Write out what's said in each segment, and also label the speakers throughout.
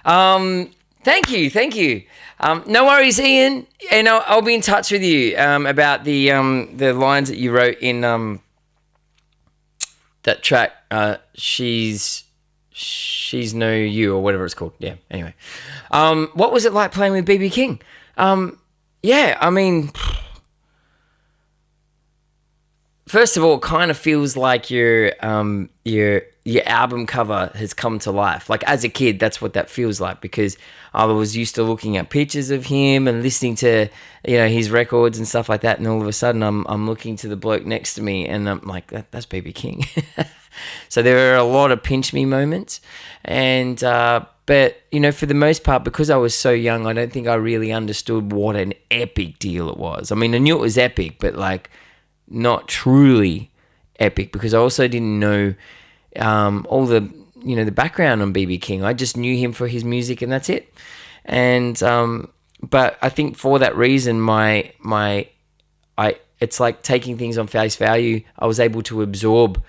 Speaker 1: Thank you. No worries, Ian, and I'll be in touch with you about the lines that you wrote in that track. She's no you or whatever it's called. Yeah. Anyway, what was it like playing with BB King? Yeah, I mean, first of all, it kind of feels like your album cover has come to life. Like as a kid, that's what that feels like, because I was used to looking at pictures of him and listening to, his records and stuff like that, and all of a sudden I'm looking to the bloke next to me and I'm like, that's BB King. So there are a lot of pinch me moments, and but for the most part, because I was so young, I don't think I really understood what an epic deal it was. I mean, I knew it was epic, but like not truly epic, because I also didn't know all the the background on BB King. I just knew him for his music, and that's it. And but I think for that reason, it's like taking things on face value. I was able to absorb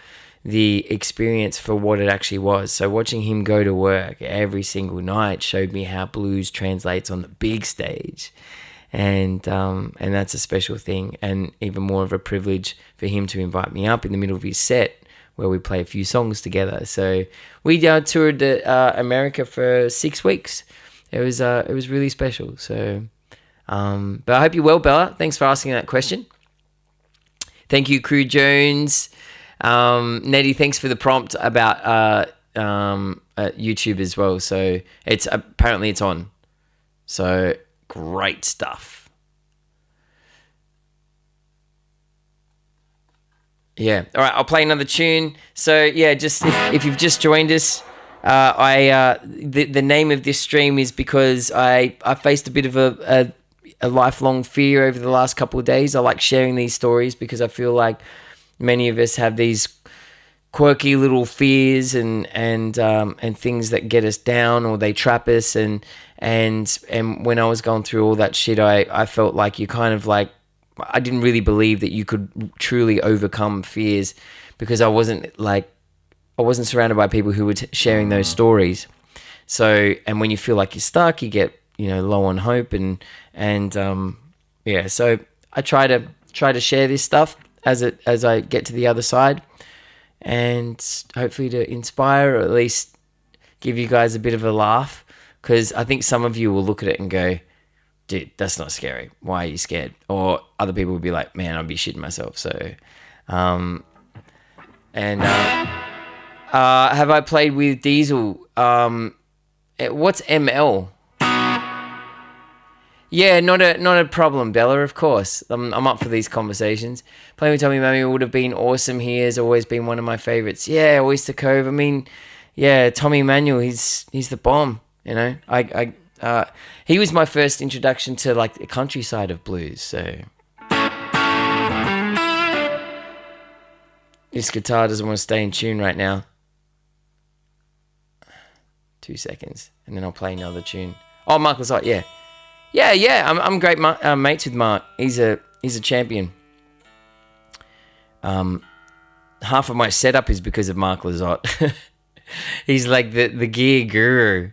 Speaker 1: the experience for what it actually was. So watching him go to work every single night showed me how blues translates on the big stage. And that's a special thing, and even more of a privilege for him to invite me up in the middle of his set where we play a few songs together. So we toured America for 6 weeks. It was really special. So, but I hope you're well, Bella. Thanks for asking that question. Thank you, Crew Jones. Nettie, thanks for the prompt about YouTube as well. So apparently it's on. So great stuff. Yeah. All right, I'll play another tune. So yeah, just if you've just joined us, the name of this stream is because I faced a bit of a lifelong fear over the last couple of days. I like sharing these stories because I feel like many of us have these quirky little fears and things that get us down, or they trap us. And when I was going through all that shit, I felt like you kind of like, I didn't really believe that you could truly overcome fears, because I wasn't surrounded by people who were sharing those stories. So, and when you feel like you're stuck, you get, low on hope, and yeah. So I try to share this stuff as I get to the other side, and hopefully to inspire, or at least give you guys a bit of a laugh, because I think some of you will look at it and go, dude, that's not scary. Why are you scared? Or other people would be like, man, I'd be shitting myself. So, have I played with Diesel? What's ML? Yeah, not a problem, Bella, of course. I'm up for these conversations. Playing with Tommy Mammy would have been awesome. He has always been one of my favorites. Yeah, Oyster Cove. I mean, yeah, Tommy Emmanuel, he's the bomb, he was my first introduction to like the countryside of blues, so this guitar doesn't want to stay in tune right now. 2 seconds, and then I'll play another tune. Oh, Mark Lazard, yeah. I'm great mates with Mark. He's a champion. Half of my setup is because of Mark Lazard. He's like the gear guru.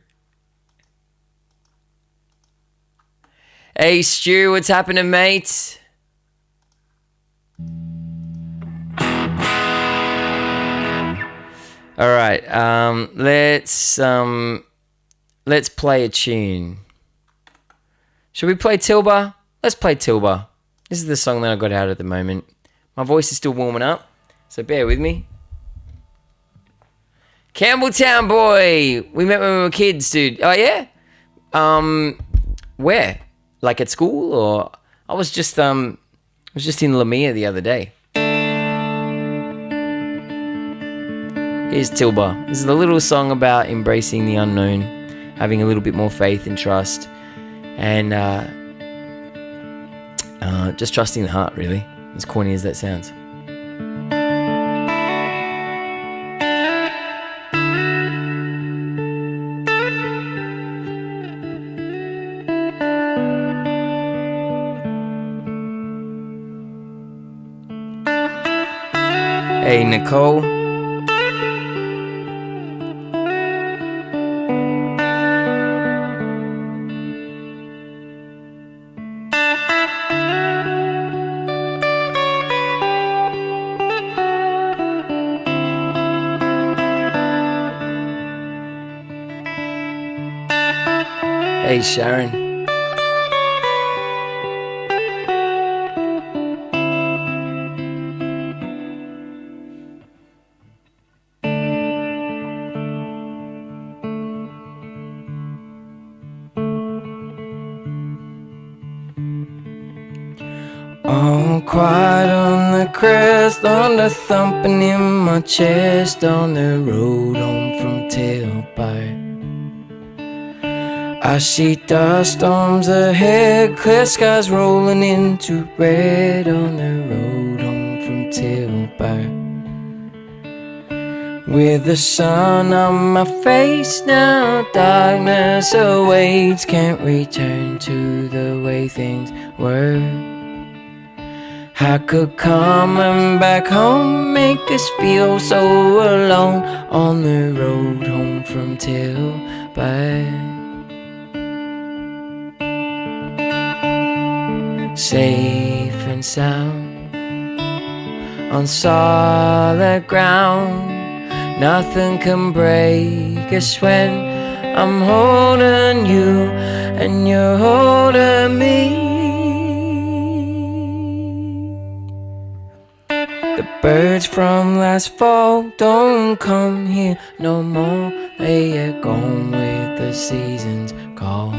Speaker 1: Hey Stu, what's happening, mate? All right, let's play a tune. Should we play Tilba? Let's play Tilba. This is the song that I got out at the moment. My voice is still warming up, so bear with me. Campbelltown boy, we met when we were kids, dude. Oh yeah? Where? Like at school, or I was just in Lamia the other day. Here's Tilba. This is a little song about embracing the unknown, having a little bit more faith and trust, and just trusting the heart, really, as corny as that sounds. Hey, Nicole. Hey, Sharon. All quiet on the crest, on the thumping in my chest, on the road home from tailpipe. I see dust storms ahead, clear skies rolling into red, on the road home from tailpipe. With the sun on my face now, darkness awaits, can't return to the way things were. How could coming back home make us feel so alone on the road home from tailpipe? Safe and sound on solid ground, nothing can break us when I'm holding you and you're holding me. The birds from last fall don't come here no more, they are gone with the season's call.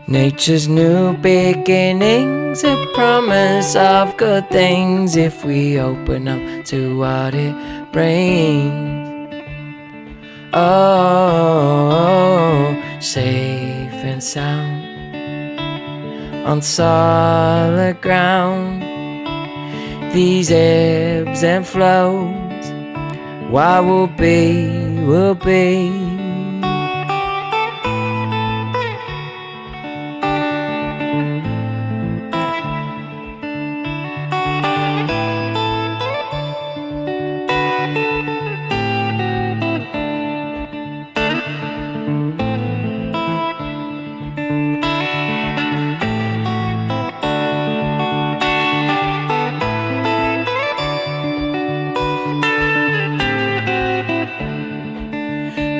Speaker 1: Nature's new beginnings, a promise of good things if we open up to what it brings. Oh, safe and sound on solid ground, these ebbs and flows, what will be, will be.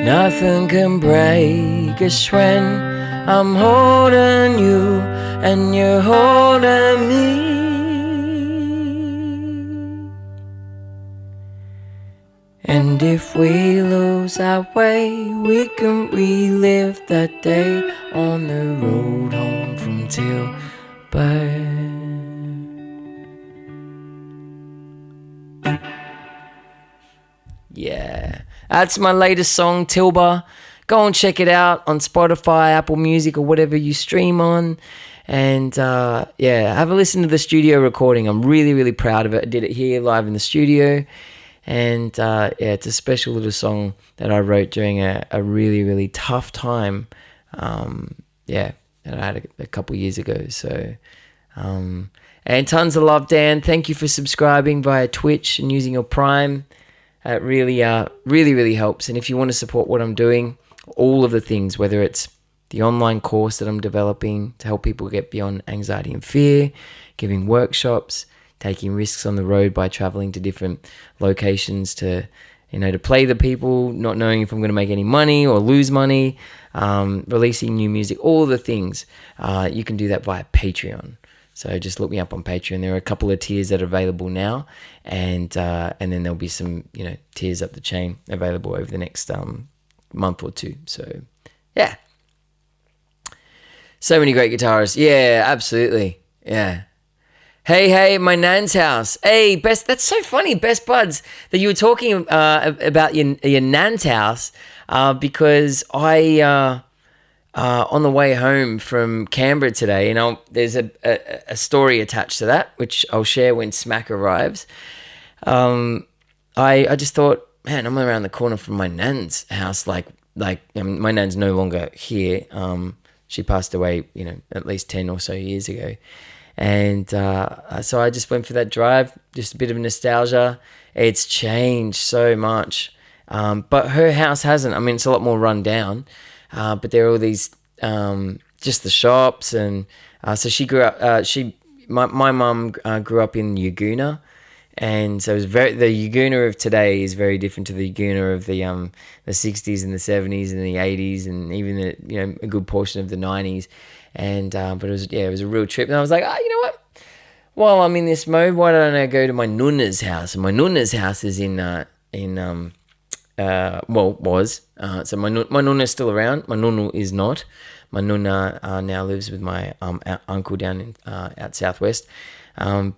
Speaker 1: Nothing can break us when I'm holding you and you're holding me. And if we lose our way, we can relive that day on the road home from tailpipe. Yeah, that's my latest song, Tilba. Go and check it out on Spotify, Apple Music, or whatever you stream on. And yeah, have a listen to the studio recording. I'm really, really proud of it. I did it here live in the studio. And yeah, it's a special little song that I wrote during a really, really tough time. Yeah, that I had a couple years ago. So, and tons of love, Dan. Thank you for subscribing via Twitch and using your Prime. It really, really, really helps. And if you want to support what I'm doing, all of the things, whether it's the online course that I'm developing to help people get beyond anxiety and fear, giving workshops, taking risks on the road by traveling to different locations to, to play the people, not knowing if I'm going to make any money or lose money, releasing new music, all the things, you can do that via Patreon. So just look me up on Patreon. There are a couple of tiers that are available now, and then there'll be some tiers up the chain available over the next month or two. So yeah, so many great guitarists. Yeah, absolutely. Yeah. Hey, my nan's house. Hey, Best. That's so funny, Best Buds, that you were talking about your nan's house, because I. On the way home from Canberra today, there's a story attached to that, which I'll share when Smack arrives. I just thought, man, I'm around the corner from my nan's house. My nan's no longer here. She passed away, at least 10 or so years ago. And so I just went for that drive, just a bit of nostalgia. It's changed so much. But her house hasn't. I mean, it's a lot more run down. But there are all these, just the shops, and so she grew up. My mum grew up in Yagoona, And so the Yaguna of today is very different to the Yaguna of the 60s and the 70s and the 80s and even a good portion of the 90s. And but it was a real trip. And I was like, you know what? While I'm in this mode, why don't I go to my Nuna's house? And my Nuna's house is was. So my Nuna's still around. My Nunu is not. My Nuna now lives with my uncle down out southwest. So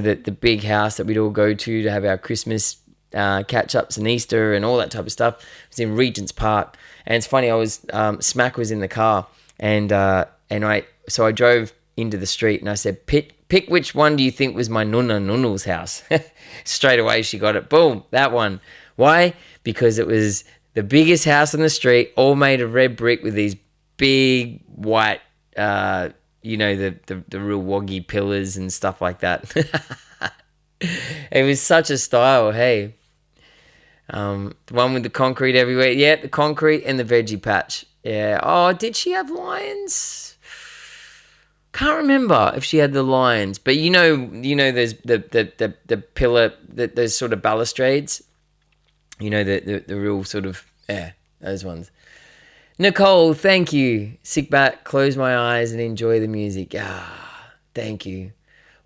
Speaker 1: the big house that we'd all go to have our Christmas catch-ups and Easter and all that type of stuff was in Regent's Park. And it's funny, I was Smack was in the car, and I drove into the street and I said, pick which one do you think was my Nunu's house? Straight away she got it. Boom, that one. Why? Because it was the biggest house on the street, all made of red brick with these big white, the real woggy pillars and stuff like that. It was such a style, hey. The one with the concrete everywhere. Yeah, the concrete and the veggie patch. Yeah. Oh, did she have lions? Can't remember if she had the lions, but there's the pillar, those sort of balustrades. The real sort of, those ones. Nicole, thank you. Sit back, close my eyes, and enjoy the music. Thank you.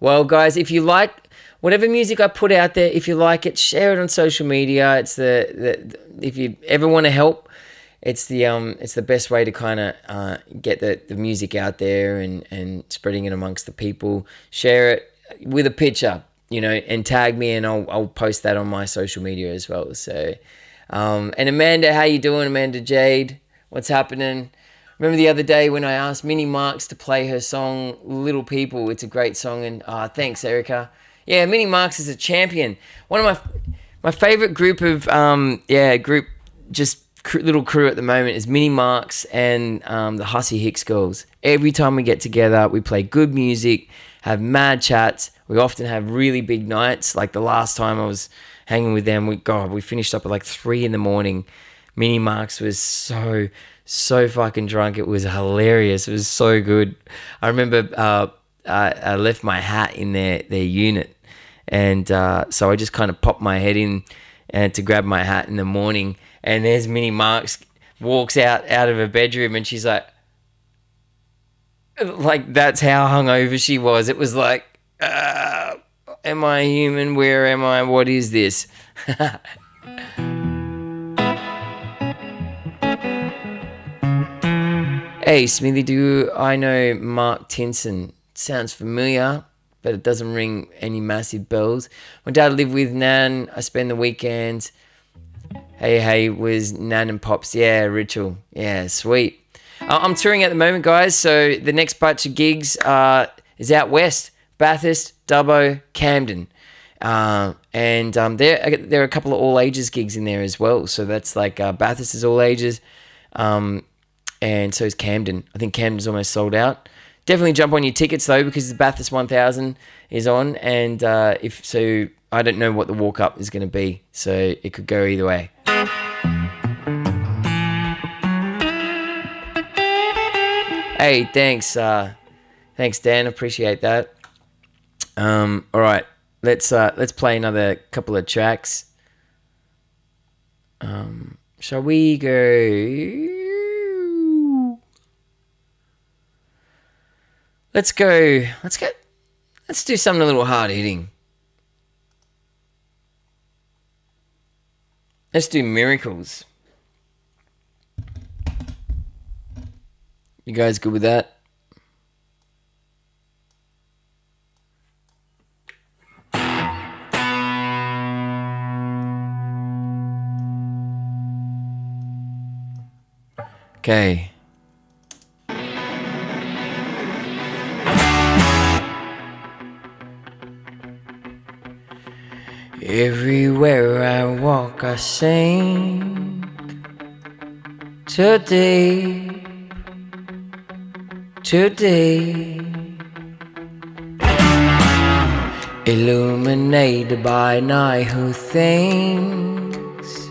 Speaker 1: Well, guys, if you like whatever music I put out there, if you like it, share it on social media. It's if you ever want to help, it's the best way to kind of get the music out there and spreading it amongst the people. Share it with a picture, and tag me, and I'll post that on my social media as well. So, and Amanda, how you doing, Amanda Jade? What's happening? Remember the other day when I asked Minnie Marks to play her song "Little People"? It's a great song, and thanks, Erica. Yeah, Minnie Marks is a champion. One of my favorite group of little crew at the moment is Minnie Marks and the Hussey Hicks girls. Every time we get together, we play good music, have mad chats. We often have really big nights. Like the last time I was hanging with them, we finished up at like 3 a.m. Minnie Marks was so fucking drunk. It was hilarious. It was so good. I remember I left my hat in their unit, and so I just kind of popped my head in to grab my hat in the morning, and there's Minnie Marks walks out of her bedroom, and she's like that's how hungover she was. It was like, am I human? Where am I? What is this? Hey, Smithy, do I know Mark Tinson? Sounds familiar, but it doesn't ring any massive bells. My dad lived with Nan. I spend the weekends. Hey, was Nan and Pops. Yeah, Ritual. Yeah, sweet. I'm touring at the moment, guys, so the next batch of gigs is out west. Bathurst, Dubbo, Camden. And there are a couple of all ages gigs in there as well. So that's like Bathurst is all ages. And so is Camden. I think Camden's almost sold out. Definitely jump on your tickets though, because the Bathurst 1000 is on, and I don't know what the walk up is going to be, so it could go either way. Hey, thanks Dan, appreciate that. All right, let's play another couple of tracks. Shall we go? Let's do something a little hard hitting. Let's do Miracles. You guys good with that? Okay. Everywhere I walk, I sink too deep, too deep. Illuminated by an eye who thinks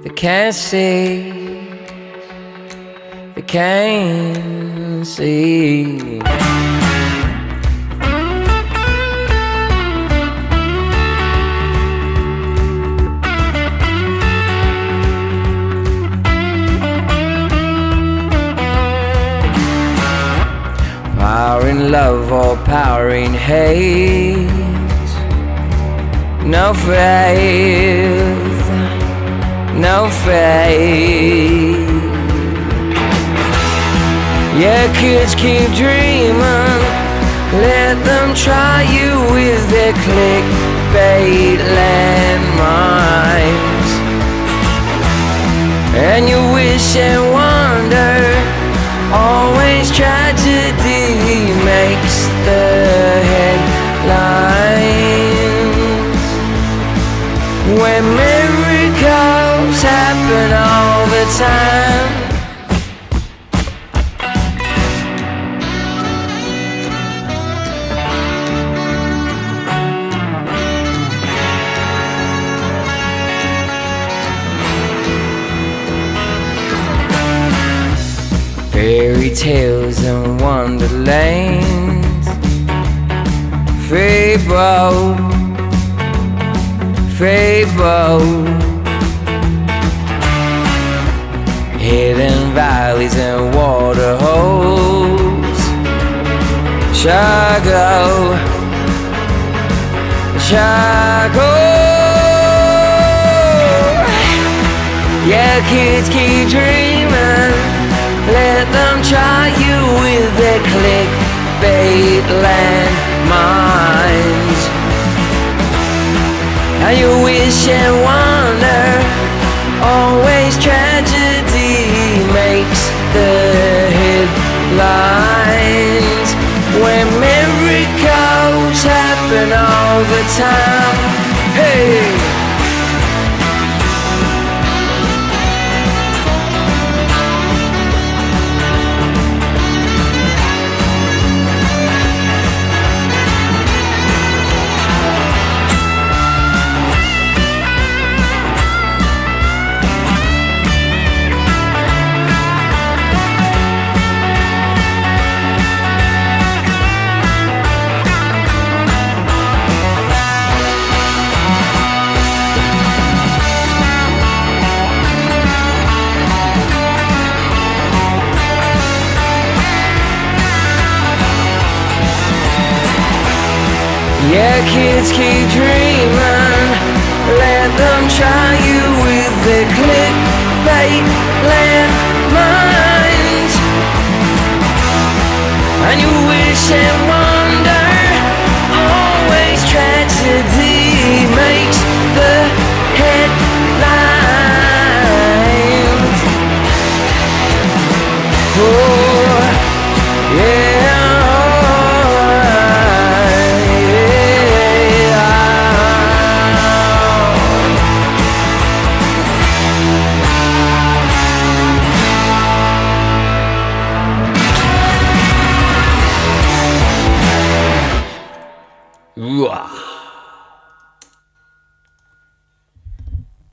Speaker 1: they can't see, they can't see. love or power in hate. No faith, no faith. Yeah, kids keep dreaming. Let them try you with their clickbait landmines. And you wish and wonder, always tragedy makes the headlines. When miracles happen all the time. Fairy tales and wonderlands, fable, fable. Hidden valleys and water holes, charcoal, charcoal. Yeah, kids keep dreaming. Let them try you with their clickbait landmines. And you wish and wonder, always tragedy makes the headlines. When miracles happen all the time. Hey! Yeah, kids keep dreaming. Let them try you with their clickbait landmines. And you wish and wonder, always tragedy makes the headlines. Oh, yeah.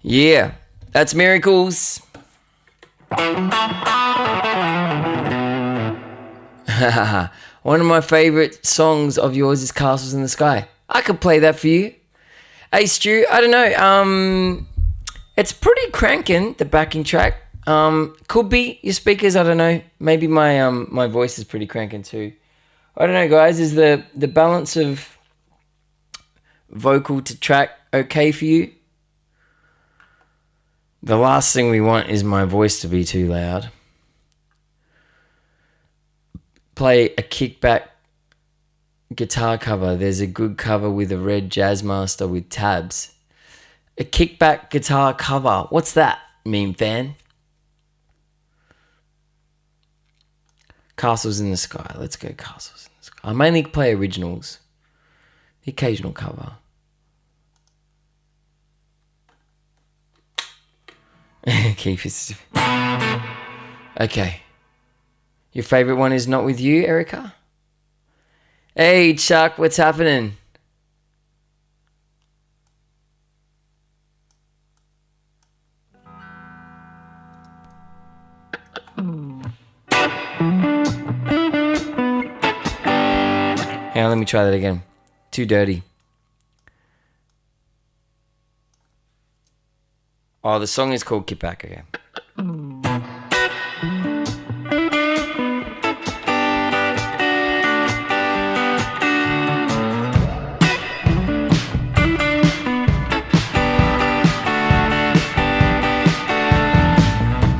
Speaker 1: Yeah, that's Miracles. One of my favorite songs of yours is Castles in the Sky. I could play that for you. Hey Stu, I don't know. It's pretty cranking, the backing track. Could be your speakers, I don't know. Maybe my my voice is pretty cranking too. I don't know, guys. Is the balance of vocal to track okay for you? The last thing we want is my voice to be too loud. Play a kickback guitar cover. There's a good cover with a red Jazzmaster with tabs. A kickback guitar cover. What's that, meme fan? Castles in the Sky. Let's go Castles in the Sky. I mainly play originals. The occasional cover. Keith is... Okay. Your favourite one is Not With You, Erica? Hey, Chuck, what's happening? Hang on, let me try that again. Too dirty. Oh, the song is called Get Back again.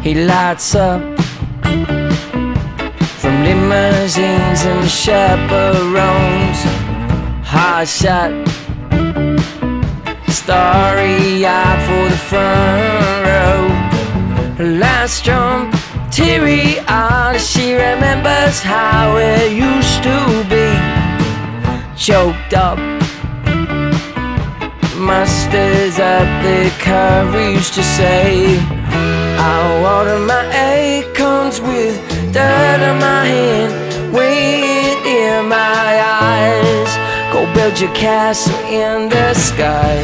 Speaker 1: He lights up from limousines and chaperones, high shot, starry-eyed for the front row. Last jump, teary-eyed, she remembers how it used to be. Choked up, musters up the courage to say, I water my acorns with dirt on my hand, wind in my eyes. Go build your castle in the sky.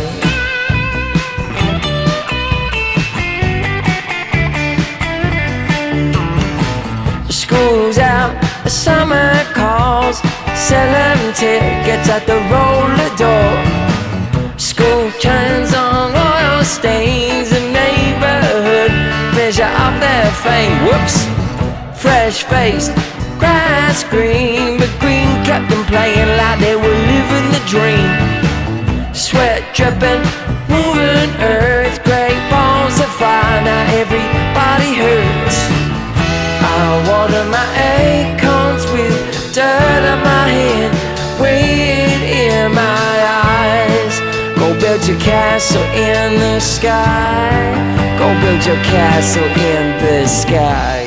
Speaker 1: The school's out, the summer calls, selling tickets at the roller door. School turns on oil stains, the neighborhood measure up their fame. Whoops, fresh-faced, grass green, but green kept them playing like they were living the dream. Sweat dripping, moving earth, great balls of fire, now everybody hurts. I water my acorns with dirt on my hand, wind in my eyes. Go build your castle in the sky. Go build your castle in the sky.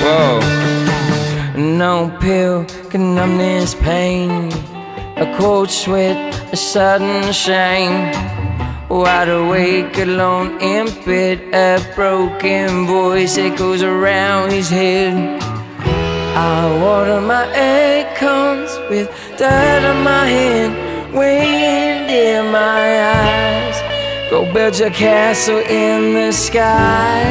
Speaker 1: Whoa. No pill can numb this pain, a cold sweat, a sudden shame. Wide awake, alone in bed, a broken voice echoes around his head. I water my acorns with dirt on my hand, wind in my eyes. Go build your castle in the sky.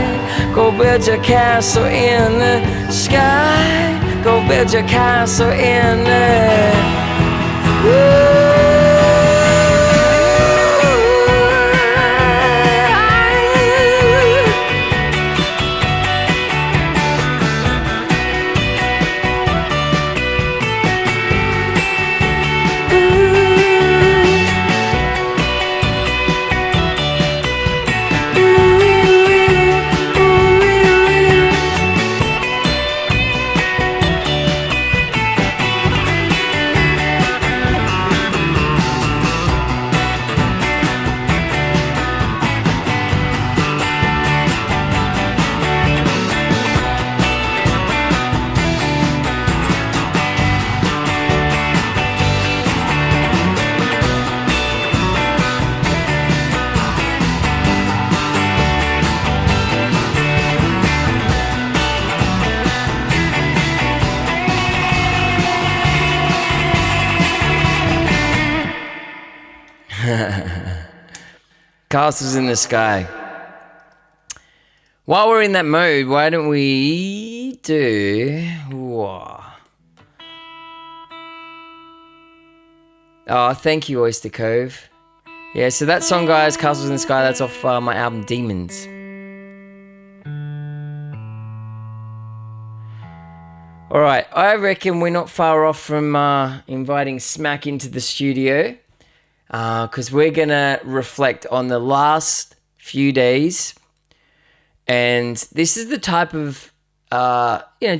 Speaker 1: Go build your castle in the sky. Go build your castle in the... Woo! Castles in the sky. While we're in that mode, why don't we do... Whoa. Oh, thank you, Oyster Cove. Yeah, so that song, guys, Castles in the Sky, that's off my album Demons. Alright, I reckon we're not far off from inviting Smack into the studio. Because we're going to reflect on the last few days. And this is the type of,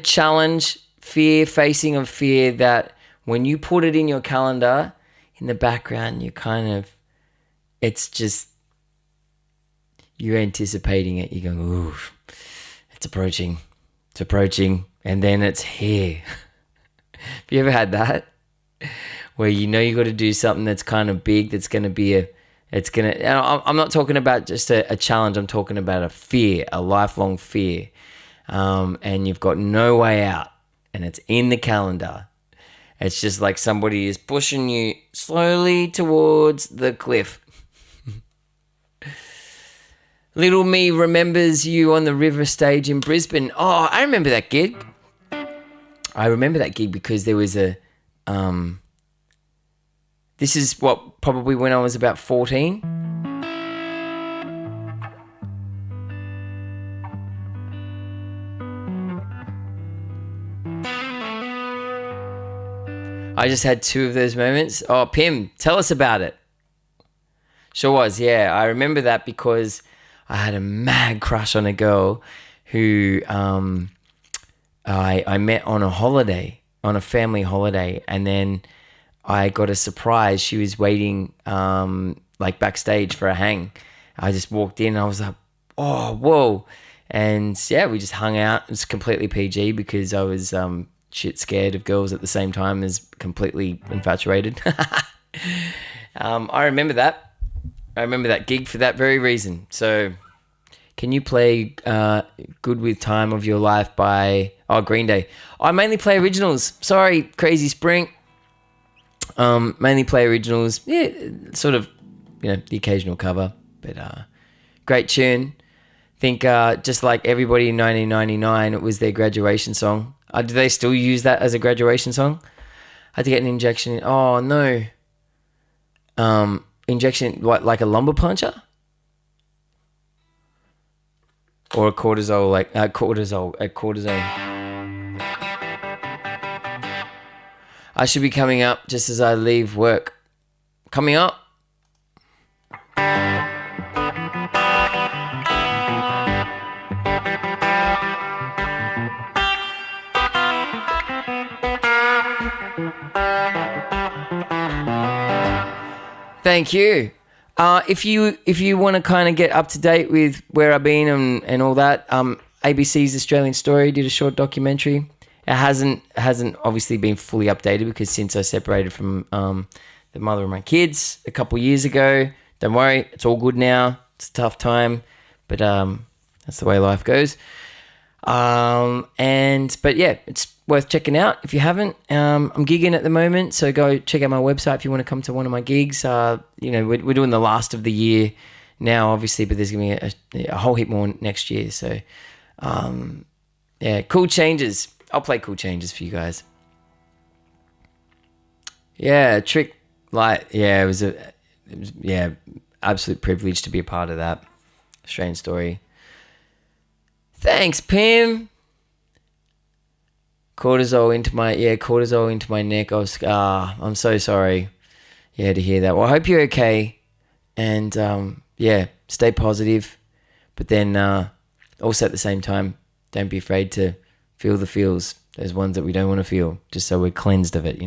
Speaker 1: challenge, facing of fear that when you put it in your calendar, in the background, it's just, you're anticipating it. You're going, ooh, it's approaching. And then it's here. Have you ever had that? Where you know you got to do something that's kind of big, that's going to be I'm not talking about just a challenge, I'm talking about a fear, a lifelong fear. And you've got no way out, and it's in the calendar. It's just like somebody is pushing you slowly towards the cliff. Little Me remembers you on the River stage in Brisbane. Oh, I remember that gig. I remember that gig because there was a... this is probably when I was about 14. I just had 2 of those moments. Oh, Pim, tell us about it. Sure was, yeah. I remember that because I had a mad crush on a girl who I met on a holiday, on a family holiday, and then I got a surprise. She was waiting like backstage for a hang. I just walked in and I was like, oh, whoa. And yeah, we just hung out. It was completely PG because I was shit scared of girls at the same time as completely infatuated. I remember that. I remember that gig for that very reason. So can you play Good With Time of Your Life by Green Day? I mainly play originals. Sorry, Crazy Spring. Mainly play originals. Yeah, sort of, the occasional cover. But great tune. Think just like everybody in 1999, it was their graduation song. Do they still use that as a graduation song? I had to get an injection. Oh, no. Injection, like a lumbar puncture? Or a cortisone, cortisone. I should be coming up just as I leave work. Coming up. Thank you. If you want to kind of get up to date with where I've been and all that, ABC's Australian Story did a short documentary. It hasn't obviously been fully updated because since I separated from the mother of my kids a couple years ago. Don't worry, it's all good now. It's a tough time, but that's the way life goes. But yeah, it's worth checking out if you haven't. I'm gigging at the moment, so go check out my website if you want to come to one of my gigs. We're doing the last of the year now, obviously, but there's gonna be a whole heap more next year. So, yeah, Cool Changes. I'll play Cool Changes for you guys. Yeah, Trick Light. Yeah, it was absolute privilege to be a part of that. Australian Story. Thanks, Pim. Cortisol into my neck. I'm so sorry. Yeah, to hear that. Well, I hope you're okay. And stay positive. But then also at the same time, don't be afraid to feel the feels. Those ones that we don't want to feel, just so we're cleansed of it,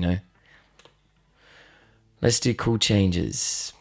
Speaker 1: Let's do Cool Changes.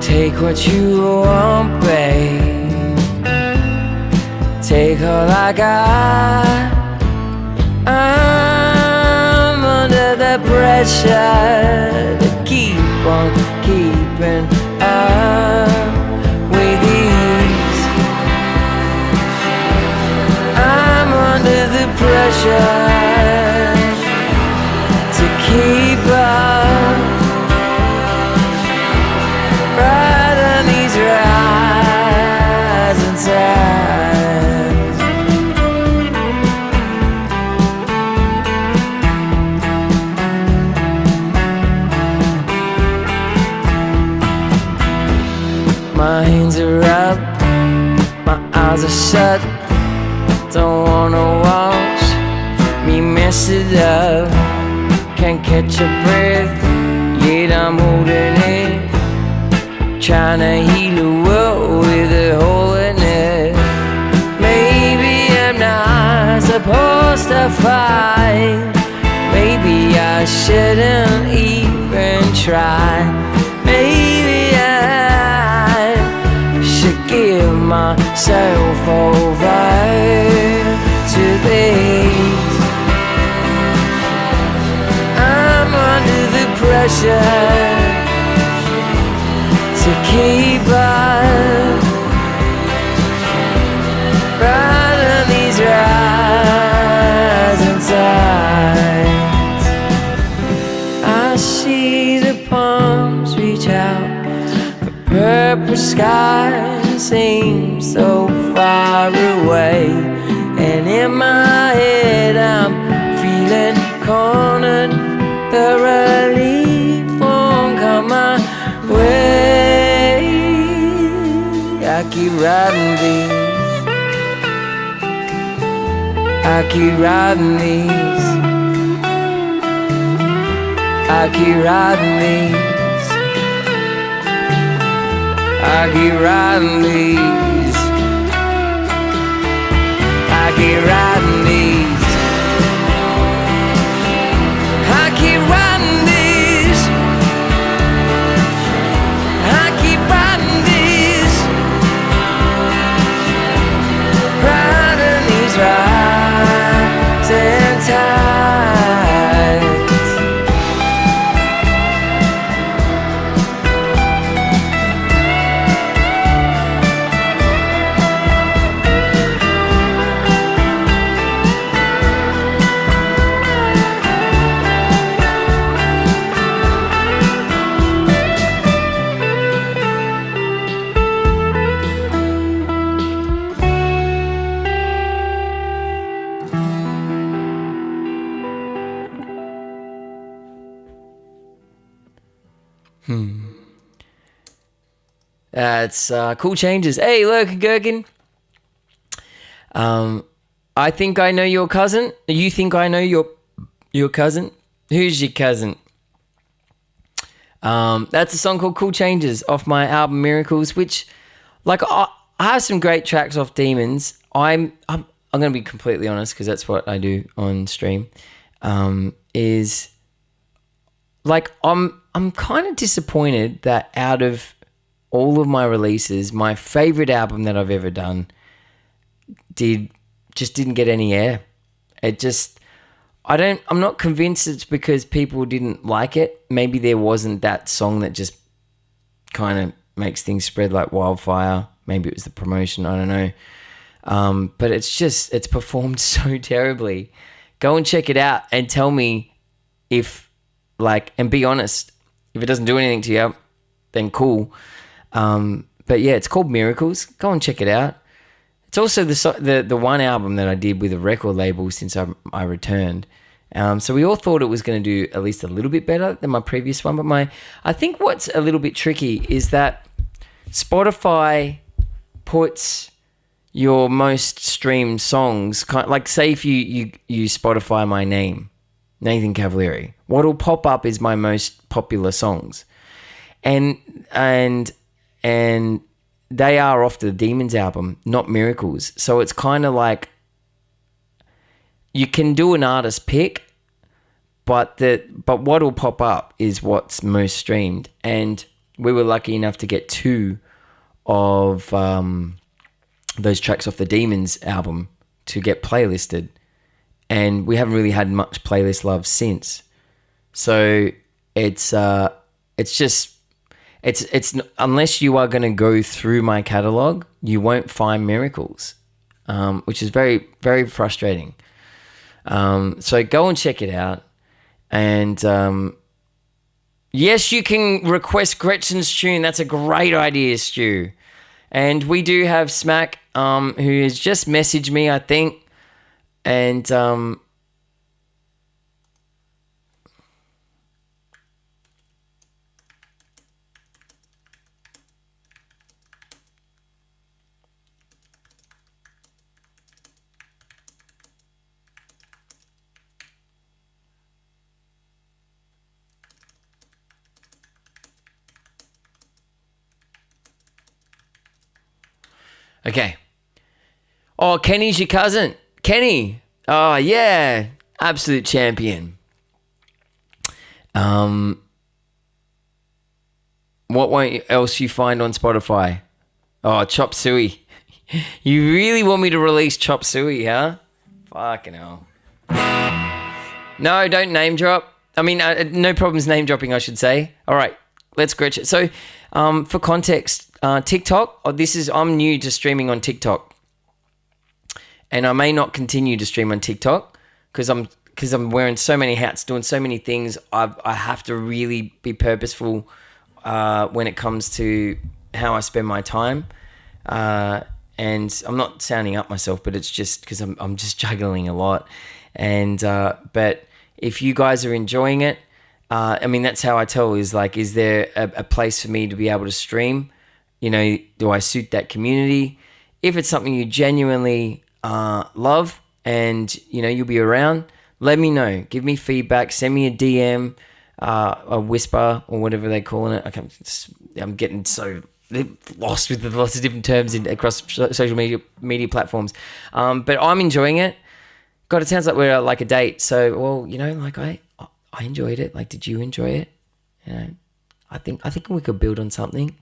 Speaker 1: Take what you want, babe. Take all I got. I'm under the pressure to keep on keeping up with ease. I'm under the pressure to keep up. Right on these rising tides. My hands are up, my eyes are shut. Don't wanna watch me mess it up. Can't catch a breath, yet I'm holding it. Trying to heal a world with a hole in it. Maybe I'm not supposed to fight. Maybe I shouldn't even try. Maybe I should give myself over to this. I'm under the pressure to keep up, riding these rising tides. I see the palms reach out, the purple sky seems so far away, and in my head I'm feeling cornered. The relief won't come my way. I keep riding these, I keep riding these, I keep riding these, I keep riding these, I keep riding these, I keep riding these, I keep riding these, riding these rising tides. That's Cool Changes. Hey, Lurkin Gherkin. I think I know your cousin. You think I know your cousin? Who's your cousin? That's a song called Cool Changes off my album Miracles, which, like, I have some great tracks off Demons. I'm going to be completely honest, because that's what I do on stream. Is like I'm kind of disappointed that out of all of my releases, my favorite album that I've ever done just didn't get any air. I'm not convinced it's because people didn't like it. Maybe there wasn't that song that just kind of makes things spread like wildfire. Maybe it was the promotion, I don't know. But it's performed so terribly. Go and check it out and tell me if, like, and be honest. If it doesn't do anything to you, then cool. But yeah, it's called Miracles. Go and check it out. It's also the one album that I did with a record label since I returned. So we all thought it was going to do at least a little bit better than my previous one. But I think what's a little bit tricky is that Spotify puts your most streamed songs, like say if you Spotify my name, Nathan Cavalieri, what'll pop up is my most popular songs. And they are off the Demons album, not Miracles. So it's kind of like you can do an artist pick, but what'll pop up is what's most streamed. And we were lucky enough to get 2 of those tracks off the Demons album to get playlisted, and we haven't really had much playlist love since. So it's unless you are going to go through my catalog, you won't find Miracles, which is very, very frustrating. So go and check it out. And yes, you can request Gretchen's tune. That's a great idea, Stu. And we do have Smack, who has just messaged me, I think. And Okay. Oh, Kenny's your cousin. Kenny. Oh, yeah. Absolute champion. What else you find on Spotify? Oh, Chop Suey. You really want me to release Chop Suey, huh? Fucking hell. No, don't name drop. I mean, no problems name dropping, I should say. All right, let's scratch it. So, for context, TikTok. I'm new to streaming on TikTok, and I may not continue to stream on TikTok because I'm wearing so many hats, doing so many things. I have to really be purposeful when it comes to how I spend my time. And I'm not sounding up myself, but it's just because I'm just juggling a lot. And but if you guys are enjoying it, I mean, that's how I tell is there a place for me to be able to stream? You know, do I suit that community? If it's something you genuinely love and, you know, you'll be around, let me know. Give me feedback. Send me a DM, a whisper or whatever they're calling it. I'm getting so lost with lots of different terms across social media platforms. But I'm enjoying it. God, it sounds like we're like a date. So, well, you know, like I enjoyed it. Like, did you enjoy it? You know, I think we could build on something.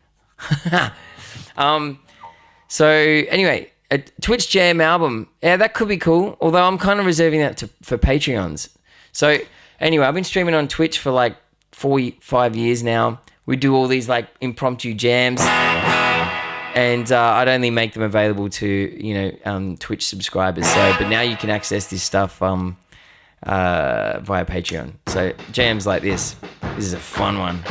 Speaker 1: So anyway, a Twitch Jam album. Yeah, that could be cool. Although I'm kind of reserving that for Patreons. So anyway, I've been streaming on Twitch for like 4-5 years now. We do all these like impromptu jams, and I'd only make them available to, you know, Twitch subscribers. So, but now you can access this stuff via Patreon. So jams like this is a fun one.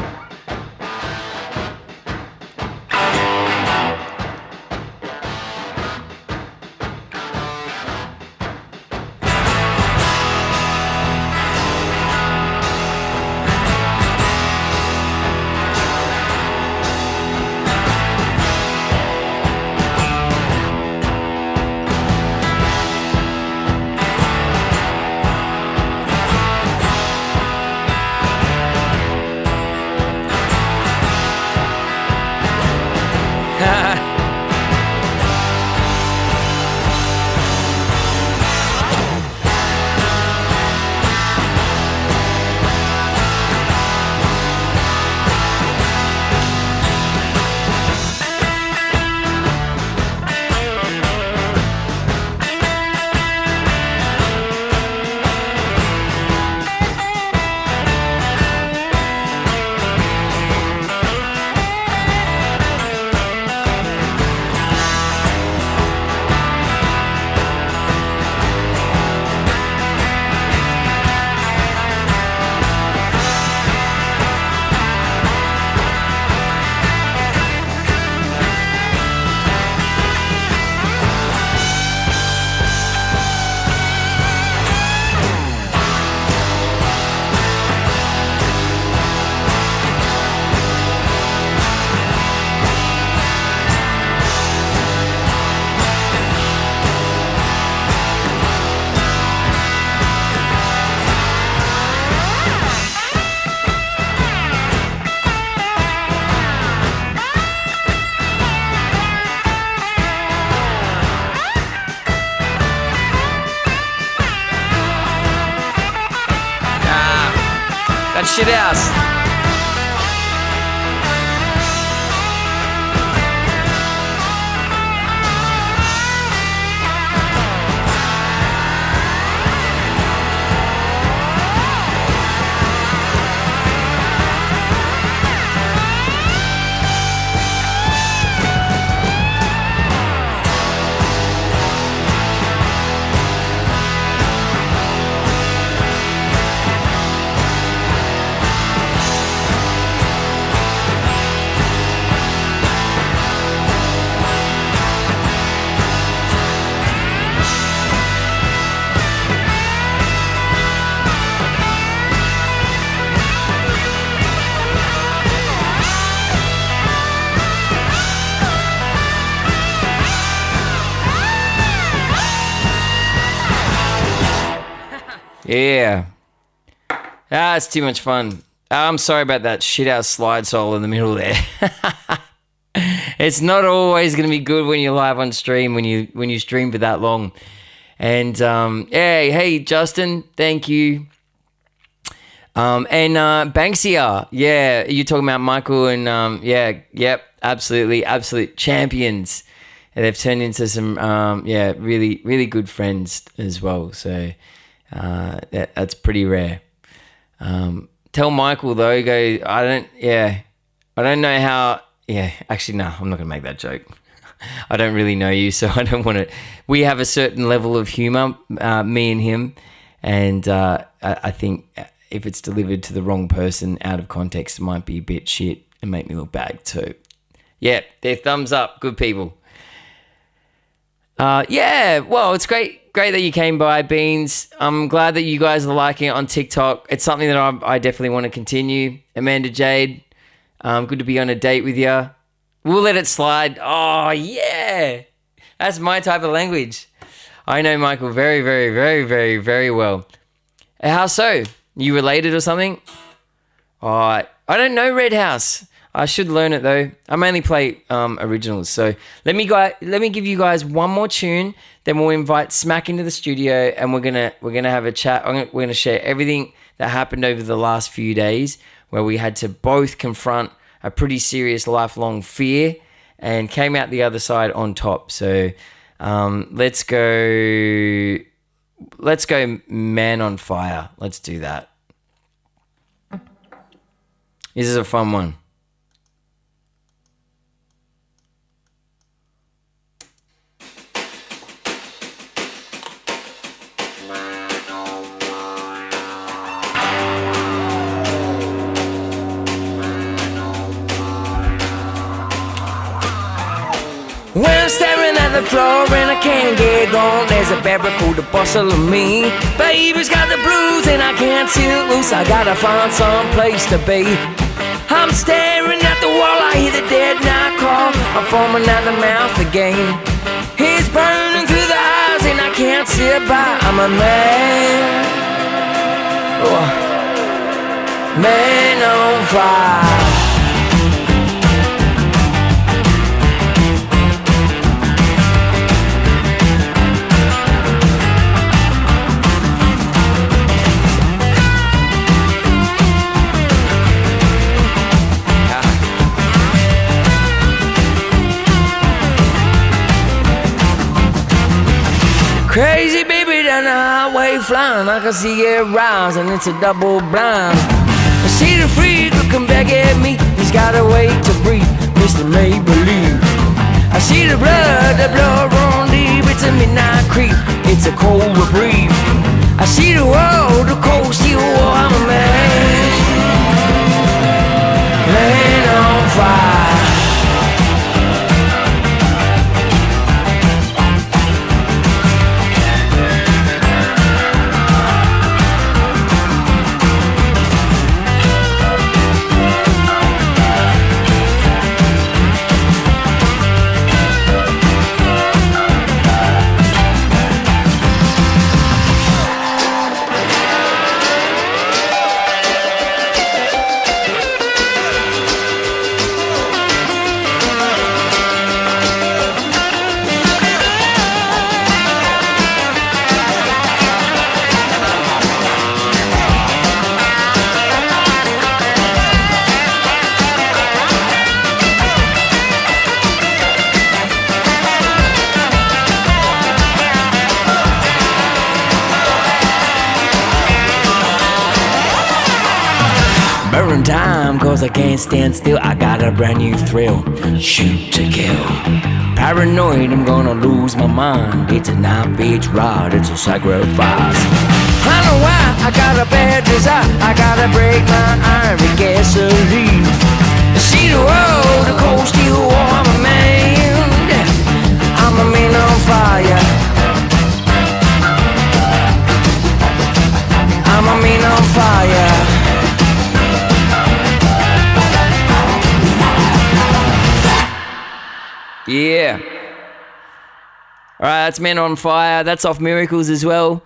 Speaker 1: Shit house. Yeah. It's too much fun. I'm sorry about that shit-house slide solo in the middle there. It's not always going to be good when you're live on stream, when you stream for that long. And hey, Justin, thank you. And Banksia, yeah, you're talking about Michael and yep, absolute champions. And they've turned into some really good friends as well. So that's pretty rare. Tell Michael though, I don't know how. Yeah, actually, no, I'm not gonna make that joke. I don't really know you, so I don't want to. We have a certain level of humor, me and him, and I think if it's delivered to the wrong person out of context, it might be a bit shit and make me look bad too. Yeah, they're thumbs up, good people. Well, it's great that you came by, Beans. I'm glad that you guys are liking it on TikTok. It's something that I definitely want to continue. Amanda Jade, good to be on a date with you. We'll let it slide. Oh, yeah. That's my type of language. I know Michael very, very, very, very, very well. How so? You related or something? Oh, I don't know Red House. I should learn it though. I mainly play originals. So let me give you guys one more tune. Then we'll invite Smack into the studio, and we're gonna have a chat. We're gonna share everything that happened over the last few days, where we had to both confront a pretty serious lifelong fear and came out the other side on top. So let's go Man on Fire. Let's do that. This is a fun one.
Speaker 2: When I'm staring at the floor and I can't get gone, there's a barracuda bustling me. Baby's got the blues and I can't see it loose. I gotta find some place to be. I'm staring at the wall, I hear the dead night call. I'm foaming at the mouth again. It's burning through the eyes and I can't sit by. I'm a man on fire. Crazy baby down the highway flying, I can see it rise and it's a double blind. I see the freak looking back at me, he's got a way to breathe, Mr. Make-Believe. I see the blood run deep, it's a midnight creep, it's a cold reprieve. I see the world, the cold steel war, I'm a man on fire. Burn time, cause I can't stand still. I got a brand new thrill. Shoot to kill. Paranoid, I'm gonna lose my mind. It's a 9-page ride, it's a sacrifice. I know why, I got a bad desire. I gotta break my iron with gasoline. See the world, the cold steel war. I'm a man. I'm a man on fire. I'm a man on fire.
Speaker 1: Yeah. All right, that's Men on Fire. That's off Miracles as well.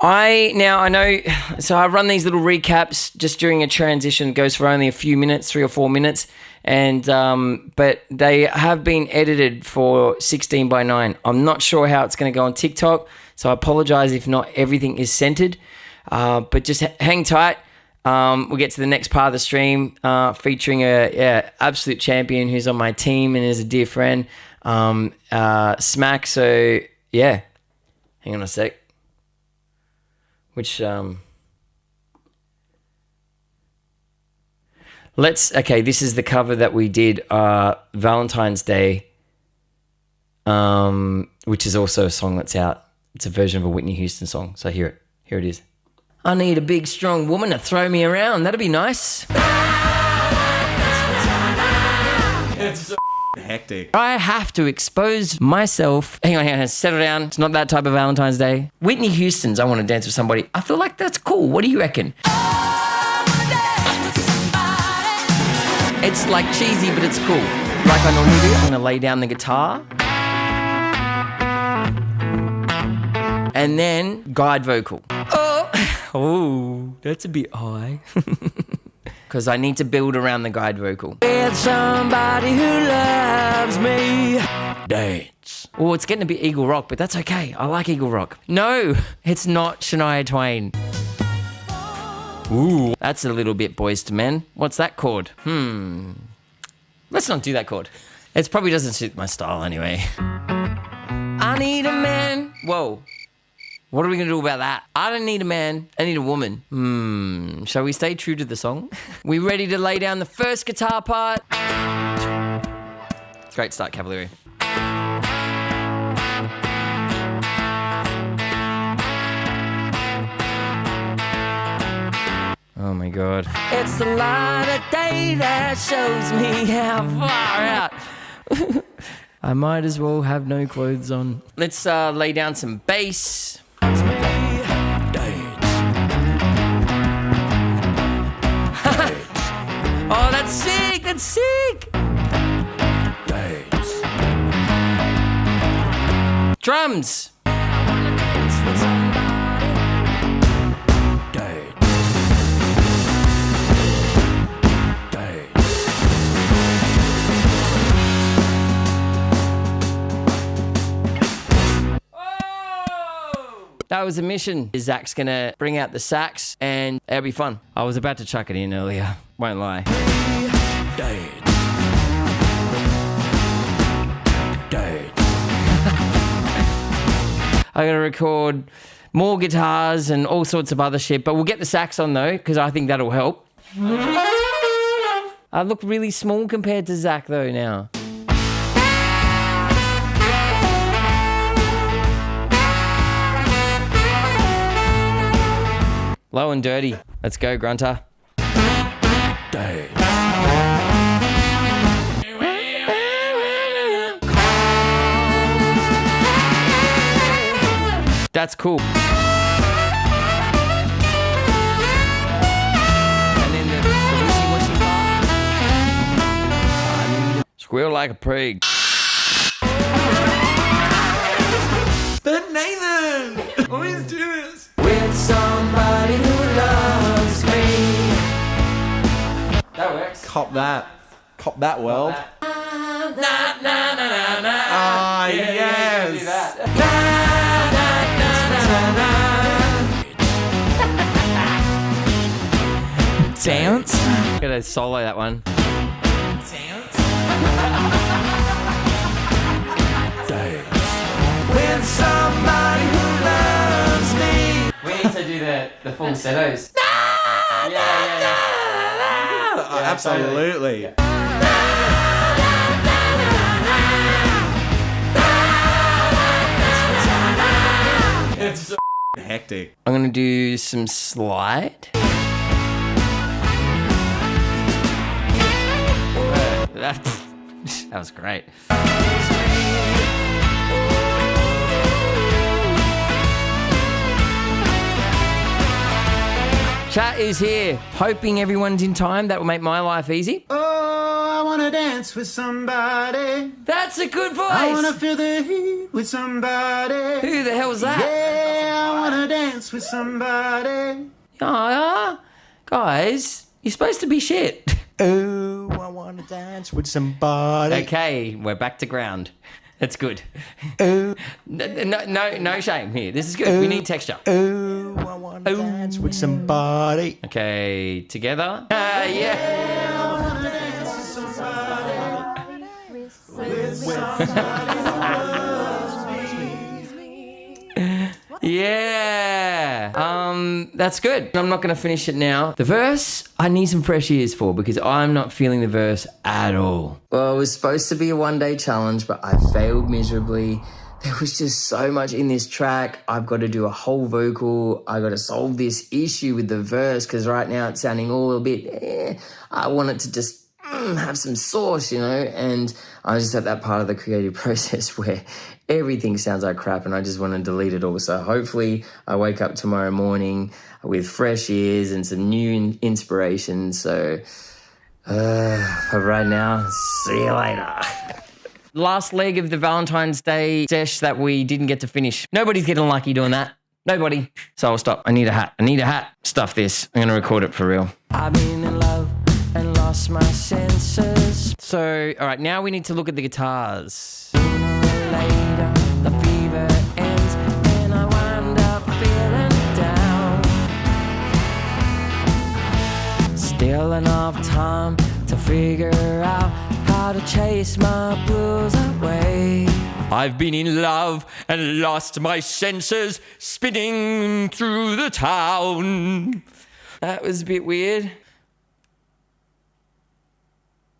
Speaker 1: I know, so I run these little recaps just during a transition. It goes for only a few minutes, 3 or 4 minutes, and but they have been edited for 16:9. I'm not sure how it's going to go on TikTok, so I apologize if not everything is centered, but just hang tight. We'll get to the next part of the stream, featuring a absolute champion who's on my team and is a dear friend, Smack. So yeah, hang on a sec. This is the cover that we did Valentine's Day, which is also a song that's out. It's a version of a Whitney Houston song. So here it is. I need a big strong woman to throw me around. That'd be nice.
Speaker 3: It's so hectic.
Speaker 1: I have to expose myself. Hang on, settle down. It's not that type of Valentine's Day. Whitney Houston's I Want to Dance with Somebody. I feel like that's cool. What do you reckon? It's like cheesy, but it's cool. Like I normally do, I'm going to lay down the guitar. And then guide vocal. Oh, that's a bit high. Because I need to build around the guide vocal. With somebody who loves me. Dance. Oh, it's getting a bit Eagle Rock, but that's okay. I like Eagle Rock. No, it's not Shania Twain. Ooh, that's a little bit Boys to Men. What's that chord? Let's not do that chord. It probably doesn't suit my style anyway. I need a man. Whoa. What are we going to do about that? I don't need a man. I need a woman. Shall we stay true to the song? We ready to lay down the first guitar part? Great start, Cavalieri. Oh my God. It's the light of day that shows me how far out. I might as well have no clothes on. Let's lay down some bass. Oh, that's sick! That's sick! Dance. Drums! That was a mission. Zach's gonna bring out the sax and it'll be fun. I was about to chuck it in earlier, won't lie. I gotta record more guitars and all sorts of other shit, but we'll get the sax on though, because I think that'll help. I look really small compared to Zach though now. Low and dirty. Let's go, Grunter. That's cool. And then the wishy-washy part. Squeal like a prig.
Speaker 3: But Nathan! Always do this!
Speaker 1: With somebody who loves me. That works.
Speaker 3: Cop that. Cop that well.
Speaker 1: Ah,
Speaker 3: yes!
Speaker 1: Dance. Gotta solo that one. Dance. With somebody who loves me. We need to do the falsettos. Yeah.
Speaker 3: Oh, absolutely.
Speaker 1: Totally.
Speaker 3: It's so hectic.
Speaker 1: I'm gonna do some slide. That was great. Chat is here. Hoping everyone's in time. That will make my life easy.
Speaker 3: Oh, I
Speaker 4: wanna dance with somebody.
Speaker 1: That's a good voice.
Speaker 4: I wanna feel the heat with somebody.
Speaker 1: Who the hell's that?
Speaker 4: Yeah, I wanna dance with somebody.
Speaker 1: Guys, you're supposed to be shit.
Speaker 3: Oh, I want to dance with somebody.
Speaker 1: Okay, we're back to ground. That's good.
Speaker 3: Oh,
Speaker 1: No shame here. This is good. We need texture.
Speaker 3: oh, I want to dance with somebody.
Speaker 1: Okay, together. Yeah.
Speaker 4: I wanna dance with somebody. With somebody who loves me.
Speaker 1: Yeah. That's good. I'm not going to finish it now. The verse, I need some fresh ears for because I'm not feeling the verse at all. Well, it was supposed to be a one-day challenge, but I failed miserably. There was just so much in this track. I've got to do a whole vocal. I got to solve this issue with the verse because right now it's sounding all a bit, I want it to just have some sauce, and I was just at that part of the creative process where everything sounds like crap and I just want to delete it all. So hopefully I wake up tomorrow morning with fresh ears and some new inspiration. So for right now, see you later. Last leg of the Valentine's Day sesh that we didn't get to finish. Nobody's getting lucky doing that. Nobody. So I'll stop. I need a hat. Stuff this. I'm going to record it for real. I've been in love and lost my senses. So, all right, now we need to look at the guitars. Sooner or later, the fever ends and I wind up feeling down. Still enough time to figure out how to chase my blues away. I've been in love and lost my senses, spinning through the town. That was a bit weird.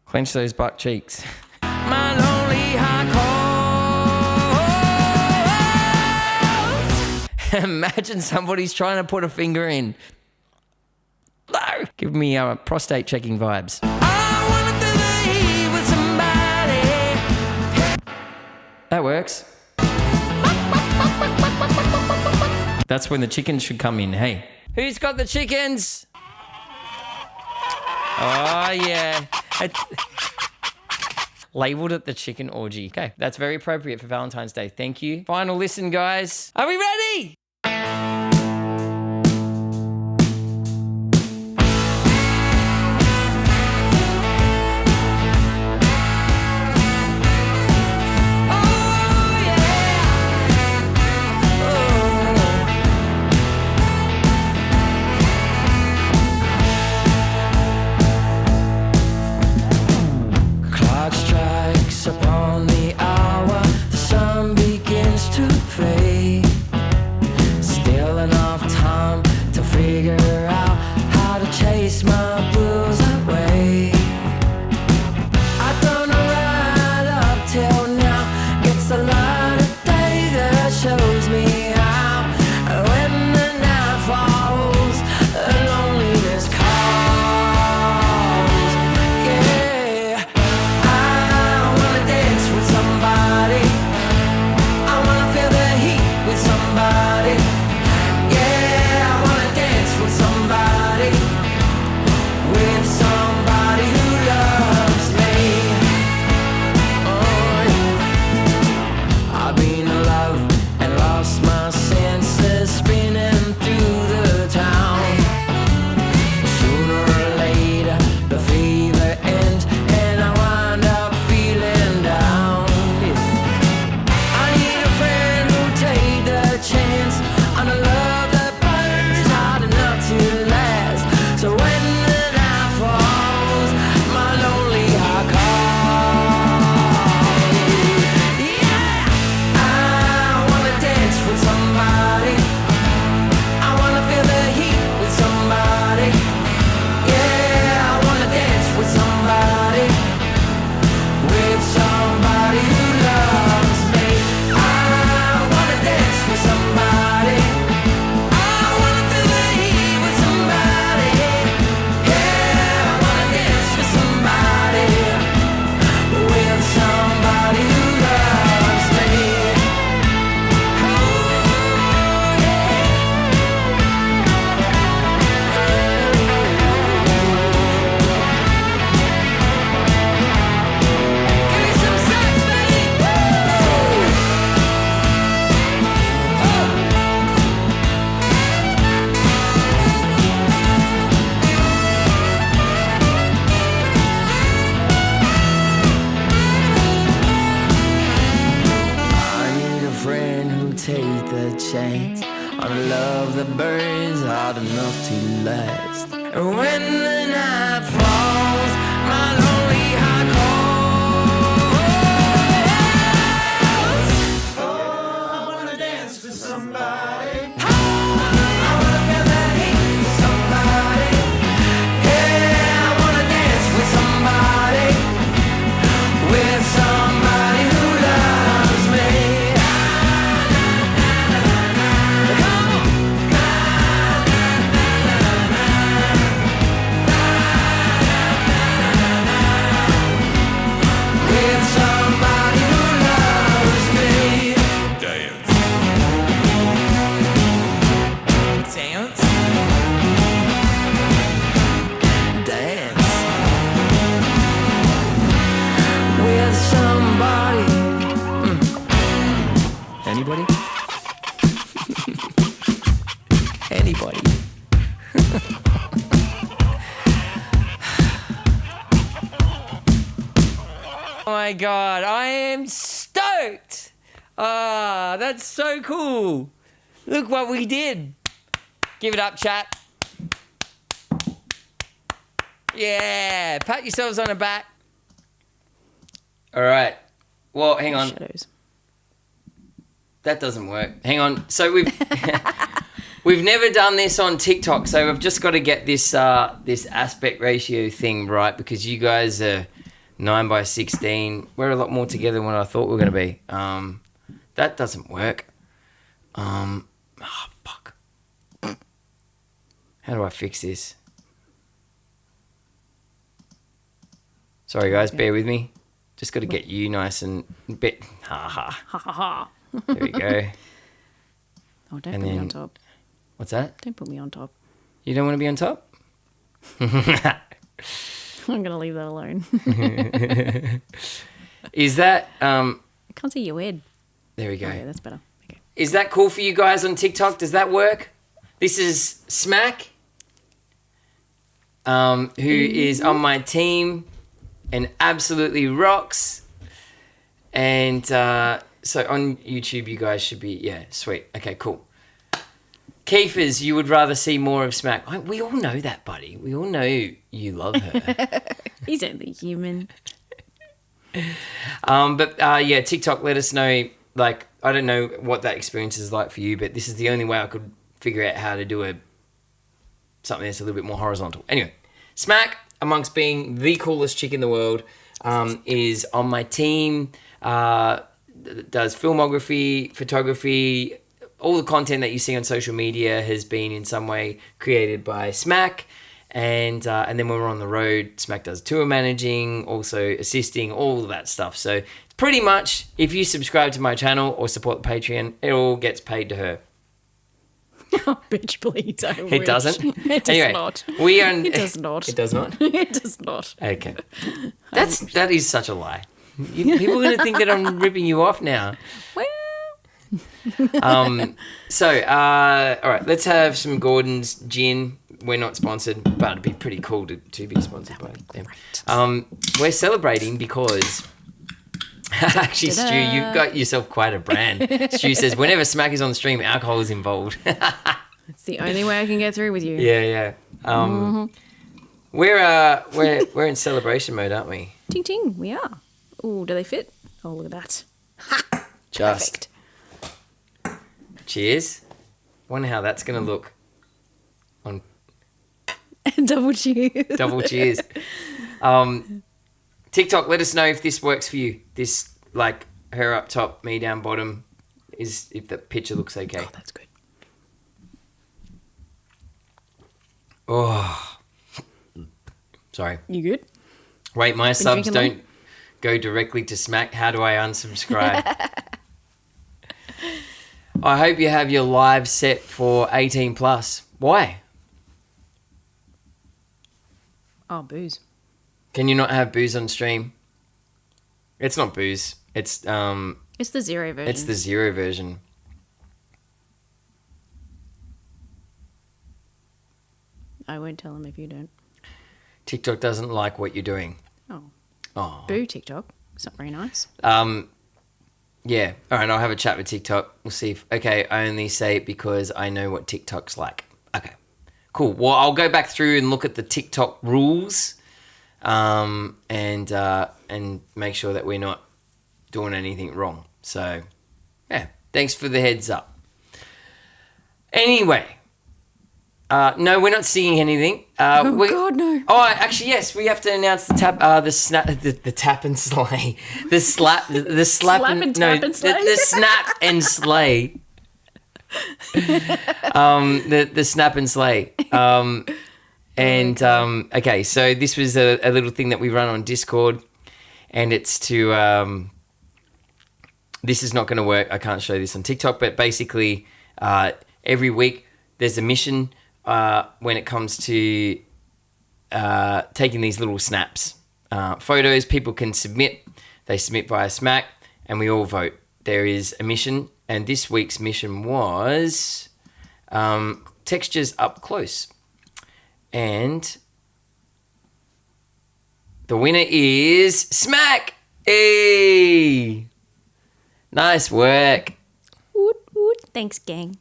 Speaker 1: Clench those butt cheeks. My lonely heart. Imagine somebody's trying to put a finger in. No, give me prostate checking vibes. I wanna feel the heat with somebody. That works. That's when the chickens should come in. Hey, who's got the chickens? Oh, yeah. Labeled it the chicken orgy. Okay, that's very appropriate for Valentine's Day. Thank you. Final listen, guys. Are we ready? Upon the hour, the sun begins to fade. Still enough time to figure out how to chase my blues away. I don't know right up till now. It's the light of day that shows me how. And when the night falls, the loneliness calls. Yeah, I wanna dance with somebody. I wanna feel the heat with somebody. Yeah, I wanna dance with somebody. to last. And when the night falls, my lonely heart calls.
Speaker 4: Oh, I wanna dance with somebody.
Speaker 1: I wanna feel that heat with somebody. Yeah, I wanna dance with somebody. With somebody who loves me. Come on. With somebody who loves me.
Speaker 4: Dance.
Speaker 1: Dance. Dance. With somebody. Anybody? Anybody? Oh my god, I am stoked! Ah, that's so cool. Look what we did. Give it up, chat. Yeah, pat yourselves on the back. All right. Well, hang on.
Speaker 5: Shadows.
Speaker 1: That doesn't work. Hang on. So we've we've never done this on TikTok, so we've just got to get this this aspect ratio thing right because you guys are 9:16. We're a lot more together than what I thought we were going to be. That doesn't work. Fuck. How do I fix this? Sorry guys, bear with me. Just got to get you nice and bit. Ha ha.
Speaker 5: Ha ha ha.
Speaker 1: There we go.
Speaker 5: Oh, don't
Speaker 1: And
Speaker 5: put me
Speaker 1: then-
Speaker 5: on top.
Speaker 1: What's that?
Speaker 5: Don't put me on top.
Speaker 1: You don't want to be on top?
Speaker 5: I'm gonna leave that alone.
Speaker 1: Is that
Speaker 5: I can't see your head.
Speaker 1: there we go.
Speaker 5: Okay, that's better. Okay.
Speaker 1: Is that cool for you guys on TikTok? Does that work? This is Smack, who is on my team and absolutely rocks. And so on YouTube, you guys should be, yeah, sweet. Okay, cool. Keefers, you would rather see more of Smack. We all know that, buddy. We all know you love her.
Speaker 5: He's only human.
Speaker 1: But yeah, TikTok, let us know. Like, I don't know what that experience is like for you, but this is the only way I could figure out how to do something that's a little bit more horizontal. Anyway, Smack, amongst being the coolest chick in the world, is on my team, does filmography, photography, all the content that you see on social media has been in some way created by Smack. And then when we're on the road, Smack does tour managing, also assisting, all of that stuff. So pretty much, if you subscribe to my channel or support the Patreon, it all gets paid to her.
Speaker 5: Oh, bitch, please.
Speaker 1: It doesn't?
Speaker 5: It does
Speaker 1: Anyway,
Speaker 5: not.
Speaker 1: we are.
Speaker 5: It does not.
Speaker 1: It does not?
Speaker 5: It does not.
Speaker 1: Okay. That is such a lie. People are going to think that I'm ripping you off now.
Speaker 5: Well,
Speaker 1: So, all right, let's have some Gordon's gin. We're not sponsored, but it'd be pretty cool to be sponsored by them. We're celebrating because actually, Stu, you've got yourself quite a brand. Stu says whenever Smack is on the stream, alcohol is involved.
Speaker 5: it's the only way I can get through with you.
Speaker 1: Yeah. We're in celebration mode, aren't we?
Speaker 5: Ting ting, we are. Oh, do they fit? Oh, look at that. Ha!
Speaker 1: Just. Cheers. Wonder how that's going to look on
Speaker 5: Double cheers.
Speaker 1: double cheers. TikTok, let us know if this works for you. This, like, her up top, me down bottom, is if the picture looks okay.
Speaker 5: Oh, that's good.
Speaker 1: Oh. Sorry.
Speaker 5: You good?
Speaker 1: Wait, my subs
Speaker 5: drinking long?
Speaker 1: don't go directly to Smack. How do I unsubscribe? I hope you have your live set for 18 plus. Why?
Speaker 5: Oh, booze.
Speaker 1: Can you not have booze on stream? It's not booze. It's
Speaker 5: It's the zero version.
Speaker 1: it's the zero version.
Speaker 5: I won't tell him if you don't.
Speaker 1: TikTok doesn't like what you're doing.
Speaker 5: Oh,
Speaker 1: Oh.
Speaker 5: boo TikTok. It's not very nice.
Speaker 1: Yeah. All right, I'll have a chat with TikTok. We'll see if... Okay, I only say it because I know what TikTok's like. Okay. Cool. Well, I'll go back through and look at the TikTok rules, and make sure that we're not doing anything wrong. So, yeah, thanks for the heads up. Anyway, no, we're not singing anything.
Speaker 5: God, no.
Speaker 1: Oh, actually, yes, we have to announce the tap and slay, the slap and
Speaker 5: and tap and slay.
Speaker 1: the snap and slay. The snap and slay. Okay, so this was a little thing that we run on Discord, and it's to this is not going to work. I can't show this on TikTok, but basically every week there's a mission when it comes to taking these little snaps, photos. People can submit. They submit via Smack, and we all vote. There is a mission. And this week's mission was textures up close. And the winner is Smack! Hey! Nice work.
Speaker 5: Woot, woot. Thanks, gang.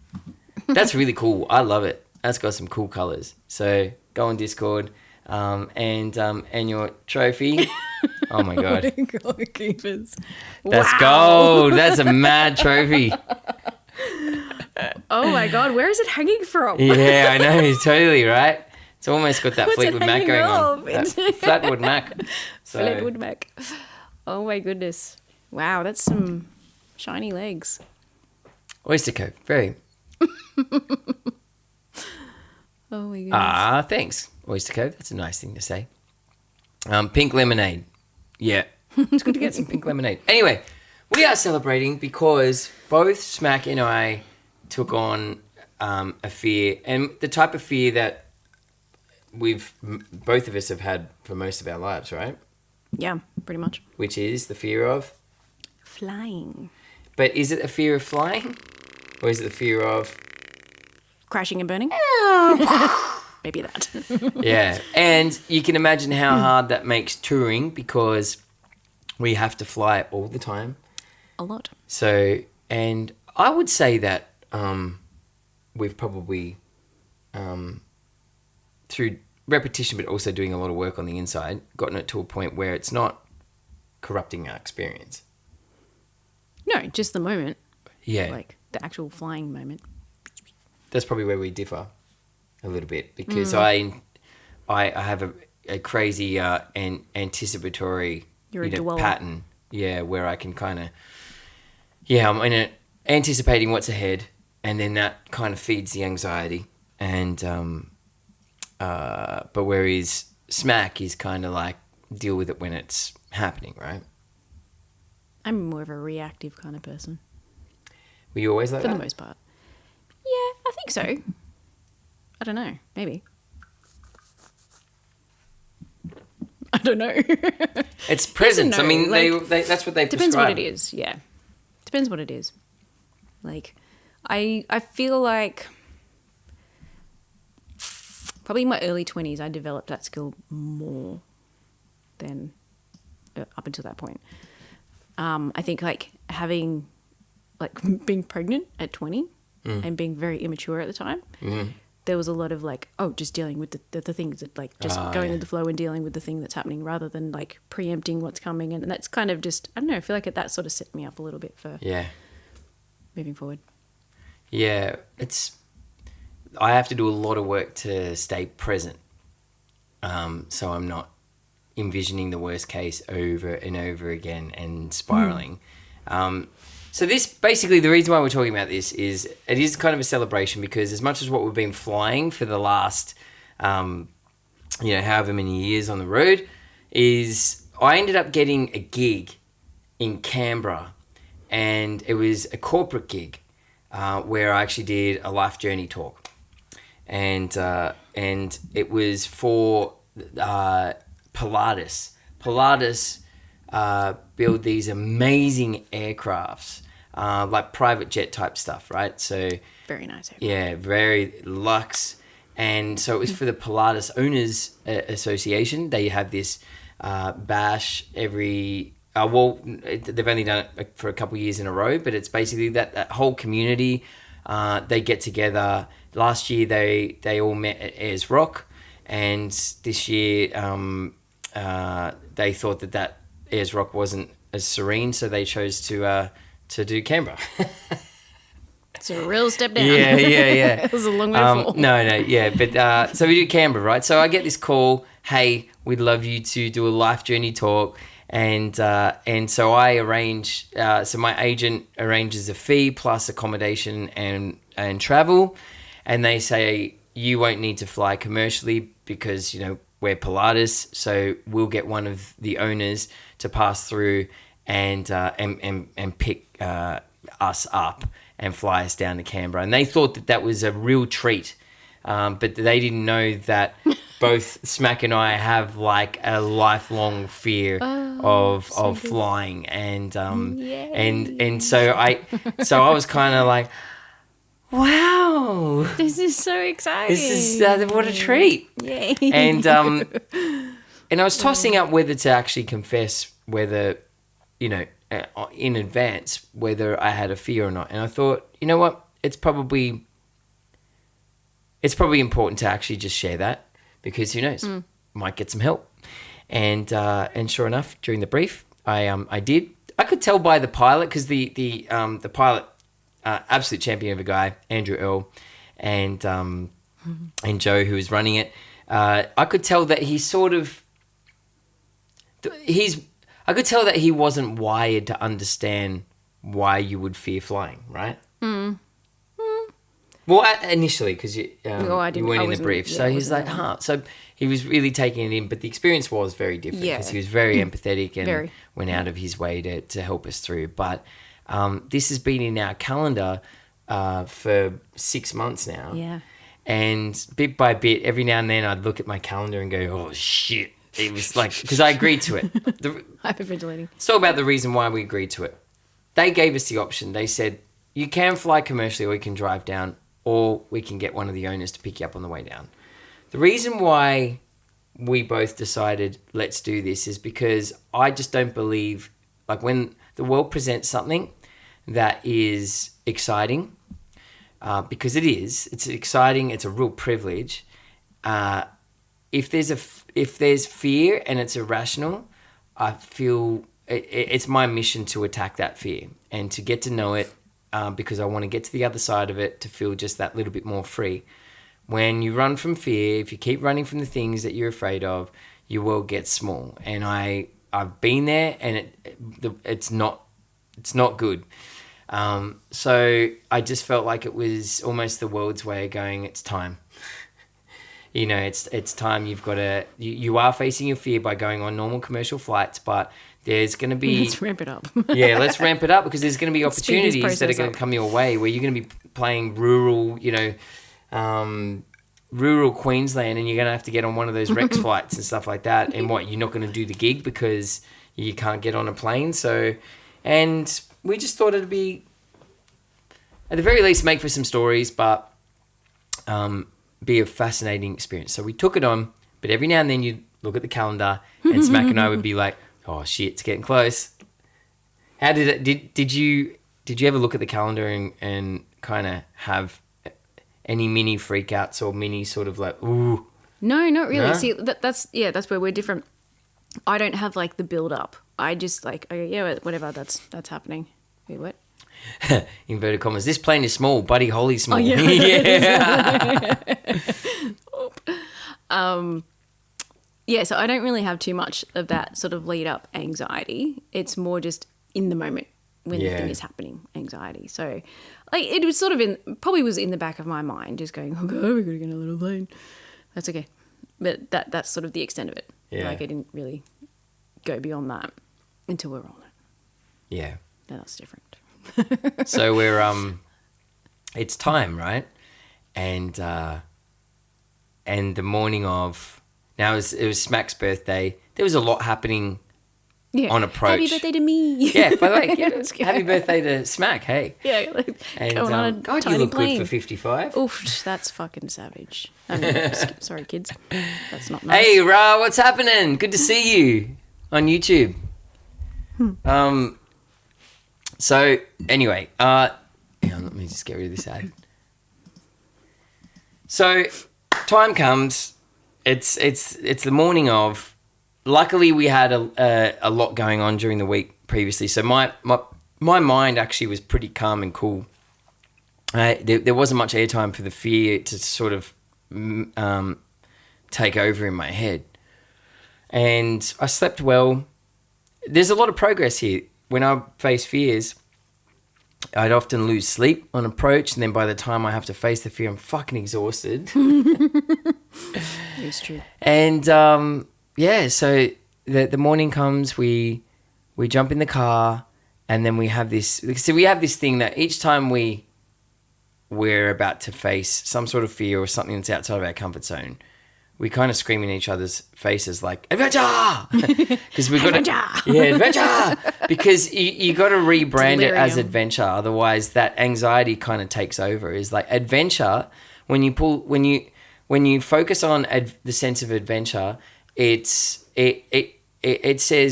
Speaker 1: That's really cool. I love it. That's got some cool colours. So go on Discord and your trophy. Oh my god.
Speaker 5: Goalkeepers.
Speaker 1: That's
Speaker 5: Wow.
Speaker 1: gold. That's a mad trophy.
Speaker 5: Oh my god, where is it hanging from?
Speaker 1: Yeah, I know, totally, right? It's almost got that
Speaker 5: What's
Speaker 1: Fleetwood
Speaker 5: it
Speaker 1: Mac
Speaker 5: hanging
Speaker 1: going on.
Speaker 5: off?
Speaker 1: That Flatwood Mac. So,
Speaker 5: Fleetwood Mac. Oh my goodness. Wow, that's some shiny legs.
Speaker 1: Oyster Cove, very.
Speaker 5: Oh my goodness.
Speaker 1: Thanks, Oyster Cove. That's a nice thing to say. Pink lemonade. Yeah, it's good to get some pink lemonade. Anyway, we are celebrating because both Smack and I took on a fear, and the type of fear that both of us have had for most of our lives, right?
Speaker 5: Yeah, pretty much.
Speaker 1: Which is the fear of.
Speaker 5: Flying.
Speaker 1: But is it a fear of flying, or is it the fear of?
Speaker 5: Crashing and burning? Maybe that.
Speaker 1: Yeah, and you can imagine how hard that makes touring because we have to fly all the time.
Speaker 5: A lot.
Speaker 1: So, and I would say that we've probably, through repetition, but also doing a lot of work on the inside, gotten it to a point where it's not corrupting our experience.
Speaker 5: No, just the moment.
Speaker 1: Yeah,
Speaker 5: Like the actual flying moment.
Speaker 1: that's probably where we differ a little bit because I have a crazy anticipatory
Speaker 5: You're a dweller.
Speaker 1: pattern. Yeah, where I can kind of I'm in it anticipating what's ahead, and then that kind of feeds the anxiety. And but whereas Smack is kind of like deal with it when it's happening, right?
Speaker 5: I'm more of a reactive kind of person.
Speaker 1: Were you always like
Speaker 5: For
Speaker 1: that?
Speaker 5: the most part. Yeah, I think so. I don't know. Maybe. I don't know.
Speaker 1: It's presence.
Speaker 5: no,
Speaker 1: I mean,
Speaker 5: like,
Speaker 1: they that's what they've
Speaker 5: Depends what
Speaker 1: prescribed.
Speaker 5: it is, yeah. Depends what it is. Like, I feel like probably in my early 20s, I developed that skill more than up until that point. I think like having, like being pregnant at 20 and being very immature at the time, there was a lot of like, just dealing with the things that like just going with the flow and dealing with the thing that's happening rather than like preempting what's coming. And that's kind of just, I don't know, I feel like that sort of set me up a little bit for
Speaker 1: Yeah.
Speaker 5: moving forward.
Speaker 1: Yeah, I have to do a lot of work to stay present. So I'm not envisioning the worst case over and over again and spiraling. So this, basically, the reason why we're talking about this is it is kind of a celebration because as much as what we've been flying for the last, however many years on the road, is I ended up getting a gig in Canberra, and it was a corporate gig where I actually did a life journey talk, and it was for Pilatus. Pilatus build these amazing aircrafts, like private jet type stuff, right? So
Speaker 5: Very nice.
Speaker 1: yeah, very luxe. And so it was for the Pilatus Owners Association. They have this bash every... they've only done it for a couple of years in a row, but it's basically that whole community. They get together last year they all met at Ayers Rock, and this year they thought that Ayers Rock wasn't as serene, so they chose to do Canberra.
Speaker 5: It's a real step down.
Speaker 1: Yeah.
Speaker 5: It was a long way to fall.
Speaker 1: No, yeah, but so we do Canberra, right? So I get this call, hey, we'd love you to do a life journey talk, and so I arrange. So my agent arranges a fee plus accommodation and travel, and they say you won't need to fly commercially because we're Pilatus, so we'll get one of the owners to pass through and pick us up and fly us down to Canberra. And they thought that was a real treat, but they didn't know that both Smack and I have like a lifelong fear of flying, and so I was kind of like, wow,
Speaker 5: This is so exciting.
Speaker 1: this is what a treat.
Speaker 5: Yay.
Speaker 1: And I was tossing up whether to actually confess whether, in advance, whether I had a fear or not. And I thought, you know what, it's probably important to actually just share that, because who knows, might get some help. And sure enough, during the brief, I did. I could tell by the pilot, because the pilot, absolute champion of a guy, Andrew Earl, and Joe, who was running it. I could tell that I could tell that he wasn't wired to understand why you would fear flying, right? Well, initially, because you weren't in the brief.
Speaker 5: Yeah,
Speaker 1: so
Speaker 5: I
Speaker 1: he was like,
Speaker 5: wasn't
Speaker 1: huh. So he was really taking it in, but the experience was very different, because he was very empathetic and went out of his way to help us through. But this has been in our calendar for 6 months now.
Speaker 5: Yeah.
Speaker 1: And bit by bit, every now and then I'd look at my calendar and go, oh, shit. It was like, because I agreed to it.
Speaker 5: Hyperventilating.
Speaker 1: It's all about the reason why we agreed to it. They gave us the option. They said, you can fly commercially, or you can drive down, or we can get one of the owners to pick you up on the way down. The reason why we both decided let's do this is because I just don't believe, like, when the world presents something that is exciting, because it's exciting, it's a real privilege. If there's fear and it's irrational, I feel it's my mission to attack that fear and to get to know it, because I want to get to the other side of it to feel just that little bit more free. When you run from fear, if you keep running from the things that you're afraid of, your world gets small. And I've been there, and it's not good. So I just felt like it was almost the world's way of going, it's time. It's time. You've got to. You are facing your fear by going on normal commercial flights, but there's going to be.
Speaker 5: Let's ramp it up.
Speaker 1: Yeah, let's ramp it up, because there's going to be
Speaker 5: Speed this
Speaker 1: opportunities that are
Speaker 5: process
Speaker 1: going to
Speaker 5: up.
Speaker 1: come your way where you're going to be playing rural Queensland, and you're going to have to get on one of those Rex flights and stuff like that. And you're not going to do the gig because you can't get on a plane. So, and we just thought it'd be, at the very least, make for some stories, but be a fascinating experience. So we took it on, but every now and then you'd look at the calendar, and Smack and I would be like, oh shit, it's getting close. How did you ever look at the calendar and kind of have any mini freakouts or mini sort of like, ooh?
Speaker 5: No, not really.
Speaker 1: No?
Speaker 5: See, that's where we're different. I don't have like the build up. I just like, okay, yeah, whatever, that's happening. Wait, what?
Speaker 1: Inverted commas. This plane is small, Buddy Holly's small.
Speaker 5: Oh, yeah. Yeah, so I don't really have too much of that sort of lead up anxiety. It's more just in the moment when the thing is happening, anxiety. So like it was sort of probably was in the back of my mind, just going, oh God, we're going to get a little plane. That's okay. But that's sort of the extent of it.
Speaker 1: Yeah.
Speaker 5: Like I didn't really go beyond that until we're on it.
Speaker 1: Yeah.
Speaker 5: Then that's different.
Speaker 1: So we're it's time, right? And the morning of, now it was Smack's birthday. There was a lot happening on approach.
Speaker 5: Happy birthday to me.
Speaker 1: Yeah, by the way,
Speaker 5: Let's go.
Speaker 1: happy birthday to Smack, hey.
Speaker 5: Yeah, like,
Speaker 1: And
Speaker 5: going on a
Speaker 1: God,
Speaker 5: tiny
Speaker 1: you look
Speaker 5: plane.
Speaker 1: good for 55.
Speaker 5: Oof, that's fucking savage. I mean, sorry, kids. That's not nice.
Speaker 1: Hey, Ra, what's happening? Good to see you on YouTube. So anyway, hang on, let me just get rid of this ad. So time comes. It's the morning of. Luckily, we had a lot going on during the week previously, so my mind actually was pretty calm and cool. There wasn't much airtime for the fear to sort of take over in my head, and I slept well. There's a lot of progress here. When I face fears, I'd often lose sleep on approach, and then by the time I have to face the fear, I'm fucking exhausted.
Speaker 5: It's true.
Speaker 1: And so the morning comes, we jump in the car, and then we have this thing that each time we're about to face some sort of fear or something that's outside of our comfort zone, we kind of scream in each other's faces like, adventure! Because we've got adventure! Because you got to rebrand it as adventure. Otherwise that anxiety kind of takes over. Is like adventure, when you focus on the sense of adventure, it says,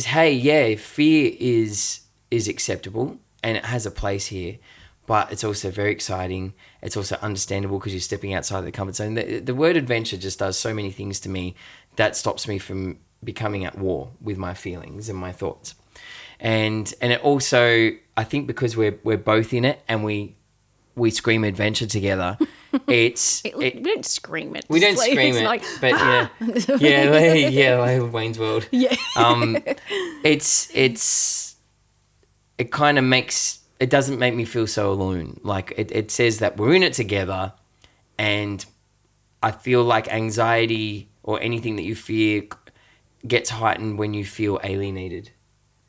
Speaker 1: hey, yeah, fear is acceptable and it has a place here, but it's also very exciting. It's also understandable because you're stepping outside the comfort zone. The word adventure just does so many things to me that stops me from becoming at war with my feelings and my thoughts. And it also, I think because we're both in it and we scream adventure together, we
Speaker 5: don't scream it.
Speaker 1: We don't scream it,
Speaker 5: like,
Speaker 1: but like Wayne's World.
Speaker 5: Yeah.
Speaker 1: It kind of it doesn't make me feel so alone. Like it says that we're in it together, and I feel like anxiety or anything that you fear gets heightened when you feel alienated.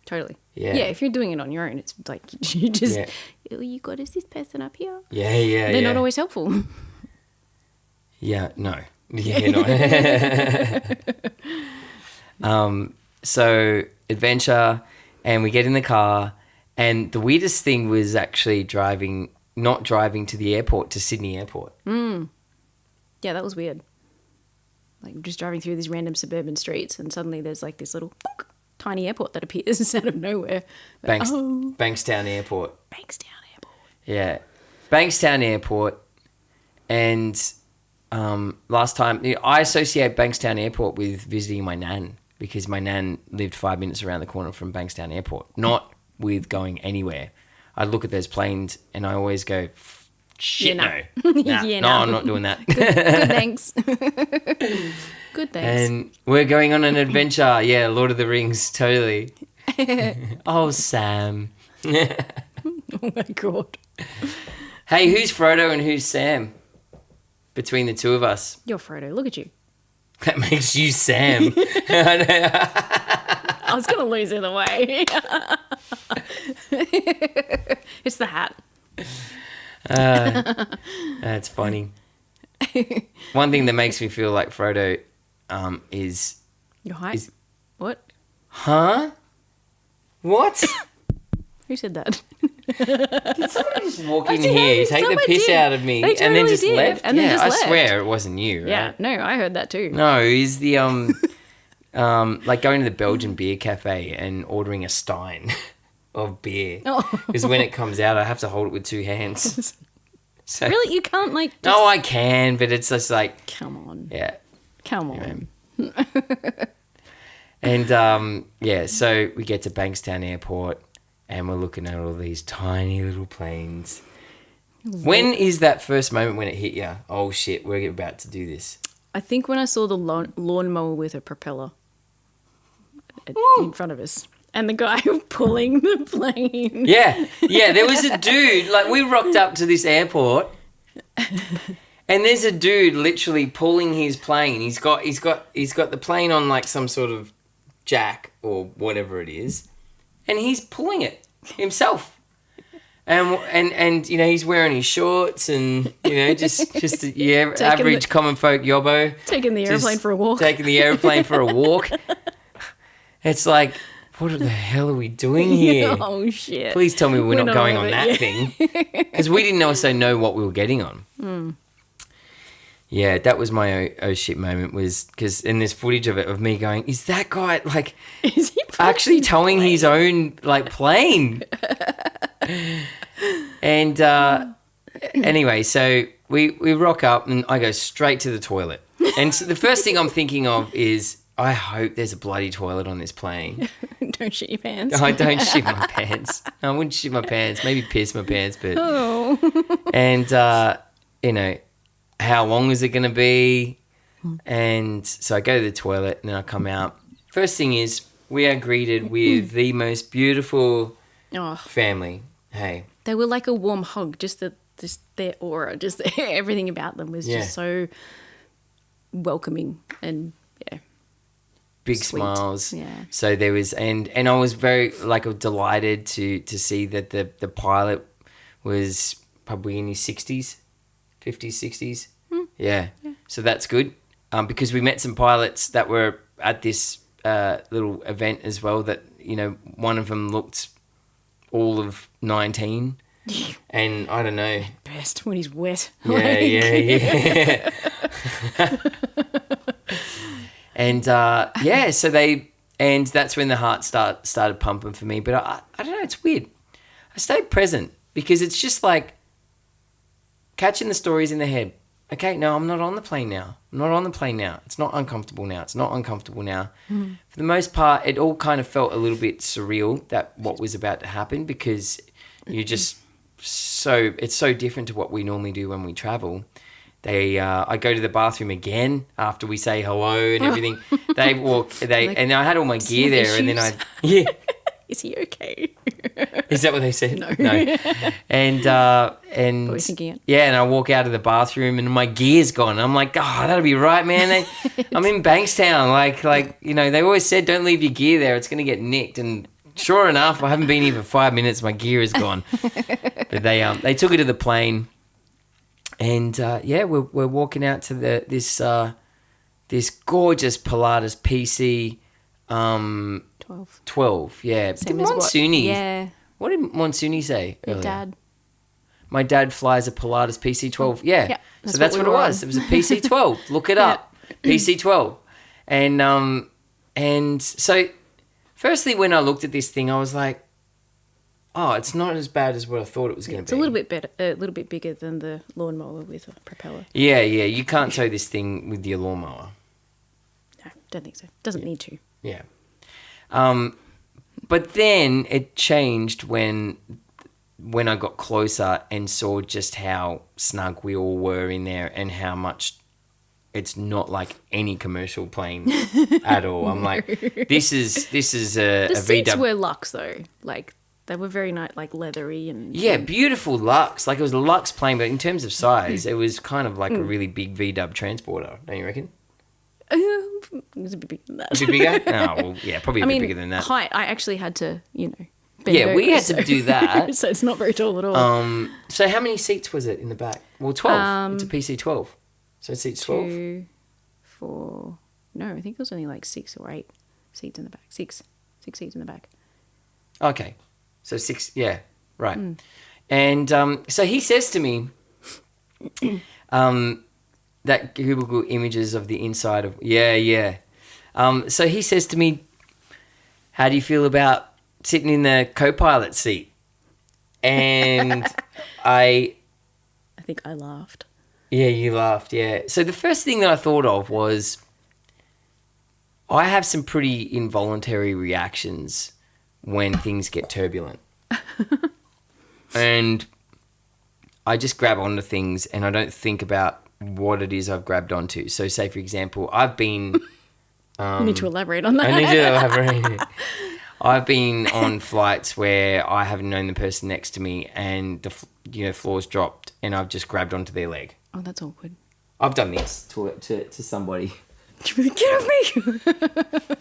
Speaker 5: Totally.
Speaker 1: Yeah.
Speaker 5: Yeah, if you're doing it on your own, it's like you just, oh, you got this person up here.
Speaker 1: Yeah.
Speaker 5: They're not always helpful.
Speaker 1: Yeah, no. Yeah, no. So adventure, and we get in the car, and the weirdest thing was actually not driving to the airport, to Sydney Airport.
Speaker 5: Yeah, that was weird. Like just driving through these random suburban streets, and suddenly there's like this little tiny airport that appears out of nowhere.
Speaker 1: Bankstown Airport.
Speaker 5: Bankstown Airport.
Speaker 1: Yeah. Bankstown Airport. And last time, I associate Bankstown Airport with visiting my nan, because my nan lived 5 minutes around the corner from Bankstown Airport, not with going anywhere. I look at those planes and I always go, shit,
Speaker 5: Yeah,
Speaker 1: no.
Speaker 5: Yeah,
Speaker 1: No, I'm not doing that.
Speaker 5: Good thanks. Good thanks.
Speaker 1: And we're going on an adventure. Yeah, Lord of the Rings, totally. Oh, Sam.
Speaker 5: Oh my God.
Speaker 1: Hey, who's Frodo and who's Sam? Between the two of us.
Speaker 5: You're Frodo. Look at you.
Speaker 1: That makes you Sam.
Speaker 5: I was going to lose either way. It's the hat.
Speaker 1: That's funny. One thing that makes me feel like Frodo is...
Speaker 5: Your height? What?
Speaker 1: Huh? What?
Speaker 5: Who said that?
Speaker 1: Did someone just walk in here, take the piss out of me,
Speaker 5: They
Speaker 1: and then
Speaker 5: totally
Speaker 1: just
Speaker 5: did.
Speaker 1: left?
Speaker 5: And then
Speaker 1: Yeah,
Speaker 5: just
Speaker 1: I
Speaker 5: left.
Speaker 1: swear it wasn't you, right?
Speaker 5: Yeah, no, I heard that too.
Speaker 1: No, he's the like going to the Belgian beer cafe and ordering a stein of beer.
Speaker 5: Oh.
Speaker 1: Because when it comes out, I have to hold it with two hands. So,
Speaker 5: Really? You can't like... Just...
Speaker 1: No, I can, but it's just like...
Speaker 5: Come on.
Speaker 1: Yeah.
Speaker 5: Come on.
Speaker 1: And, so we get to Bankstown Airport and we're looking at all these tiny little planes. When is that first moment when it hit you? Oh, shit, we're about to do this.
Speaker 5: I think when I saw the lawnmower with a propeller in front of us. And the guy pulling the plane.
Speaker 1: Yeah, there was a dude, like we rocked up to this airport and there's a dude literally pulling his plane. He's got the plane on like some sort of jack or whatever it is, and he's pulling it himself. And he's wearing his shorts and just the average common folk yobbo.
Speaker 5: Taking the airplane for a walk.
Speaker 1: Taking the airplane for a walk. It's like, what the hell are we doing here?
Speaker 5: Oh, shit.
Speaker 1: Please tell me we're not going on that
Speaker 5: yeah.
Speaker 1: thing. Because we didn't also know what we were getting on.
Speaker 5: Mm.
Speaker 1: Yeah, that was my oh shit moment, was because in this footage of it, of me going, is that guy like
Speaker 5: Is he
Speaker 1: actually towing his own like plane? And anyway, so we rock up and I go straight to the toilet. And so the first thing I'm thinking of is, I hope there's a bloody toilet on this plane.
Speaker 5: Don't shit your pants.
Speaker 1: I don't shit my pants. I wouldn't shit my pants. Maybe piss my pants, but...
Speaker 5: Oh.
Speaker 1: And, you know, how long is it going to be? And so I go to the toilet and then I come out. First thing is, we are greeted with the most beautiful
Speaker 5: Oh,
Speaker 1: family. Hey.
Speaker 5: they were like a warm hug. Just their aura, just everything about them was
Speaker 1: Yeah.
Speaker 5: just so welcoming and
Speaker 1: Big
Speaker 5: Sweet.
Speaker 1: smiles.
Speaker 5: Yeah.
Speaker 1: So there was, and I was very delighted to see that the pilot was probably in his 60s, 50s, 60s. Yeah. So that's good. Because we met some pilots that were at this little event as well. That, you know, one of them looked all of 19, and I don't know.
Speaker 5: best when he's wet.
Speaker 1: Yeah. And so and that's when the heart started pumping for me. But I don't know, it's weird. I stayed present because it's just like catching the stories in the head. Okay, no, I'm not on the plane now. I'm not on the plane now. It's not uncomfortable now. It's not uncomfortable now. For the most part, it all kind of felt a little bit surreal, that what was about to happen, because you just it's so different to what we normally do when we travel. I go to the bathroom again after we say hello and everything. And I had all my gear there, and then
Speaker 5: Is he okay?
Speaker 1: Is that what they said?
Speaker 5: No.
Speaker 1: And
Speaker 5: Probably thinking it.
Speaker 1: yeah, and I walk out of the bathroom and my gear's gone. I'm like, oh, that'll be right, man. I'm in Bankstown. Like you know, they always said don't leave your gear there. It's gonna get nicked. And sure enough, I haven't been here for 5 minutes. My gear is gone. But they took it to the plane. And we're walking out to this gorgeous Pilatus PC 12. Yeah,
Speaker 5: Same
Speaker 1: did
Speaker 5: as what?
Speaker 1: Monsooni?
Speaker 5: Yeah,
Speaker 1: What did Monsooni say
Speaker 5: your
Speaker 1: earlier?
Speaker 5: dad.
Speaker 1: My dad flies a Pilatus PC 12. Yeah,
Speaker 5: Yeah,
Speaker 1: so that's
Speaker 5: what
Speaker 1: what
Speaker 5: we
Speaker 1: it
Speaker 5: were
Speaker 1: was.
Speaker 5: on.
Speaker 1: It was a PC 12. Look it up, PC 12. And so, firstly, when I looked at this thing, I was like, oh, it's not as bad as what I thought it was going to
Speaker 5: It's
Speaker 1: be.
Speaker 5: a little bit better, a little bit bigger than the lawnmower with a propeller.
Speaker 1: Yeah, you can't tow this thing with your lawnmower.
Speaker 5: No, don't think so. Doesn't need to.
Speaker 1: Yeah. But then it changed when I got closer and saw just how snug we all were in there and how much it's not like any commercial plane at all. I'm like, this is a
Speaker 5: The seats
Speaker 1: VW.
Speaker 5: were luxe though. Like they were very nice, like leathery and
Speaker 1: Yeah, beautiful Lux. Like it was a Lux plane, but in terms of size, it was kind of like a really big VW transporter. Don't you reckon?
Speaker 5: It was a bit bigger than that.
Speaker 1: A bit bigger? Oh, well, yeah, probably a
Speaker 5: I
Speaker 1: bit
Speaker 5: mean,
Speaker 1: bigger than that.
Speaker 5: height. I actually had to, bend
Speaker 1: Yeah, we
Speaker 5: over,
Speaker 1: had to do that.
Speaker 5: so it's not very tall at all.
Speaker 1: So how many seats was it in the back? Well, 12. It's a PC 12. So it seats 12.
Speaker 5: 2, 4. No, I think it was only like 6 or 8 seats in the back. Six seats in the back.
Speaker 1: Okay. So 6, yeah, right. And so he says to me that Google images of the inside of, yeah. So he says to me, how do you feel about sitting in the co-pilot seat? And I
Speaker 5: think I laughed.
Speaker 1: Yeah, you laughed, yeah. So the first thing that I thought of was I have some pretty involuntary reactions when things get turbulent. And I just grab onto things and I don't think about what it is I've grabbed onto. So say, for example, I've been...
Speaker 5: You need to elaborate on that.
Speaker 1: I need to elaborate. I've been on flights where I haven't known the person next to me and the floor's dropped and I've just grabbed onto their leg.
Speaker 5: Oh, that's awkward.
Speaker 1: I've done this to somebody.
Speaker 5: Get off me!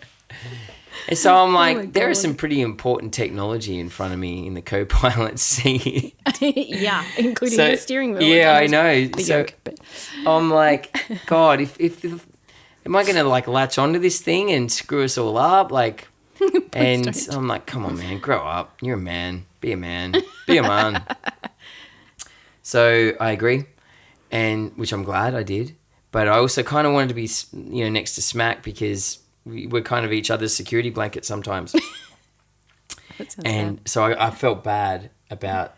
Speaker 1: And so I'm like,
Speaker 5: my
Speaker 1: there
Speaker 5: God.
Speaker 1: is some pretty important technology in front of me in the co-pilot seat.
Speaker 5: Yeah, including
Speaker 1: So-
Speaker 5: the steering wheel.
Speaker 1: yeah, I
Speaker 5: It's
Speaker 1: know.
Speaker 5: almost the
Speaker 1: So-
Speaker 5: yoke, but
Speaker 1: I'm like, God, if am I going to like latch onto this thing and screw us all up? Like, and
Speaker 5: don't.
Speaker 1: I'm like, come on, man, grow up. You're a man. Be a man. Be a man. So I agree, and which I'm glad I did. But I also kind of wanted to be, next to Smack because we're kind of each other's security blanket sometimes.
Speaker 5: that sounds
Speaker 1: And so I felt bad about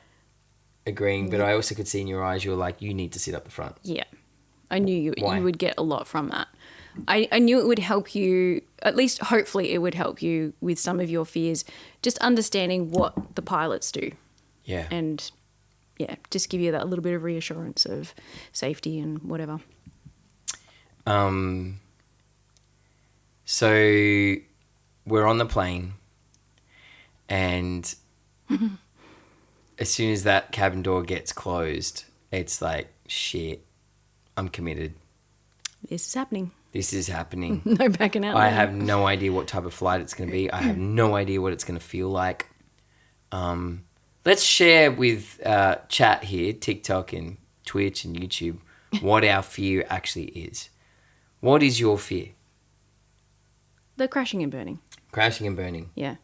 Speaker 1: agreeing, but I also could see in your eyes you were like, you need to sit up the front.
Speaker 5: Yeah. I knew you
Speaker 1: Why?
Speaker 5: would get a lot from that. I knew it would help you, at least hopefully it would help you with some of your fears, just understanding what the pilots do.
Speaker 1: Yeah.
Speaker 5: And yeah, just give you that little bit of reassurance of safety and whatever.
Speaker 1: So we're on the plane, and as soon as that cabin door gets closed, it's like, shit, I'm committed.
Speaker 5: This is happening.
Speaker 1: This is happening.
Speaker 5: No backing out.
Speaker 1: I
Speaker 5: now.
Speaker 1: have no idea what type of flight it's going to be. I have no idea what it's going to feel like. Let's share with chat here, TikTok and Twitch and YouTube, what our fear actually is. What is your fear?
Speaker 5: The crashing and burning.
Speaker 1: Crashing and burning.
Speaker 5: Yeah.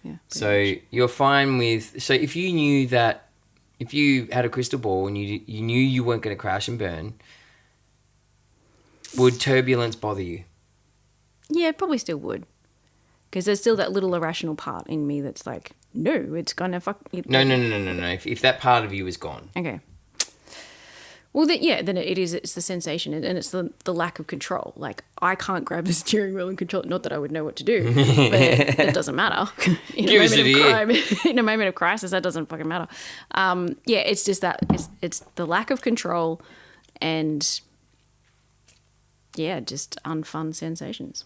Speaker 5: Yeah.
Speaker 1: So you're fine with... So if you knew that... If you had a crystal ball and you knew you weren't going to crash and burn, would turbulence bother you?
Speaker 5: Yeah, probably still would. Because there's still that little irrational part in me that's like, no, it's going to fuck...
Speaker 1: No. If that part of you is gone.
Speaker 5: Okay. Well, then it's the sensation and it's the lack of control. Like, I can't grab the steering wheel and control it. Not that I would know what to do, but it doesn't matter. In a moment of crisis, that doesn't fucking matter. Yeah, it's just that it's the lack of control and, yeah, just unfun sensations.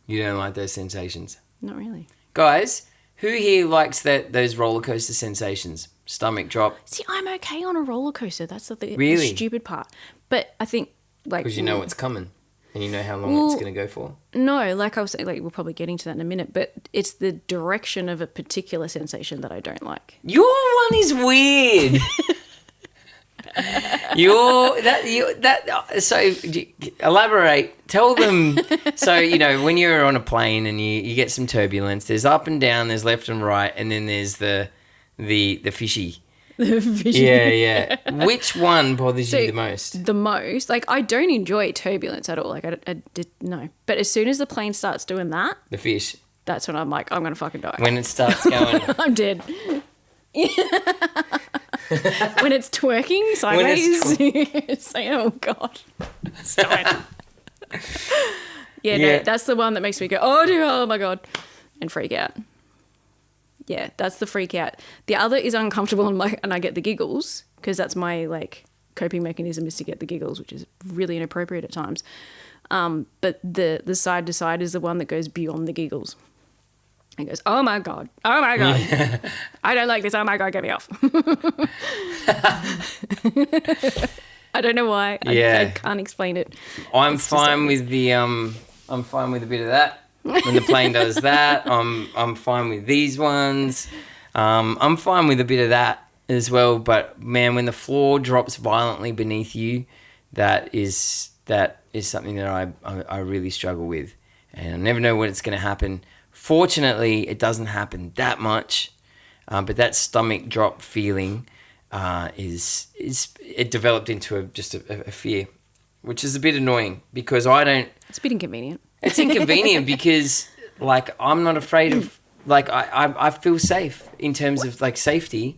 Speaker 1: You don't like those sensations?
Speaker 5: Not really.
Speaker 1: Guys, who here likes those roller coaster sensations? Stomach drop?
Speaker 5: See, I'm okay on a roller coaster. That's the
Speaker 1: Really?
Speaker 5: stupid part. But I think, like...
Speaker 1: Because you know what's coming and you know how long it's going to go for.
Speaker 5: No, like I was saying, like we're probably getting to that in a minute, but it's the direction of a particular sensation that I don't like.
Speaker 1: Your one is weird. So elaborate. Tell them. So, you know, when you're on a plane and you get some turbulence, there's up and down, there's left and right, and then there's the fishy.
Speaker 5: The vision.
Speaker 1: Yeah. Which one bothers you the most?
Speaker 5: The most, like, I don't enjoy turbulence at all. Like, I did no. But as soon as the plane starts doing that,
Speaker 1: The fish.
Speaker 5: that's when I'm like, I'm gonna fucking die.
Speaker 1: When it starts going.
Speaker 5: I'm dead. When it's twerking sideways, it's like, oh god, stop it. Yeah, no, that's the one that makes me go, oh dear, oh my god, and freak out. Yeah, that's the freak out. The other is uncomfortable and I get the giggles because that's my like coping mechanism is to get the giggles, which is really inappropriate at times. But the side to side is the one that goes beyond the giggles. It goes, oh my god, I don't like this. Oh my god, get me off. I don't know why. I can't explain it.
Speaker 1: I'm fine with I'm fine with a bit of that. When the plane does that, I'm fine with these ones. I'm fine with a bit of that as well. But man, when the floor drops violently beneath you, that is something that I really struggle with, and I never know when it's going to happen. Fortunately, it doesn't happen that much, but that stomach drop feeling is it developed into a fear, which is a bit annoying because I don't.
Speaker 5: It's a bit inconvenient.
Speaker 1: It's inconvenient because, like, I'm not afraid of, like, I feel safe in terms of, like, safety.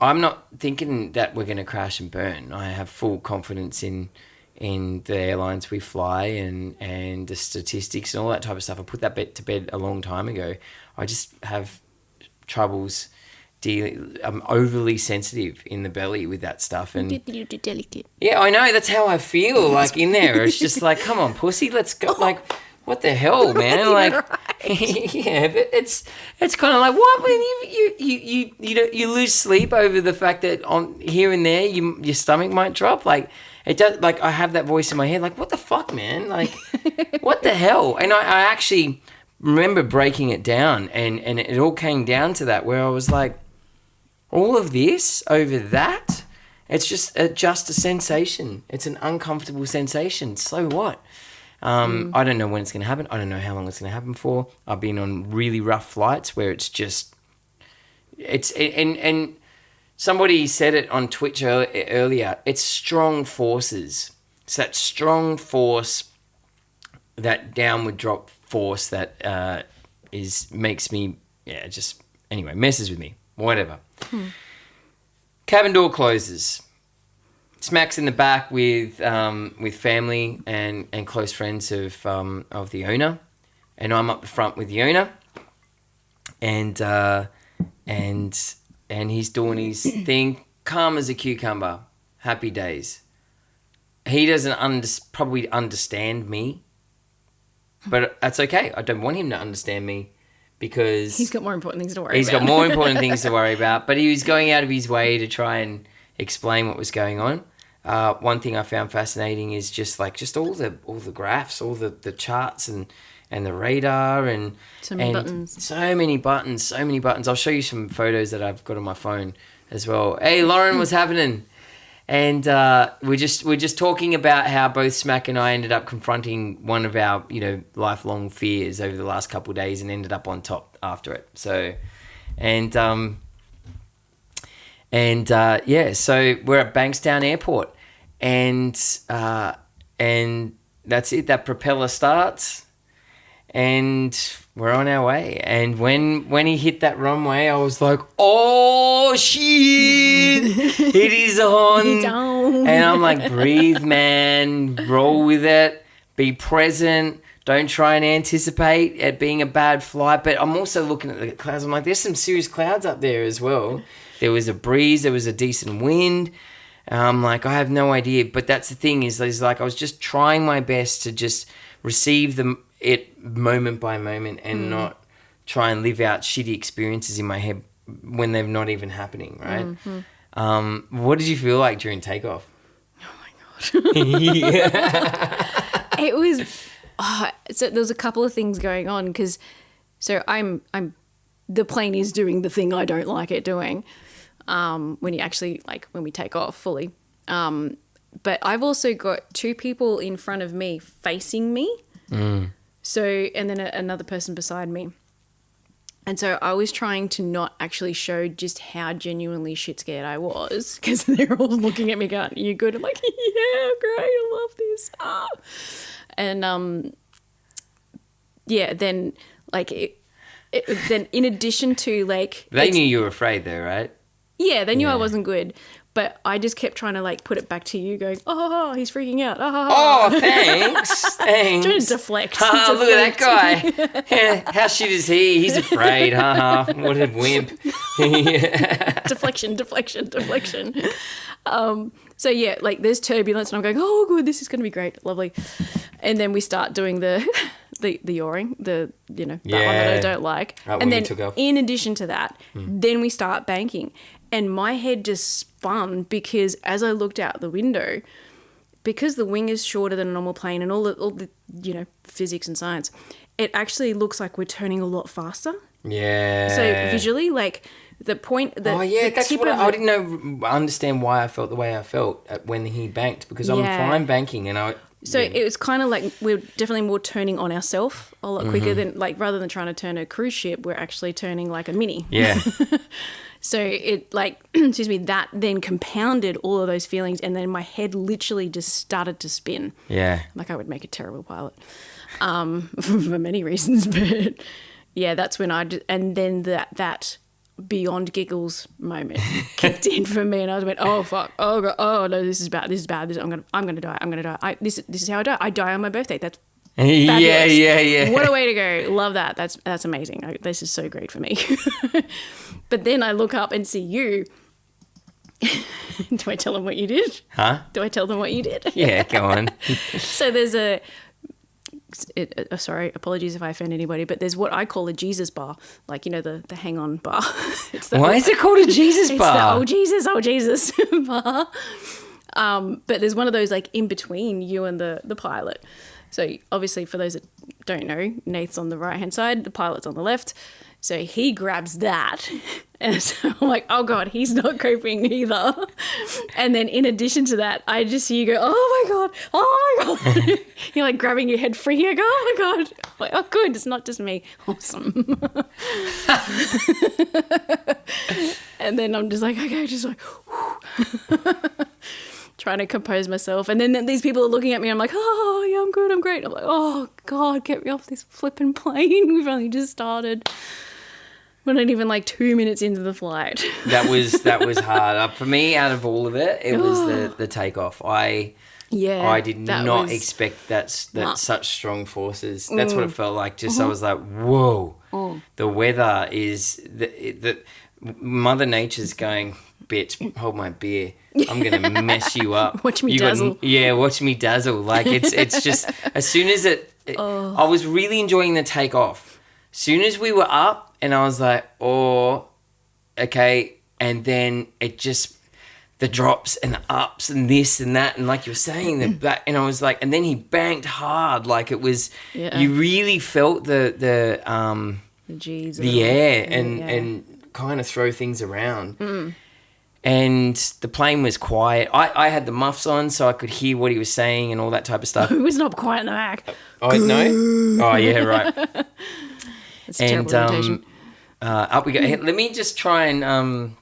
Speaker 1: I'm not thinking that we're going to crash and burn. I have full confidence in the airlines we fly and the statistics and all that type of stuff. I put that to bed a long time ago. I just have troubles dealing. I'm overly sensitive in the belly with that stuff. And
Speaker 5: Delicate.
Speaker 1: yeah, I know. That's how I feel. Like in there, it's just like, come on, pussy, let's go. Like, what the hell, man? Like, yeah, but it's kind of like what when you lose sleep over the fact that on here and there your stomach might drop. Like it does. Like I have that voice in my head. Like, what the fuck, man? Like, what the hell? And I actually remember breaking it down, and it all came down to that where I was like, all of this over that. It's just a sensation. It's an uncomfortable sensation. So what? I don't know when it's going to happen. I don't know how long it's going to happen for. I've been on really rough flights where it's just... And somebody said it on Twitch earlier. It's strong forces. It's that strong force, that downward drop force that makes me... Yeah, just... Anyway, messes with me. Whatever. cabin door closes. Smack's in the back with family and close friends of the owner, and I'm up the front with the owner, and he's doing his thing, calm as a cucumber, happy days. He doesn't probably understand me, but that's okay. I don't want him to understand me because
Speaker 5: He's got more important things to worry about.
Speaker 1: he's got more important things to worry about. But he was going out of his way to try and explain what was going on. One thing I found fascinating is just all the graphs, all the charts and the radar and
Speaker 5: So many buttons.
Speaker 1: So many buttons. I'll show you some photos that I've got on my phone as well. Hey, Lauren, what's happening? And we're just talking about how both Smack and I ended up confronting one of our lifelong fears over the last couple of days and ended up on top after it. So, so we're at Bankstown Airport, and that's it. That propeller starts, and we're on our way. And when he hit that runway, I was like, "Oh shit, it is on!"
Speaker 5: It's on.
Speaker 1: And I'm like, "Breathe, man. Roll with it. Be present." Don't try and anticipate it being a bad flight. But I'm also looking at the clouds. I'm like, there's some serious clouds up there as well. There was a breeze. There was a decent wind. I'm like, I have no idea. But that's the thing is like I was just trying my best to just receive it moment by moment and not try and live out shitty experiences in my head when they're not even happening, right? Mm-hmm. What did you feel like during takeoff?
Speaker 5: Oh my God. It was... so there was a couple of things going on because I'm the plane is doing the thing I don't like it doing when you actually when we take off fully, but I've also got two people in front of me facing me, so and then another person beside me, and so I was trying to not actually show just how genuinely shit scared I was because they're all looking at me going, "You good?" I'm like, "Yeah, great, I love this." And then then in addition to
Speaker 1: they knew you were afraid though, right?
Speaker 5: Yeah, they knew I wasn't good, but I just kept trying to put it back to you, going, "Oh, he's freaking out."
Speaker 1: Oh, thanks.
Speaker 5: Trying to deflect.
Speaker 1: Look at that guy. Yeah, how shit is he? He's afraid. What a wimp.
Speaker 5: Deflection. So yeah, there's turbulence, and I'm going, "Oh, good, this is going to be great, lovely." And then we start doing the yawing, that one that I don't like. And then in addition to that, then we start banking, and my head just spun because as I looked out the window, because the wing is shorter than a normal plane, and all the physics and science, it actually looks like we're turning a lot faster.
Speaker 1: Yeah.
Speaker 5: So visually, the point that
Speaker 1: I didn't understand why I felt the way I felt when he banked, because I'm fine banking and
Speaker 5: it was kind of like we're definitely more turning on ourselves a lot quicker than rather than trying to turn a cruise ship, we're actually turning like a mini.
Speaker 1: Yeah.
Speaker 5: So it excuse me, that then compounded all of those feelings, and then my head literally just started to spin.
Speaker 1: Yeah.
Speaker 5: I would make a terrible pilot for many reasons, but yeah, that's when and then that beyond giggles moment kicked in for me, and I went, "Oh fuck! Oh god! Oh no! This is bad! I'm gonna die! This is how I die! I die on my birthday! That's fabulous.
Speaker 1: Yeah.
Speaker 5: What a way to go! Love that! That's amazing! This is so great for me." But then I look up and see you. Do I tell them what you did?
Speaker 1: Huh?
Speaker 5: Do I tell them what you did?
Speaker 1: Yeah, go on.
Speaker 5: So there's sorry, apologies if I offend anybody, but there's what I call a Jesus bar, the hang-on bar.
Speaker 1: Why is it called a Jesus bar?
Speaker 5: It's the oh Jesus bar. But there's one of those in between you and the pilot. So obviously, for those that don't know, Nate's on the right-hand side, the pilot's on the left. So he grabs that, and so I'm like, "Oh God, he's not coping either." And then in addition to that, I just see you go, "Oh my God." You're grabbing your head free. You go, "Oh my God." I'm like, "Oh good, it's not just me." Awesome. And then I'm just okay, just trying to compose myself. And then these people are looking at me. I'm like, "Oh yeah, I'm good, I'm great." I'm like, "Oh God, get me off this flipping plane. We've only just started." We're not even like 2 minutes into the flight.
Speaker 1: That was hard. For me, out of all of it, it was the takeoff. I did not expect that such strong forces. That's what it felt like. Just I was like, whoa. The weather is the Mother Nature's going, bitch, hold my beer. I'm gonna mess you up.
Speaker 5: Watch me dazzle.
Speaker 1: Watch me dazzle. Like it's just as soon as I was really enjoying the takeoff. Soon as we were up, and I was like, oh, okay, and then it just the drops and the ups and this and that, and like you were saying that, and I was like, and then he banked hard, like it was.
Speaker 5: Yeah.
Speaker 1: You really felt the
Speaker 5: G's.
Speaker 1: the air and kind of throw things around. And the plane was quiet. I had the muffs on so I could hear what he was saying and all that type of stuff.
Speaker 5: It was not quiet in the back.
Speaker 1: Oh, no? Oh, yeah, right.
Speaker 5: It's a terrible imitation.
Speaker 1: Up we go. Hey, let me just try and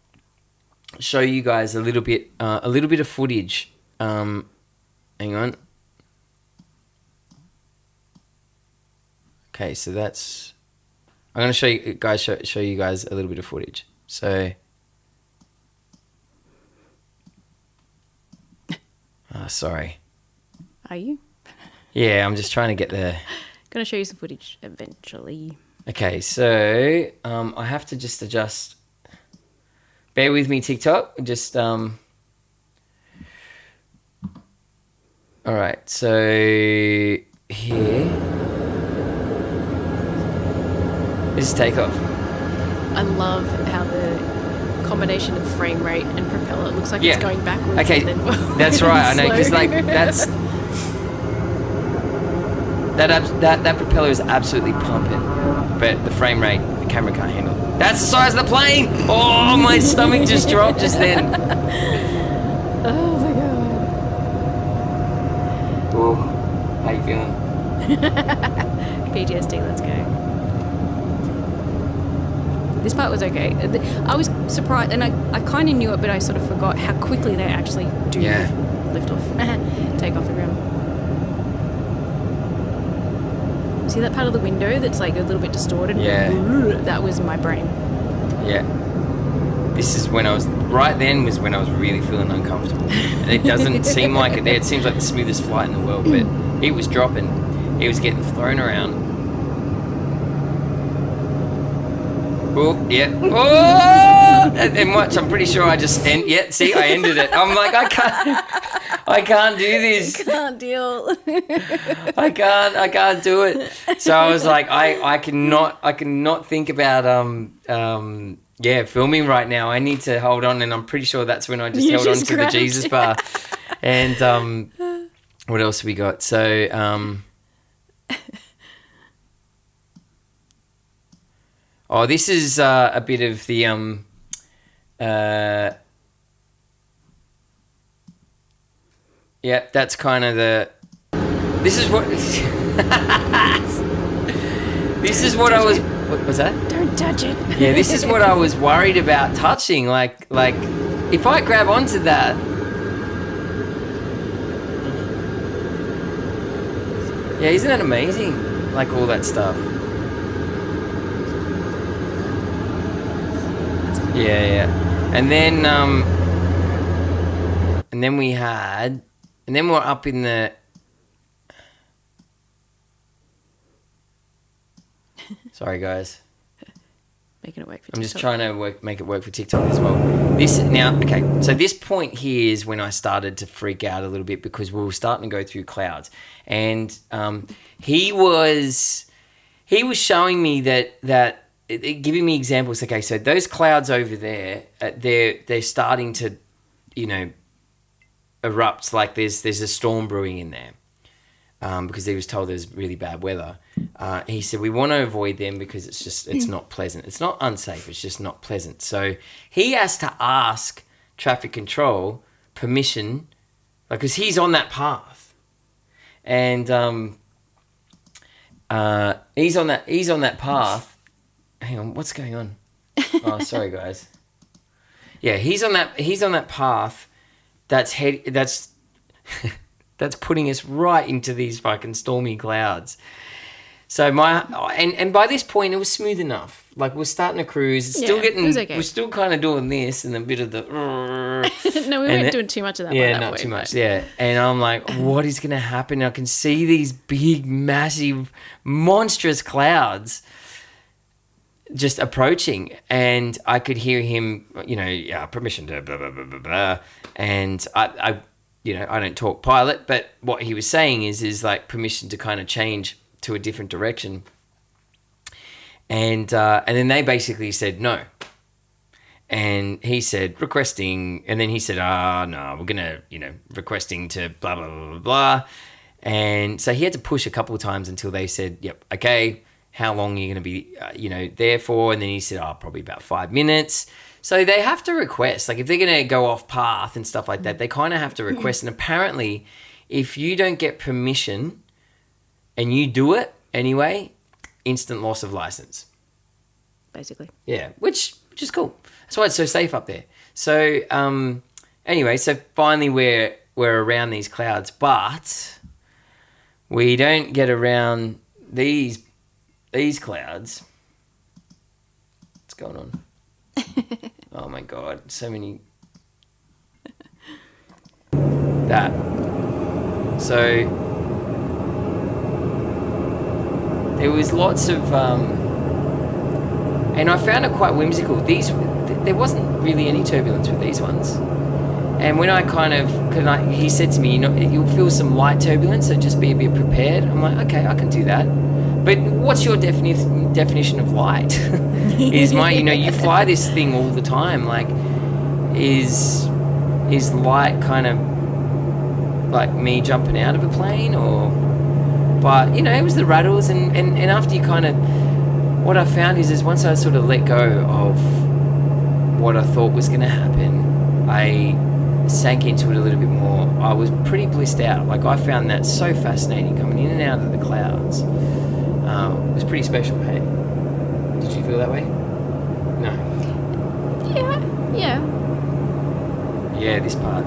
Speaker 1: show you guys a little bit of footage. Hang on. Okay, so that's... I'm going to show you guys a little bit of footage. So... sorry.
Speaker 5: Are you?
Speaker 1: Yeah, I'm just trying to get there.
Speaker 5: Gonna show you some footage eventually.
Speaker 1: Okay, so I have to just adjust. Bear with me, TikTok. Just All right, so here. This is takeoff.
Speaker 5: I love how the combination of frame rate and propeller looks like it's going backwards.
Speaker 1: Okay,
Speaker 5: and then
Speaker 1: that's right. I know, because
Speaker 5: slow.
Speaker 1: like that propeller is absolutely pumping, but the frame rate, the camera can't handle. That's the size of the plane. Oh, my stomach just dropped just then.
Speaker 5: Oh my god.
Speaker 1: Oh, how you feeling?
Speaker 5: PTSD. Let's go. This part was okay. I was surprised, and I kind of knew it, but I sort of forgot how quickly they actually do lift off, take off the ground. See that part of the window that's like a little bit distorted?
Speaker 1: Yeah.
Speaker 5: That was my brain.
Speaker 1: Yeah. This is when I was really feeling uncomfortable. It doesn't seem like it there. It seems like the smoothest flight in the world, but it was dropping. It was getting thrown around. Oh, yeah. Oh! And watch, I'm pretty sure I just I ended it. I'm like, I can't do this.
Speaker 5: Can't deal.
Speaker 1: I can't do it. So I was like, I cannot think about filming right now. I need to hold on, and I'm pretty sure that's when I just held on to the Jesus bar. And what else have we got? So this is a bit of the that's kind of the. This is what. This is what I was. What was that?
Speaker 5: Don't touch it.
Speaker 1: Yeah, this is what I was worried about touching. Like if I grab onto that. Yeah, isn't that amazing? Like all that stuff. Yeah. And then we're up in the. Sorry, guys.
Speaker 5: Making it work for TikTok.
Speaker 1: I'm just trying to make it work for TikTok as well. So this point here is when I started to freak out a little bit because we were starting to go through clouds, and he was showing me that giving me examples. Okay, so those clouds over there, they're starting to, erupt. Like there's a storm brewing in there. Because he was told there's really bad weather. He said, we want to avoid them because it's not pleasant. It's not unsafe, it's just not pleasant. So he has to ask traffic control permission, because he's on that path. And he's on that path. Hang on, what's going on? Oh, sorry guys. Yeah, he's on that path that's putting us right into these fucking stormy clouds. So and by this point it was smooth enough. Like we're starting to cruise. It's still
Speaker 5: Yeah,
Speaker 1: getting.
Speaker 5: it was okay.
Speaker 1: We're still kind of doing this and a bit of the.
Speaker 5: No, we
Speaker 1: And
Speaker 5: weren't
Speaker 1: it-
Speaker 5: doing too much of that.
Speaker 1: Yeah,
Speaker 5: by that
Speaker 1: not
Speaker 5: point,
Speaker 1: too much.
Speaker 5: but-
Speaker 1: Yeah, and I'm like, what is going to happen? I can see these big, massive, monstrous clouds just approaching, and I could hear him. Permission to blah blah blah blah blah. And I don't talk pilot, but what he was saying is like permission to kind of change to a different direction. And then they basically said no. And he said requesting, and then he said, no, we're gonna, requesting to blah blah blah blah blah. And so he had to push a couple of times until they said, yep, okay, how long are you gonna be, there for? And then he said, probably about 5 minutes. So they have to request, like if they're gonna go off path and stuff like that, they kind of have to request. And apparently, if you don't get permission and you do it anyway, instant loss of license.
Speaker 5: Basically.
Speaker 1: Yeah, which is cool. That's why it's so safe up there. So anyway, so finally we're around these clouds, but we don't get around these clouds. What's going on? Oh my god, so many. That. So there was lots of and I found it quite whimsical. There wasn't really any turbulence with these ones. And when I he said to me, you'll feel some light turbulence, so just be a bit prepared. I'm like, okay, I can do that. But what's your definition of light? You fly this thing all the time. Like, is light kind of like me jumping out of a plane or? But, it was the rattles and after you kind of, what I found is once I sort of let go of what I thought was going to happen, I sank into it a little bit more. I was pretty blissed out. Like I found that so fascinating coming in and out of the clouds. It was pretty special, hey? Did you feel that way? No.
Speaker 5: Yeah.
Speaker 1: Yeah, this part.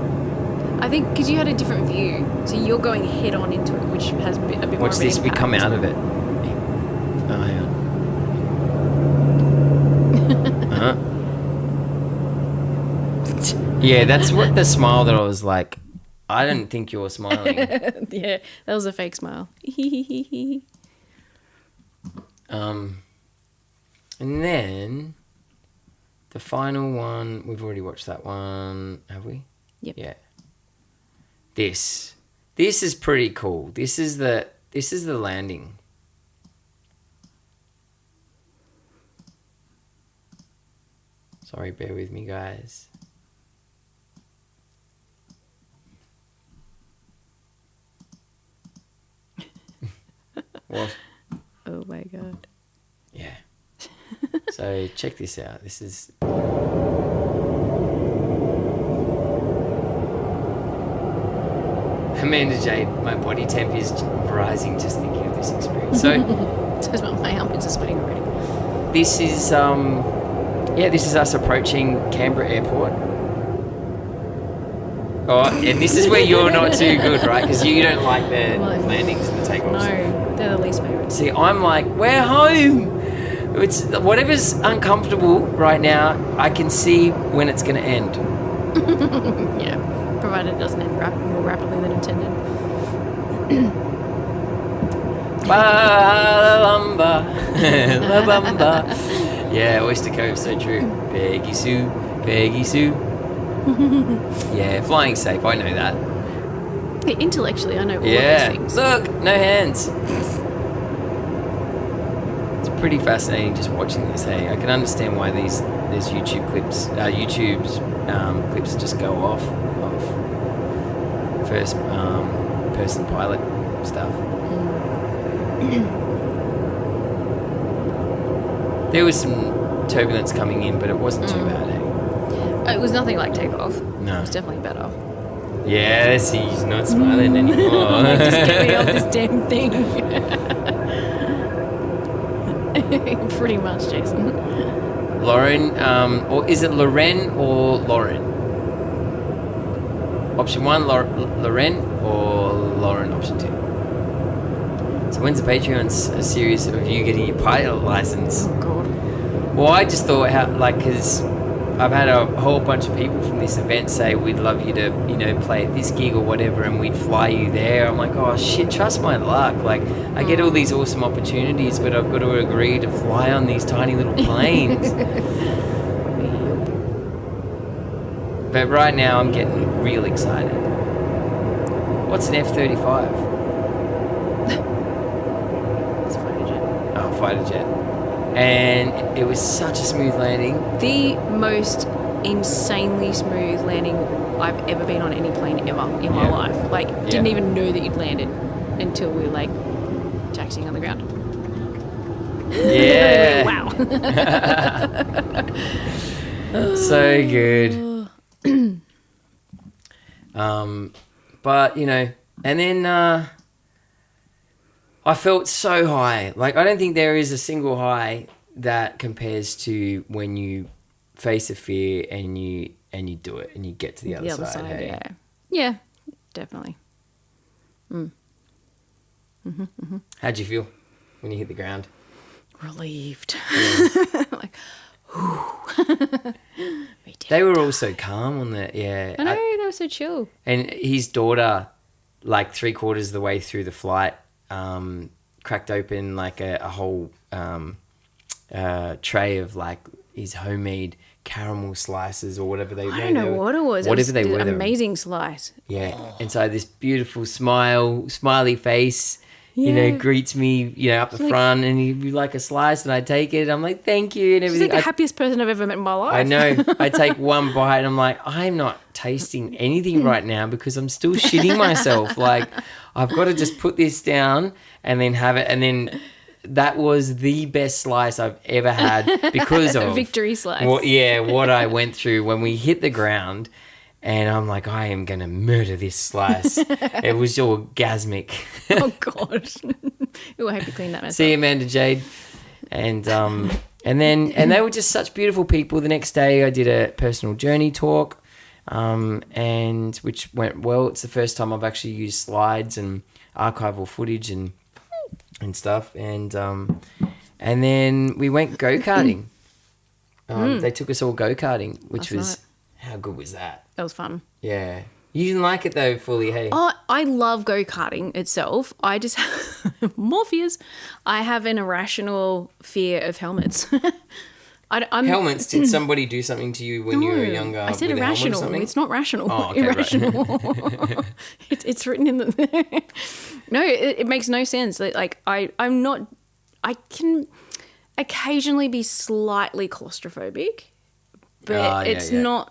Speaker 5: I think because you had a different view, so you're going head on into it, which has a bit more
Speaker 1: Watch
Speaker 5: of an
Speaker 1: this, we come
Speaker 5: impact.
Speaker 1: out of it. Oh, hang on. Yeah, that's what the smile that I was like, I didn't think you were smiling.
Speaker 5: Yeah, that was a fake smile.
Speaker 1: And then the final one, we've already watched that one, have we?
Speaker 5: Yep.
Speaker 1: Yeah. This is pretty cool. This is the landing. Sorry, bear with me, guys. What?
Speaker 5: Oh my god.
Speaker 1: Yeah. So check this out. This is. Amanda Jade, my body temp is rising just thinking of this experience. So
Speaker 5: So my armpits are sweating already.
Speaker 1: this is this is us approaching Canberra Airport. Oh, and this is where you're not too good, right? Because you don't like the landings and the takeoffs.
Speaker 5: No, they're the least favourite.
Speaker 1: See, I'm like, we're home. It's whatever's uncomfortable right now. I can see when it's going to end.
Speaker 5: Yeah, provided it doesn't end more rapidly than intended.
Speaker 1: Ba-la-lumba, la-bumba. Yeah, Oyster Cove, so true. Peggy Sue, Peggy Sue. Yeah, flying safe. I know that.
Speaker 5: Yeah, intellectually, I know all
Speaker 1: Yeah.
Speaker 5: of these things.
Speaker 1: Look, no hands. It's pretty fascinating just watching this. Hey, I can understand why there's YouTube clips, clips just go off of first person pilot stuff. There was some turbulence coming in, but it wasn't too bad. Eh?
Speaker 5: It was nothing like takeoff.
Speaker 1: No.
Speaker 5: It was definitely better.
Speaker 1: Yes, he's not smiling anymore.
Speaker 5: Just get me off this damn thing. Pretty much, Jason.
Speaker 1: Lauren, or is it Loren or Lauren? Option 1, Loren, or Lauren, option 2. So when's the Patreon series of you getting your pilot license?
Speaker 5: Oh God.
Speaker 1: Well, I just thought because I've had a whole bunch of people from this event say we'd love you to, play at this gig or whatever, and we'd fly you there. I'm like, oh shit, trust my luck. Like, I get all these awesome opportunities, but I've got to agree to fly on these tiny little planes. But right now, I'm getting real excited. What's an F-35?
Speaker 5: It's a fighter jet.
Speaker 1: Oh, fighter jet. And it was such a smooth landing.
Speaker 5: The most insanely smooth landing I've ever been on any plane ever in my life. Like, didn't even know that you'd landed until we were like taxiing on the ground.
Speaker 1: Yeah.
Speaker 5: Wow.
Speaker 1: So good. But and then I felt so high. Like, I don't think there is a single high that compares to when you face a fear and you do it and you get to the other side. Hey?
Speaker 5: Yeah. Yeah, definitely.
Speaker 1: How'd you feel when you hit the ground?
Speaker 5: Relieved. Like,
Speaker 1: They were all so calm on that. Yeah.
Speaker 5: I know, they were so chill.
Speaker 1: And his daughter, like 3/4 of the way through the flight, cracked open like a whole tray of like his homemade caramel slices or whatever they were.
Speaker 5: I don't know what it was.
Speaker 1: Whatever they were.
Speaker 5: An amazing slice.
Speaker 1: Yeah. And so this beautiful smiley face, greets me, up the front, and he'd be like a slice, and I take it, and I'm like, thank you, and
Speaker 5: She's
Speaker 1: everything.
Speaker 5: like the happiest person I've ever met in my life.
Speaker 1: I know. I take one bite, and I'm like, I'm not tasting anything right now because I'm still shitting myself. Like, I've got to just put this down and then have it, and then that was the best slice I've ever had because of
Speaker 5: victory slice.
Speaker 1: what I went through when we hit the ground. And I'm like, I am going to murder this slice. It was orgasmic.
Speaker 5: Oh, God. Ooh, I hope you cleaned that mess
Speaker 1: See you,
Speaker 5: up.
Speaker 1: Amanda Jade. And they were just such beautiful people. The next day I did a personal journey talk, and which went well. It's the first time I've actually used slides and archival footage and stuff. And then we went go-karting. They took us all go-karting, which was... How good was that?
Speaker 5: That was fun.
Speaker 1: Yeah. You didn't like it though, fully, hey?
Speaker 5: Oh, I love go-karting itself. I just more fears. I have an irrational fear of helmets. I'm
Speaker 1: Helmets? Did somebody do something to you when you were younger?
Speaker 5: I said
Speaker 1: with a helmet or
Speaker 5: irrational.
Speaker 1: something?
Speaker 5: It's not rational.
Speaker 1: Oh, okay,
Speaker 5: irrational. Right. It's written in the. No, it makes no sense. Like I'm not. I can occasionally be slightly claustrophobic, but it's not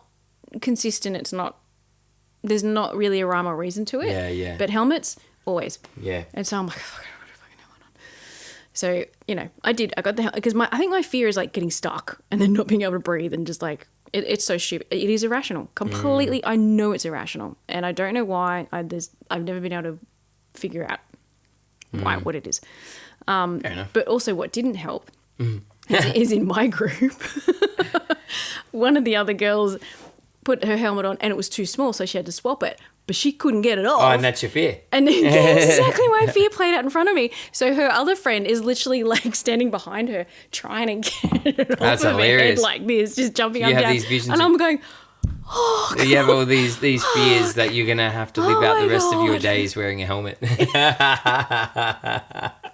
Speaker 5: consistent. It's not. There's not really a rhyme or reason to it.
Speaker 1: Yeah, yeah.
Speaker 5: But helmets, always.
Speaker 1: Yeah.
Speaker 5: And so I'm like, fuck, I don't want a fucking helmet on. So, I got the helmet because I think my fear is like getting stuck and then not being able to breathe and just like, it's so stupid. It is irrational. Completely. I know it's irrational. And I don't know why. I've never been able to figure out what it is.
Speaker 1: Fair enough.
Speaker 5: But also what didn't help is in my group. One of the other girls put her helmet on and it was too small, so she had to swap it. But she couldn't get it off.
Speaker 1: Oh, and that's your fear.
Speaker 5: And then that's exactly my fear played out in front of me. So her other friend is literally like standing behind her, trying to get it
Speaker 1: That's
Speaker 5: off of her head
Speaker 1: hilarious.
Speaker 5: like this, just jumping
Speaker 1: You
Speaker 5: up
Speaker 1: have
Speaker 5: down.
Speaker 1: these visions
Speaker 5: and
Speaker 1: of-
Speaker 5: I'm going,
Speaker 1: You have all these fears that you're going to have to live out
Speaker 5: my
Speaker 1: the rest of your
Speaker 5: God.
Speaker 1: days wearing a helmet.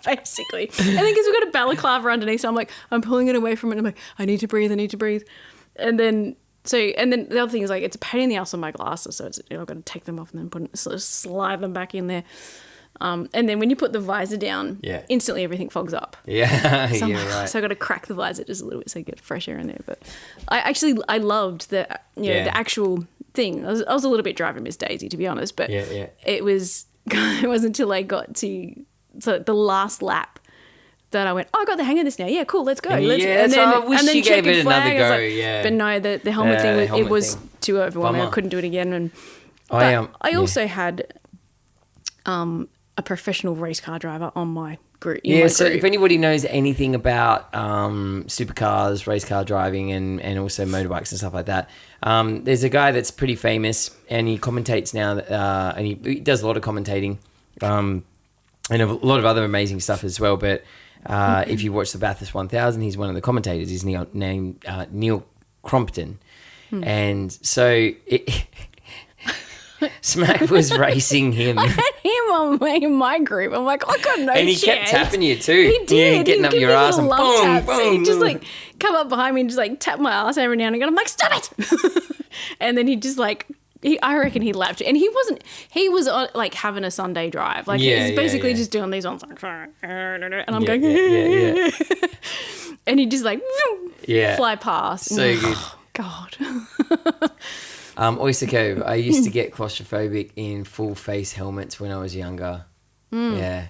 Speaker 5: basically. And then because we've got a balaclava underneath, so I'm pulling it away from it. And I'm like, I need to breathe. And then the other thing is like, it's a pain in the ass on my glasses. So it's, I've got to take them off and then slide them back in there. And then when you put the visor down, instantly everything fogs up.
Speaker 1: Yeah,
Speaker 5: So,
Speaker 1: right.
Speaker 5: so I got to crack the visor just a little bit so you get fresh air in there. But I loved the the actual thing. I was a little bit driving Miss Daisy, to be honest, but it wasn't until I got to the last lap that I went, I got the hang of this now. Yeah, cool, let's go.
Speaker 1: I wish you gave it another go. Yeah,
Speaker 5: but no, the helmet thing
Speaker 1: helmet
Speaker 5: was
Speaker 1: thing.
Speaker 5: too overwhelming.
Speaker 1: Bummer.
Speaker 5: I couldn't do it again. And I also had a professional race car driver on my group.
Speaker 1: So if anybody knows anything about supercars, race car driving, and also motorbikes and stuff like that, there's a guy that's pretty famous, and he commentates now, and he does a lot of commentating. and a lot of other amazing stuff as well. But if you watch the Bathurst 1000, he's one of the commentators. He's named Neil Crompton. And so Smack was racing him.
Speaker 5: I had him in my group. I'm like, I got no
Speaker 1: And he
Speaker 5: chance.
Speaker 1: kept tapping you too.
Speaker 5: He did.
Speaker 1: Yeah, getting
Speaker 5: He'd
Speaker 1: up
Speaker 5: give
Speaker 1: your
Speaker 5: me
Speaker 1: ass
Speaker 5: little
Speaker 1: and
Speaker 5: love
Speaker 1: boom,
Speaker 5: taps.
Speaker 1: boom.
Speaker 5: He'd just like come up behind me and just like tap my ass every now and again. I'm like, stop it. And then he'd just like, I reckon he lapped it. And he was on, like having a Sunday drive. Like he's basically just doing these ones like, and I'm going,
Speaker 1: yeah.
Speaker 5: and he'd just like
Speaker 1: Yeah.
Speaker 5: fly past.
Speaker 1: So good.
Speaker 5: God.
Speaker 1: Oyster Cove. I used to get claustrophobic in full face helmets when I was younger. Yeah.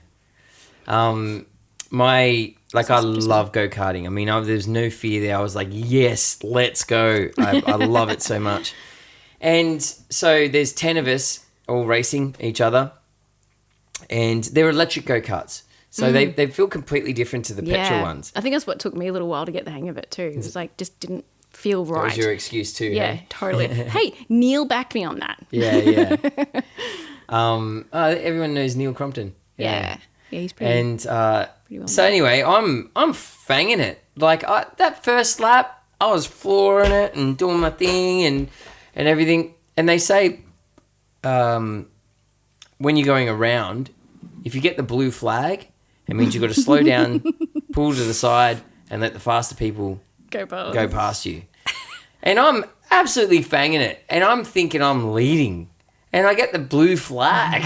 Speaker 1: I love go-karting. I mean, there's no fear there. I was like, yes, let's go. I love it so much. And so there's 10 of us all racing each other, and they're electric go-karts. So they feel completely different to the petrol ones.
Speaker 5: I think that's what took me a little while to get the hang of it too. It was like, just didn't feel right.
Speaker 1: That was your excuse too.
Speaker 5: Yeah,
Speaker 1: hey?
Speaker 5: totally. Hey, Neil backed me on that.
Speaker 1: Yeah. Everyone knows Neil Crompton.
Speaker 5: Yeah, he's pretty.
Speaker 1: And
Speaker 5: pretty well
Speaker 1: so
Speaker 5: known.
Speaker 1: anyway, I'm fanging it. Like that first lap, I was flooring it and doing my thing and everything. And they say when you're going around, if you get the blue flag, it means you've got to slow down, pull to the side, and let the faster people
Speaker 5: go
Speaker 1: past you. And I'm absolutely fanging it. And I'm thinking I'm leading. And I get the blue flag.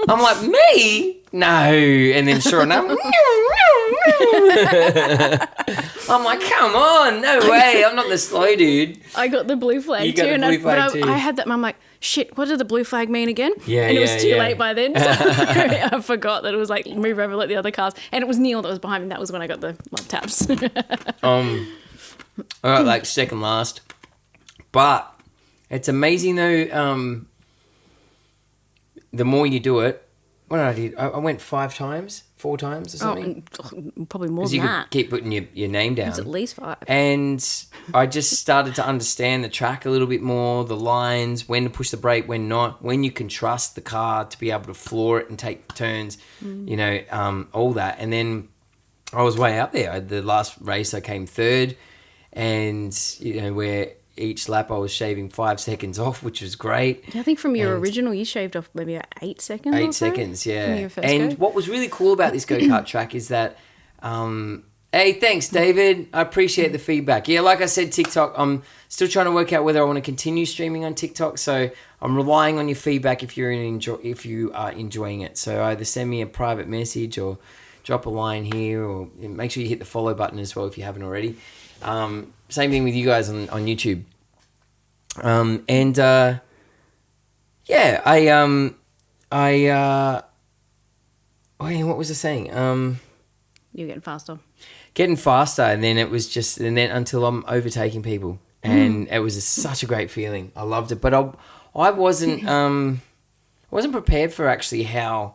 Speaker 1: I'm like, me? No. And then sure enough, I'm like, come on, no way. I'm not the slow dude.
Speaker 5: I got the blue flag
Speaker 1: You
Speaker 5: too.
Speaker 1: got the blue flag too.
Speaker 5: I had that. I'm like, shit, what did the blue flag mean again?
Speaker 1: Yeah,
Speaker 5: and it was too
Speaker 1: yeah.
Speaker 5: late by then. So I forgot that it was like move over like the other cars. And it was Neil that was behind me. That was when I got the love taps.
Speaker 1: I got like second last. But it's amazing though, the more you do it, what did I do? I went 4 times or something.
Speaker 5: Probably more
Speaker 1: Because
Speaker 5: than
Speaker 1: you could
Speaker 5: that.
Speaker 1: keep putting your name down.
Speaker 5: It's at least 5.
Speaker 1: And I just started to understand the track a little bit more, the lines, when to push the brake, when not, when you can trust the car to be able to floor it and take turns, all that. And then I was way up there. The last race I came third, and where each lap I was shaving 5 seconds off, which was great.
Speaker 5: I think from your
Speaker 1: And-
Speaker 5: original, you shaved off maybe 8 seconds.
Speaker 1: 8
Speaker 5: or so
Speaker 1: seconds,
Speaker 5: from
Speaker 1: yeah.
Speaker 5: your first
Speaker 1: And
Speaker 5: go.
Speaker 1: what was really cool about this go-kart track is that, hey, thanks, David. I appreciate the feedback. Yeah, like I said, TikTok, I'm still trying to work out whether I want to continue streaming on TikTok, so I'm relying on your feedback if you are enjoying it. So either send me a private message or drop a line here, or make sure you hit the follow button as well if you haven't already. Same thing with you guys on YouTube. What was I saying?
Speaker 5: You're getting faster.
Speaker 1: Getting faster, and then until I'm overtaking people, and it was such a great feeling. I loved it, but I wasn't prepared for actually how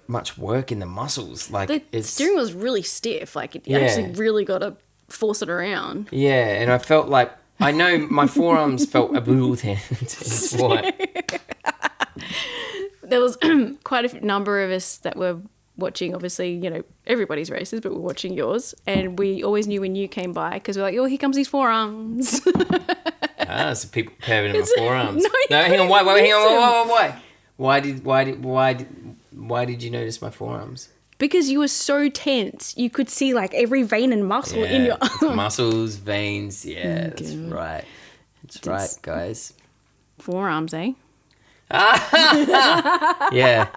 Speaker 1: much work in the muscles. Like
Speaker 5: The steering was really stiff. Like you actually really got to force it around.
Speaker 1: Yeah, and I felt like I know my forearms felt a little tense. What?
Speaker 5: There was quite a number of us that were watching, obviously, everybody's races, but we're watching yours. And we always knew when you came by because we're like, oh, here comes his forearms.
Speaker 1: So people curving in my forearms.
Speaker 5: No,
Speaker 1: Hang on. Hang on.
Speaker 5: Why?
Speaker 1: Why did you notice my forearms?
Speaker 5: Because you were so tense. You could see like every vein and muscle in your
Speaker 1: muscles, veins. Yeah, that's
Speaker 5: God.
Speaker 1: right. That's right, guys.
Speaker 5: forearms, eh?
Speaker 1: Yeah.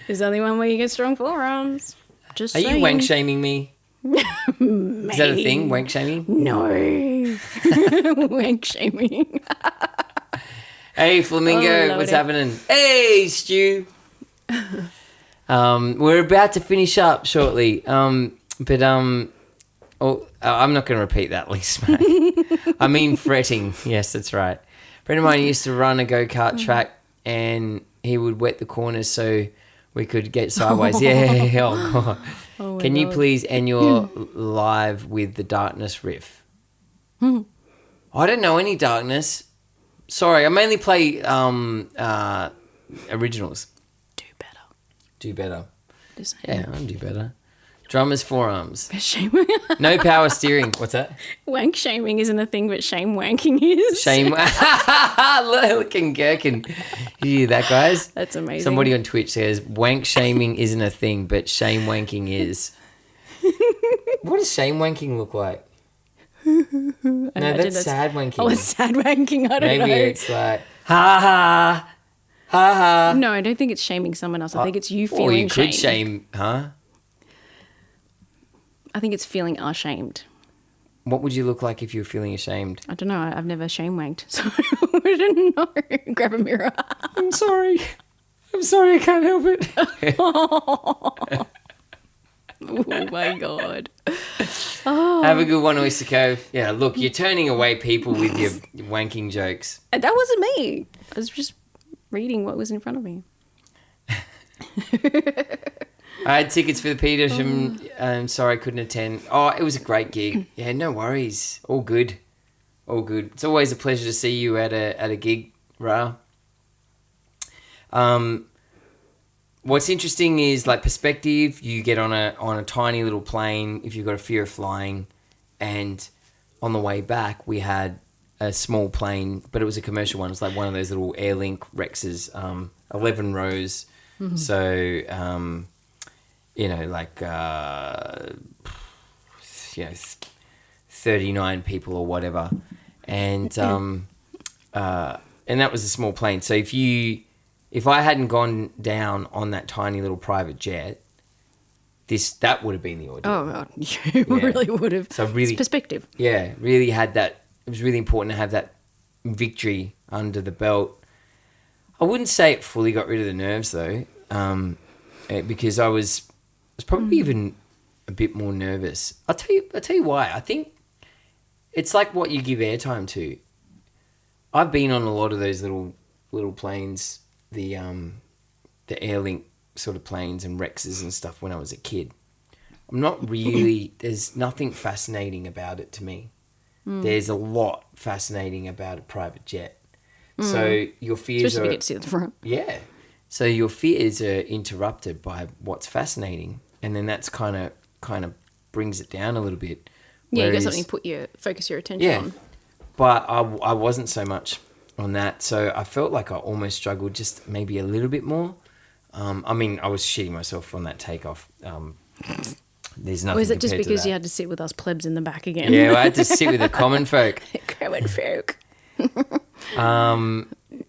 Speaker 5: There's only one way you get strong forearms. Just
Speaker 1: Are
Speaker 5: saying.
Speaker 1: you wank shaming me? Is that a thing? Wank shaming?
Speaker 5: No. Wank shaming.
Speaker 1: Hey, Flamingo,
Speaker 5: Oh,
Speaker 1: what's
Speaker 5: Lordy.
Speaker 1: happening? Hey, Stu. We're about to finish up shortly. I'm not going to repeat that, Lee Smack. I mean fretting. Yes, that's right. A friend of mine used to run a go-kart track, and he would wet the corners so we could get sideways. Yeah. Oh, God.
Speaker 5: Oh my
Speaker 1: Can you
Speaker 5: God.
Speaker 1: please end your live with the Darkness riff? I don't know any Darkness. Sorry, I mainly play originals.
Speaker 5: Do better.
Speaker 1: Do better.
Speaker 5: Just saying.
Speaker 1: Yeah, I do better. Drummers forearms.
Speaker 5: Shame.
Speaker 1: No power steering. What's that?
Speaker 5: Wank shaming isn't a thing, but shame wanking is.
Speaker 1: Shame. Looking gherkin. You hear that, guys?
Speaker 5: That's amazing.
Speaker 1: Somebody on Twitch says wank shaming isn't a thing, but shame wanking is. What does shame wanking look like? No, that's sad wanking.
Speaker 5: Oh, it's sad wanking. I don't know.
Speaker 1: Maybe it's like ha ha ha ha.
Speaker 5: No, I don't think it's shaming someone else. I think it's you feeling
Speaker 1: Or you could
Speaker 5: shamed.
Speaker 1: shame, huh?
Speaker 5: I think it's feeling ashamed.
Speaker 1: What would you look like if you were feeling ashamed?
Speaker 5: I don't know. I've never shame wanked, so I don't know. Grab a mirror.
Speaker 1: I'm sorry. I can't help it.
Speaker 5: Oh my god.
Speaker 1: Have a good one, Oyster Cove. Yeah, look, you're turning away people with your wanking jokes.
Speaker 5: That wasn't me. I was just reading what was in front of me.
Speaker 1: I had tickets for the Petersham. I'm sorry I couldn't attend. Oh, it was a great gig. Yeah, no worries. All good. All good. It's always a pleasure to see you at a gig, Ra. What's interesting is like perspective. You get on a tiny little plane if you've got a fear of flying, and on the way back we had a small plane, but it was a commercial one. It's like one of those little Airlink Rexes, 11 rows. Mm-hmm. So, like 39 people or whatever, and that was a small plane. So if I hadn't gone down on that tiny little private jet, that would have been the ordeal.
Speaker 5: Oh god, you really would have.
Speaker 1: So really,
Speaker 5: it's perspective.
Speaker 1: Yeah, really had that. It was really important to have that victory under the belt. I wouldn't say it fully got rid of the nerves though, because I was probably even a bit more nervous. I'll tell you why. I think it's like what you give airtime to. I've been on a lot of those little planes, the Airlink sort of planes and Rexes and stuff when I was a kid. I'm not really. There's nothing fascinating about it to me. There's a lot fascinating about a private jet. So your fears
Speaker 5: Especially if you get to sit at the front.
Speaker 1: Yeah. So your fears are interrupted by what's fascinating, and then that's kind of brings it down a little bit.
Speaker 5: Yeah, you got something to focus your attention on.
Speaker 1: But I wasn't so much on that, so I felt like I almost struggled just maybe a little bit more. I mean, I was shitting myself on that takeoff. There's nothing.
Speaker 5: Or is it just
Speaker 1: compared to
Speaker 5: because
Speaker 1: that.
Speaker 5: you had to sit with us plebs in the back again?
Speaker 1: Yeah, I had to sit with the common folk.
Speaker 5: Common folk.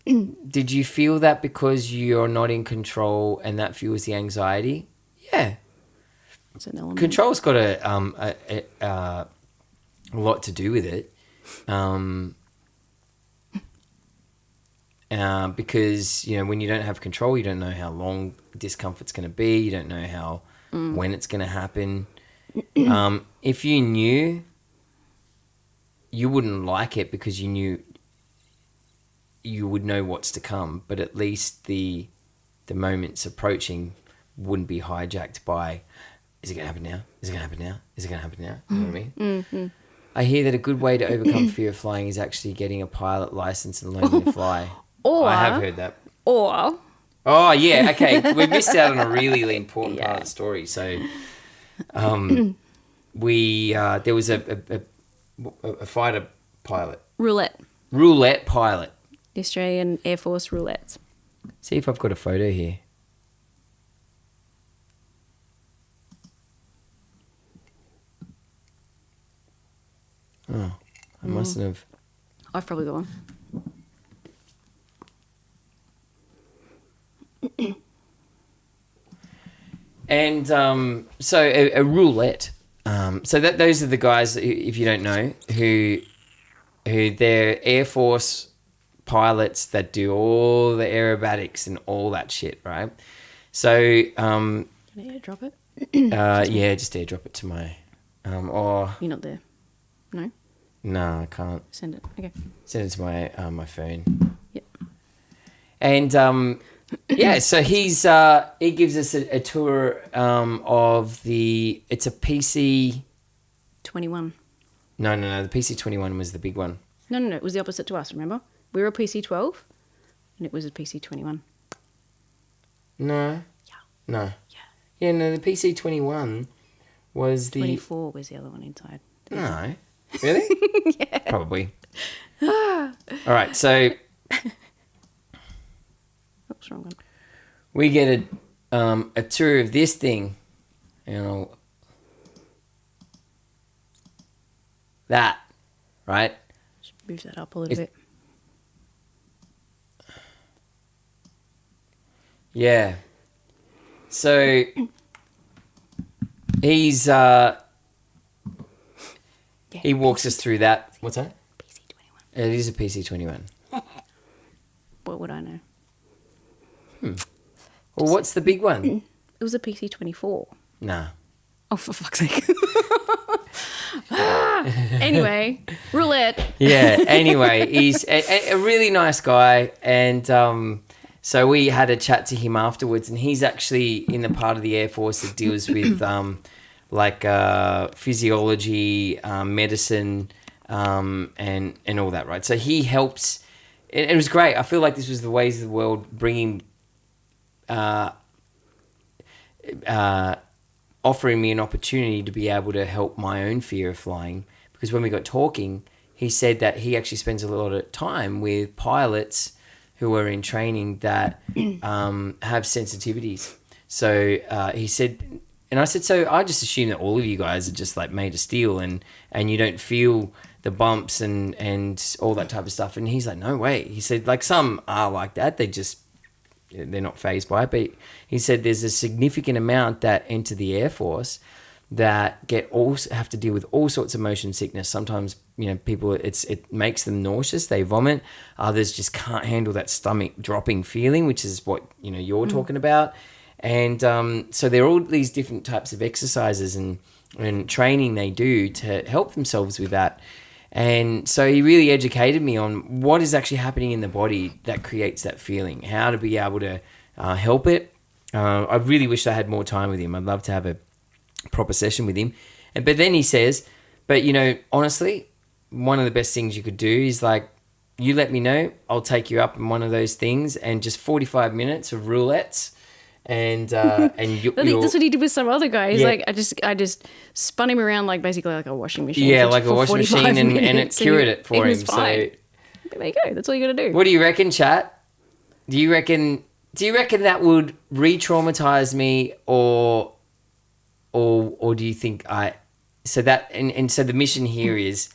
Speaker 1: Did you feel that because you're not in control and that fuels the anxiety? Yeah.
Speaker 5: It's an element.
Speaker 1: Control's got a lot to do with it. Because, when you don't have control, you don't know how long discomfort's going to be. You don't know when it's going to happen. If you knew, you wouldn't like it because you knew you would know what's to come, but at least the moments approaching wouldn't be hijacked by, is it going to happen now? Is it going to happen now? Is it going to happen now? You know what I mean? Mm-hmm. I hear that a good way to overcome fear of flying is actually getting a pilot license and learning to fly. I have heard that.
Speaker 5: Or...
Speaker 1: Oh, yeah, okay. We missed out on a really important part of the story. So there was a fighter pilot. Roulette pilot.
Speaker 5: The Australian Air Force roulettes.
Speaker 1: See if I've got a photo here. Oh, I mustn't have.
Speaker 5: I've probably got one.
Speaker 1: And so a roulette. So those are the guys, if you don't know, who they're Air Force pilots that do all the aerobatics and all that shit, right? So
Speaker 5: Can I airdrop it?
Speaker 1: yeah, just airdrop it to my or
Speaker 5: You're not there. No?
Speaker 1: no, I can't.
Speaker 5: Send it. Okay.
Speaker 1: Send it to my phone.
Speaker 5: Yep.
Speaker 1: And yeah, so he gives us a tour of it's a PC
Speaker 5: 21.
Speaker 1: No, the PC-21 was the big one.
Speaker 5: No. It was the opposite to us, remember? We were a PC-12 and it was a PC-21.
Speaker 1: No.
Speaker 5: Yeah.
Speaker 1: No.
Speaker 5: Yeah.
Speaker 1: Yeah, no, the PC-21 was the...
Speaker 5: 24 was the other one inside.
Speaker 1: No. Really? Yeah. Probably. All right, so
Speaker 5: What's wrong one?
Speaker 1: we get a tour of this thing. That, right?
Speaker 5: Just move that up a little bit.
Speaker 1: Yeah. So he's he walks us through that. What's that?
Speaker 5: PC-21.
Speaker 1: It is a PC-21.
Speaker 5: What would I know?
Speaker 1: Well, what's the big one?
Speaker 5: It was a PC-24.
Speaker 1: Nah.
Speaker 5: Oh, for fuck's sake. Anyway, roulette.
Speaker 1: Yeah. Anyway, he's a really nice guy, and so we had a chat to him afterwards, and he's actually in the part of the Air Force that deals with physiology, medicine, and all that, right? So he helps. It was great. I feel like this was the ways of the world bringing, offering me an opportunity to be able to help my own fear of flying. Because when we got talking, he said that he actually spends a lot of time with pilots who are in training that have sensitivities. So he said, and I said, so I just assume that all of you guys are just like made of steel and you don't feel the bumps and all that type of stuff. And he's like, no way. He said, like, some are like that. They're not fazed by it. But he said there's a significant amount that enter the Air Force that have to deal with all sorts of motion sickness. Sometimes, people, it makes them nauseous. They vomit. Others just can't handle that stomach dropping feeling, which is what, you're talking about. And so there are all these different types of exercises and training they do to help themselves with that. And so he really educated me on what is actually happening in the body that creates that feeling, how to be able to help it. I really wish I had more time with him. I'd love to have a proper session with him. But then he says, but honestly, one of the best things you could do is like, you let me know, I'll take you up in one of those things and just 45 minutes of roulettes. And
Speaker 5: I think that's what he did with some other guy. He's like, I just spun him around basically like a washing machine.
Speaker 1: Yeah, like a washing machine, and it cured it for him. So
Speaker 5: there you go. That's all you got to do.
Speaker 1: What do you reckon, chat? Do you reckon that would re-traumatize me, or do you think so the mission here is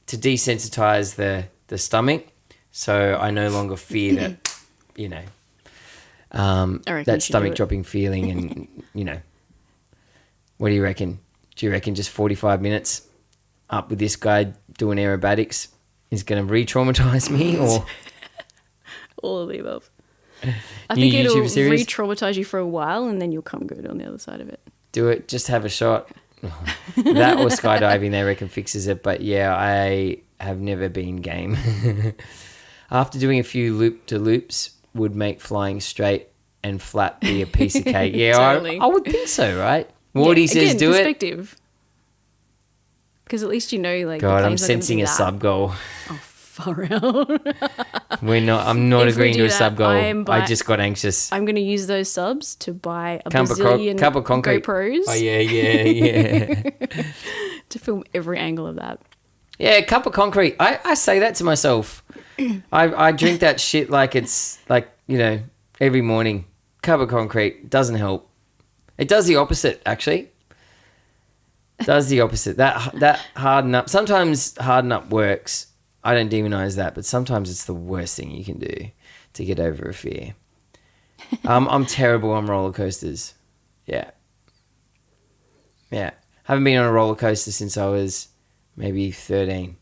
Speaker 1: to desensitize the stomach, so I no longer fear that that stomach dropping feeling, and what do you reckon? Do you reckon just 45 minutes up with this guy doing aerobatics is going to re-traumatize me, or
Speaker 5: all of the above? I think it'll re-traumatize you for a while, and then you'll come good on the other side of it.
Speaker 1: Do it. Just have a shot. That or skydiving, they reckon fixes it. But yeah, I have never been game. After doing a few loop-to-loops, would make flying straight and flat be a piece of cake. Yeah, totally. I would think so, right? Morty says do
Speaker 5: perspective. Because at least like.
Speaker 1: God, I'm sensing a sub goal.
Speaker 5: Oh, far out.
Speaker 1: I'm not agreeing to a sub goal. I just got anxious.
Speaker 5: I'm going to use those subs to buy a bazillion
Speaker 1: cup of concrete
Speaker 5: GoPros.
Speaker 1: Oh yeah.
Speaker 5: To film every angle of that.
Speaker 1: Yeah, a cup of concrete. I say that to myself. I drink that shit like it's like, every morning. Cup of concrete doesn't help. It does the opposite, actually. Does the opposite. That harden up. Sometimes harden up works. I don't demonize that, but sometimes it's the worst thing you can do to get over a fear. I'm terrible on roller coasters. Yeah. Haven't been on a roller coaster since I was maybe 13.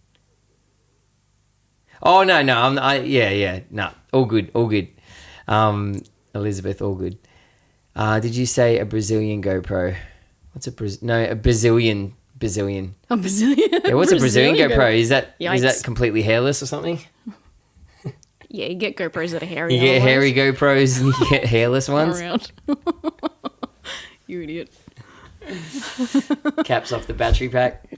Speaker 1: Oh, no. No, all good. Elizabeth, all good. Did you say a Brazilian GoPro? What's a Brazilian?
Speaker 5: A Brazilian?
Speaker 1: Yeah, what's a Brazilian GoPro? Is that completely hairless or something?
Speaker 5: Yeah, you get GoPros that are hairy.
Speaker 1: You get hairy GoPros and you get hairless ones.
Speaker 5: Around. You idiot.
Speaker 1: Caps off the battery pack.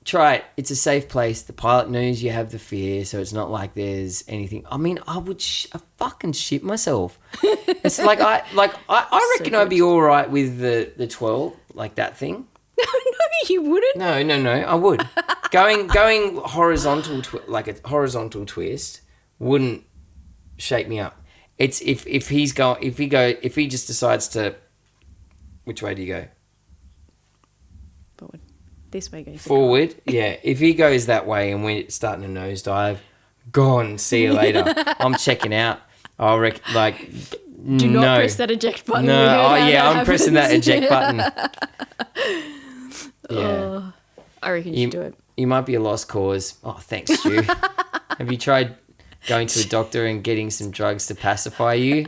Speaker 1: try it. It's a safe place. The pilot knows you have the fear, so it's not like there's anything. I mean, I would I fucking shit myself. It's like I reckon I'd be all right with the 12, like that thing.
Speaker 5: No, you wouldn't.
Speaker 1: No, I would. Going horizontal, like a horizontal twist, wouldn't shake me up. It's if he just decides to. Which way do you go?
Speaker 5: Forward. This way goes
Speaker 1: Forward. Yeah. If he goes that way and we're starting to nosedive, gone. See you later. I'm checking out. I reckon. Like,
Speaker 5: Do not press that eject button.
Speaker 1: No. Oh yeah, I'm pressing that eject button. Yeah.
Speaker 5: I reckon you should do it.
Speaker 1: You might be a lost cause. Oh, thanks, Stu. Have you tried going to a doctor and getting some drugs to pacify you?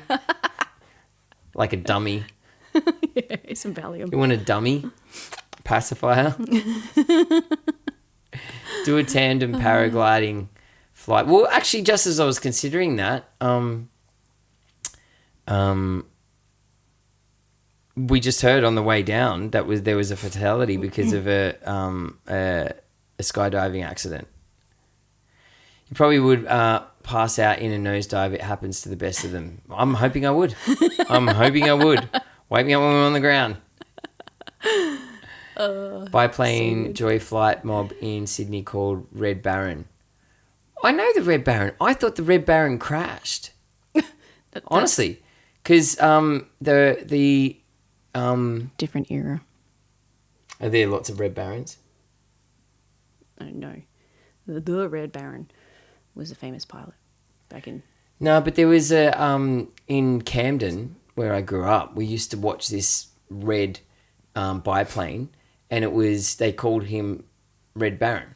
Speaker 1: Like a dummy.
Speaker 5: Yeah, some Valium.
Speaker 1: You want a dummy pacifier? Do a tandem paragliding flight. Well, actually, just as I was considering that, we just heard on the way down that there was a fatality because of a skydiving accident. You probably would pass out in a nosedive. It happens to the best of them. I'm hoping I would. Wake me up when we're on the ground. Biplane joy flight mob in Sydney called Red Baron. I know the Red Baron. I thought the Red Baron crashed. Honestly, because the
Speaker 5: different era.
Speaker 1: Are there lots of Red Barons?
Speaker 5: I don't know. The Red Baron was a famous pilot back in.
Speaker 1: No, but there was in Camden where I grew up. We used to watch this red biplane, and they called him Red Baron,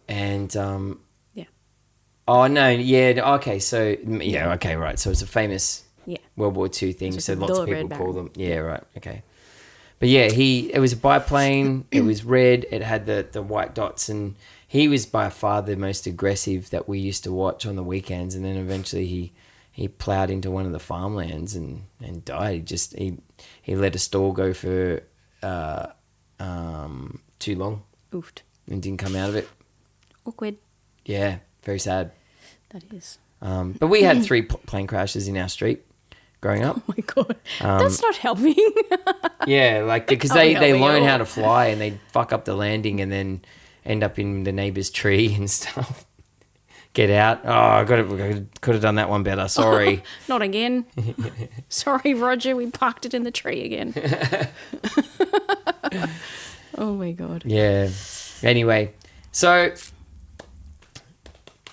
Speaker 1: and
Speaker 5: yeah.
Speaker 1: Oh no, yeah, okay, so yeah, okay, right. So it's a famous World War II thing. So lots of people call them. Yeah, right. Okay. But yeah, it was a biplane. It was red. It had the white dots, and he was by far the most aggressive that we used to watch on the weekends. And then eventually he plowed into one of the farmlands and died. He let a stall go for too long.
Speaker 5: Oofed.
Speaker 1: And didn't come out of it.
Speaker 5: Awkward.
Speaker 1: Yeah, very sad.
Speaker 5: That is.
Speaker 1: But we had 3 plane crashes in our street growing up.
Speaker 5: Oh my God. That's not helping.
Speaker 1: Yeah, like because they learn how to fly and they fuck up the landing and then end up in the neighbour's tree and stuff. Get out. Oh, I could have done that one better. Sorry.
Speaker 5: Not again. Sorry, Roger. We parked it in the tree again. Oh my God.
Speaker 1: Yeah. Anyway, so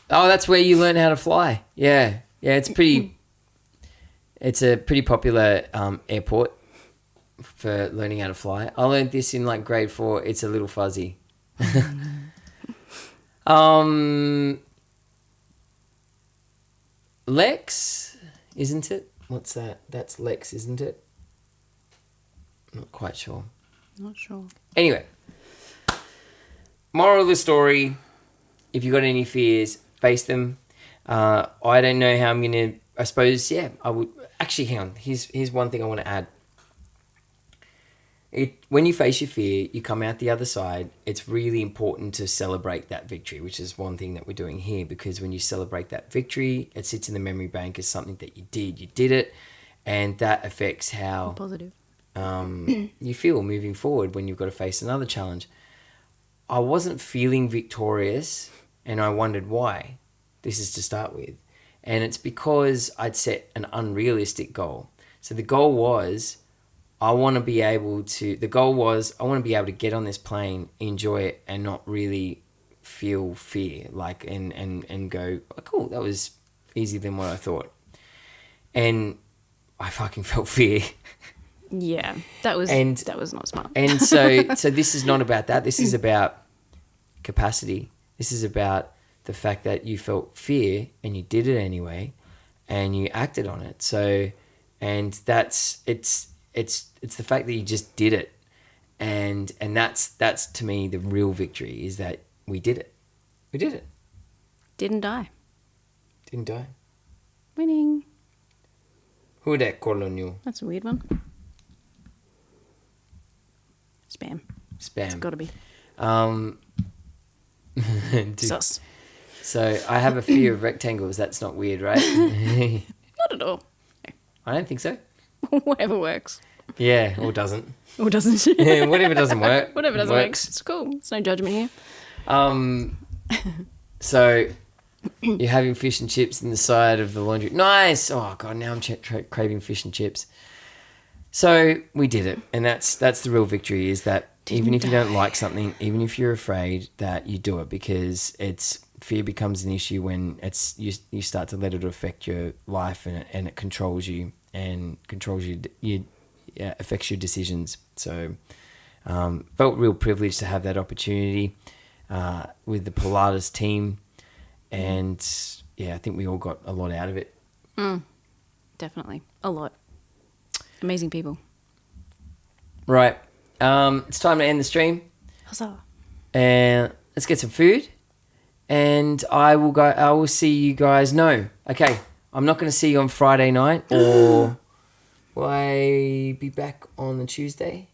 Speaker 1: that's where you learn how to fly. Yeah. Yeah, it's a pretty popular airport for learning how to fly. I learned this in like grade 4. It's a little fuzzy. Lex, isn't it? What's that? That's Lex, isn't it? Not quite sure.
Speaker 5: Not sure.
Speaker 1: Anyway, moral of the story, if you've got any fears, face them. I don't know how I'm going to, I suppose, I would. Actually, hang on. Here's one thing I want to add. When you face your fear, you come out the other side. It's really important to celebrate that victory, which is one thing that we're doing here, because when you celebrate that victory, it sits in the memory bank as something that you did. You did it, and that affects how
Speaker 5: positive
Speaker 1: you feel moving forward when you've got to face another challenge. I wasn't feeling victorious, and I wondered why. This is to start with. And it's because I'd set an unrealistic goal. So the goal was, I want to be able to get on this plane, enjoy it, and not really feel fear, like, and go, oh, cool, that was easier than what I thought. And I fucking felt fear.
Speaker 5: Yeah, that was not smart.
Speaker 1: And so this is not about that. This is about capacity. This is about the fact that you felt fear and you did it anyway, and you acted on it. So, and it's the fact that you just did it, and that's to me the real victory, is that we did it. We did it.
Speaker 5: Didn't die.
Speaker 1: Didn't die.
Speaker 5: Winning.
Speaker 1: Who that calling you?
Speaker 5: That's a weird one. Spam.
Speaker 1: Spam.
Speaker 5: It's got to be. Sus.
Speaker 1: So I have a fear of rectangles. That's not weird, right?
Speaker 5: Not at all.
Speaker 1: I don't think so.
Speaker 5: Whatever works.
Speaker 1: Yeah, or doesn't.
Speaker 5: Or doesn't.
Speaker 1: Whatever doesn't work.
Speaker 5: Whatever doesn't work.
Speaker 1: works.
Speaker 5: It's cool. There's no judgment here.
Speaker 1: So you're having fish and chips in the side of the laundry. Nice. Oh god, now I'm craving fish and chips. So we did it, and that's the real victory. Is that even if you don't like something, even if you're afraid, that you do it, because fear becomes an issue when you start to let it affect your life, and it controls you and controls you affects your decisions. So felt real privileged to have that opportunity with the Pilates team, and I think we all got a lot out of it.
Speaker 5: Definitely. A lot. Amazing people.
Speaker 1: Right, it's time to end the stream,
Speaker 5: Huzzah.
Speaker 1: and let's get some food, and I will see you guys. No, okay, I'm not going to see you on Friday night, or will I be back on the Tuesday?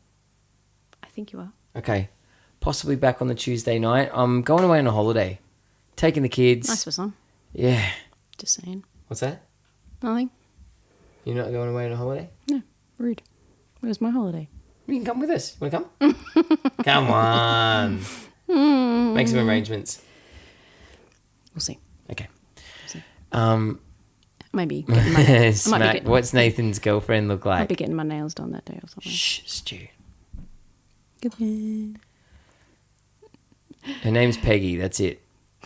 Speaker 5: I think you are.
Speaker 1: Okay, possibly back on the Tuesday night. I'm going away on a holiday, taking the kids.
Speaker 5: Nice for some.
Speaker 1: Yeah.
Speaker 5: Just saying.
Speaker 1: What's that?
Speaker 5: Nothing.
Speaker 1: You're not going away on a holiday?
Speaker 5: No. Rude. Where's my holiday?
Speaker 1: You can come with us. Want to come? Come on. Make some arrangements.
Speaker 5: We'll see.
Speaker 1: Okay.
Speaker 5: see.
Speaker 1: Um,
Speaker 5: Maybe. Getting my, I might be
Speaker 1: Smack.
Speaker 5: getting,
Speaker 1: What's Nathan's girlfriend look
Speaker 5: might
Speaker 1: like?
Speaker 5: be getting my nails done that day or something.
Speaker 1: Shh, Stu.
Speaker 5: Good.
Speaker 1: Her name's Peggy. That's it.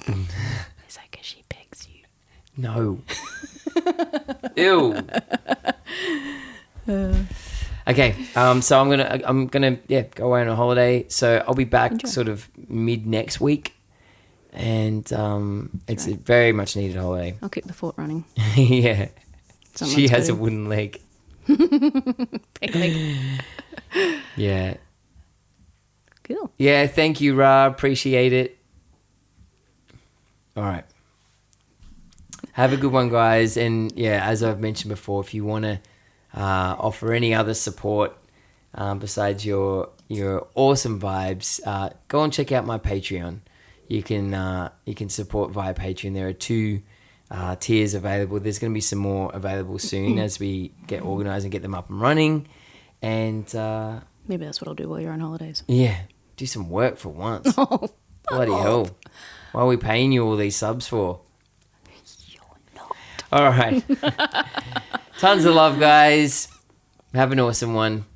Speaker 5: Is that because she begs you?
Speaker 1: No. Ew. Okay. So I'm gonna go away on a holiday. So I'll be back sort of mid next week, and it's a very much needed holiday.
Speaker 5: I'll keep the fort running.
Speaker 1: Yeah.
Speaker 5: Someone's
Speaker 1: She has a
Speaker 5: gotta-
Speaker 1: wooden leg.
Speaker 5: Peg leg.
Speaker 1: Yeah.
Speaker 5: Cool.
Speaker 1: Yeah. Thank you, Ra. Appreciate it. All right. Have a good one, guys. And yeah, as I've mentioned before, if you want to offer any other support besides your awesome vibes, go and check out my Patreon. You can support via Patreon. There are 2 tiers available. There's going to be some more available soon as we get organised and get them up and running. And
Speaker 5: Maybe that's what I'll do while you're on holidays.
Speaker 1: yeah, do some work for once.
Speaker 5: Oh,
Speaker 1: Bloody hell! Why are we paying you all these subs for?
Speaker 5: you're not.
Speaker 1: All right. Tons of love, guys. Have an awesome one.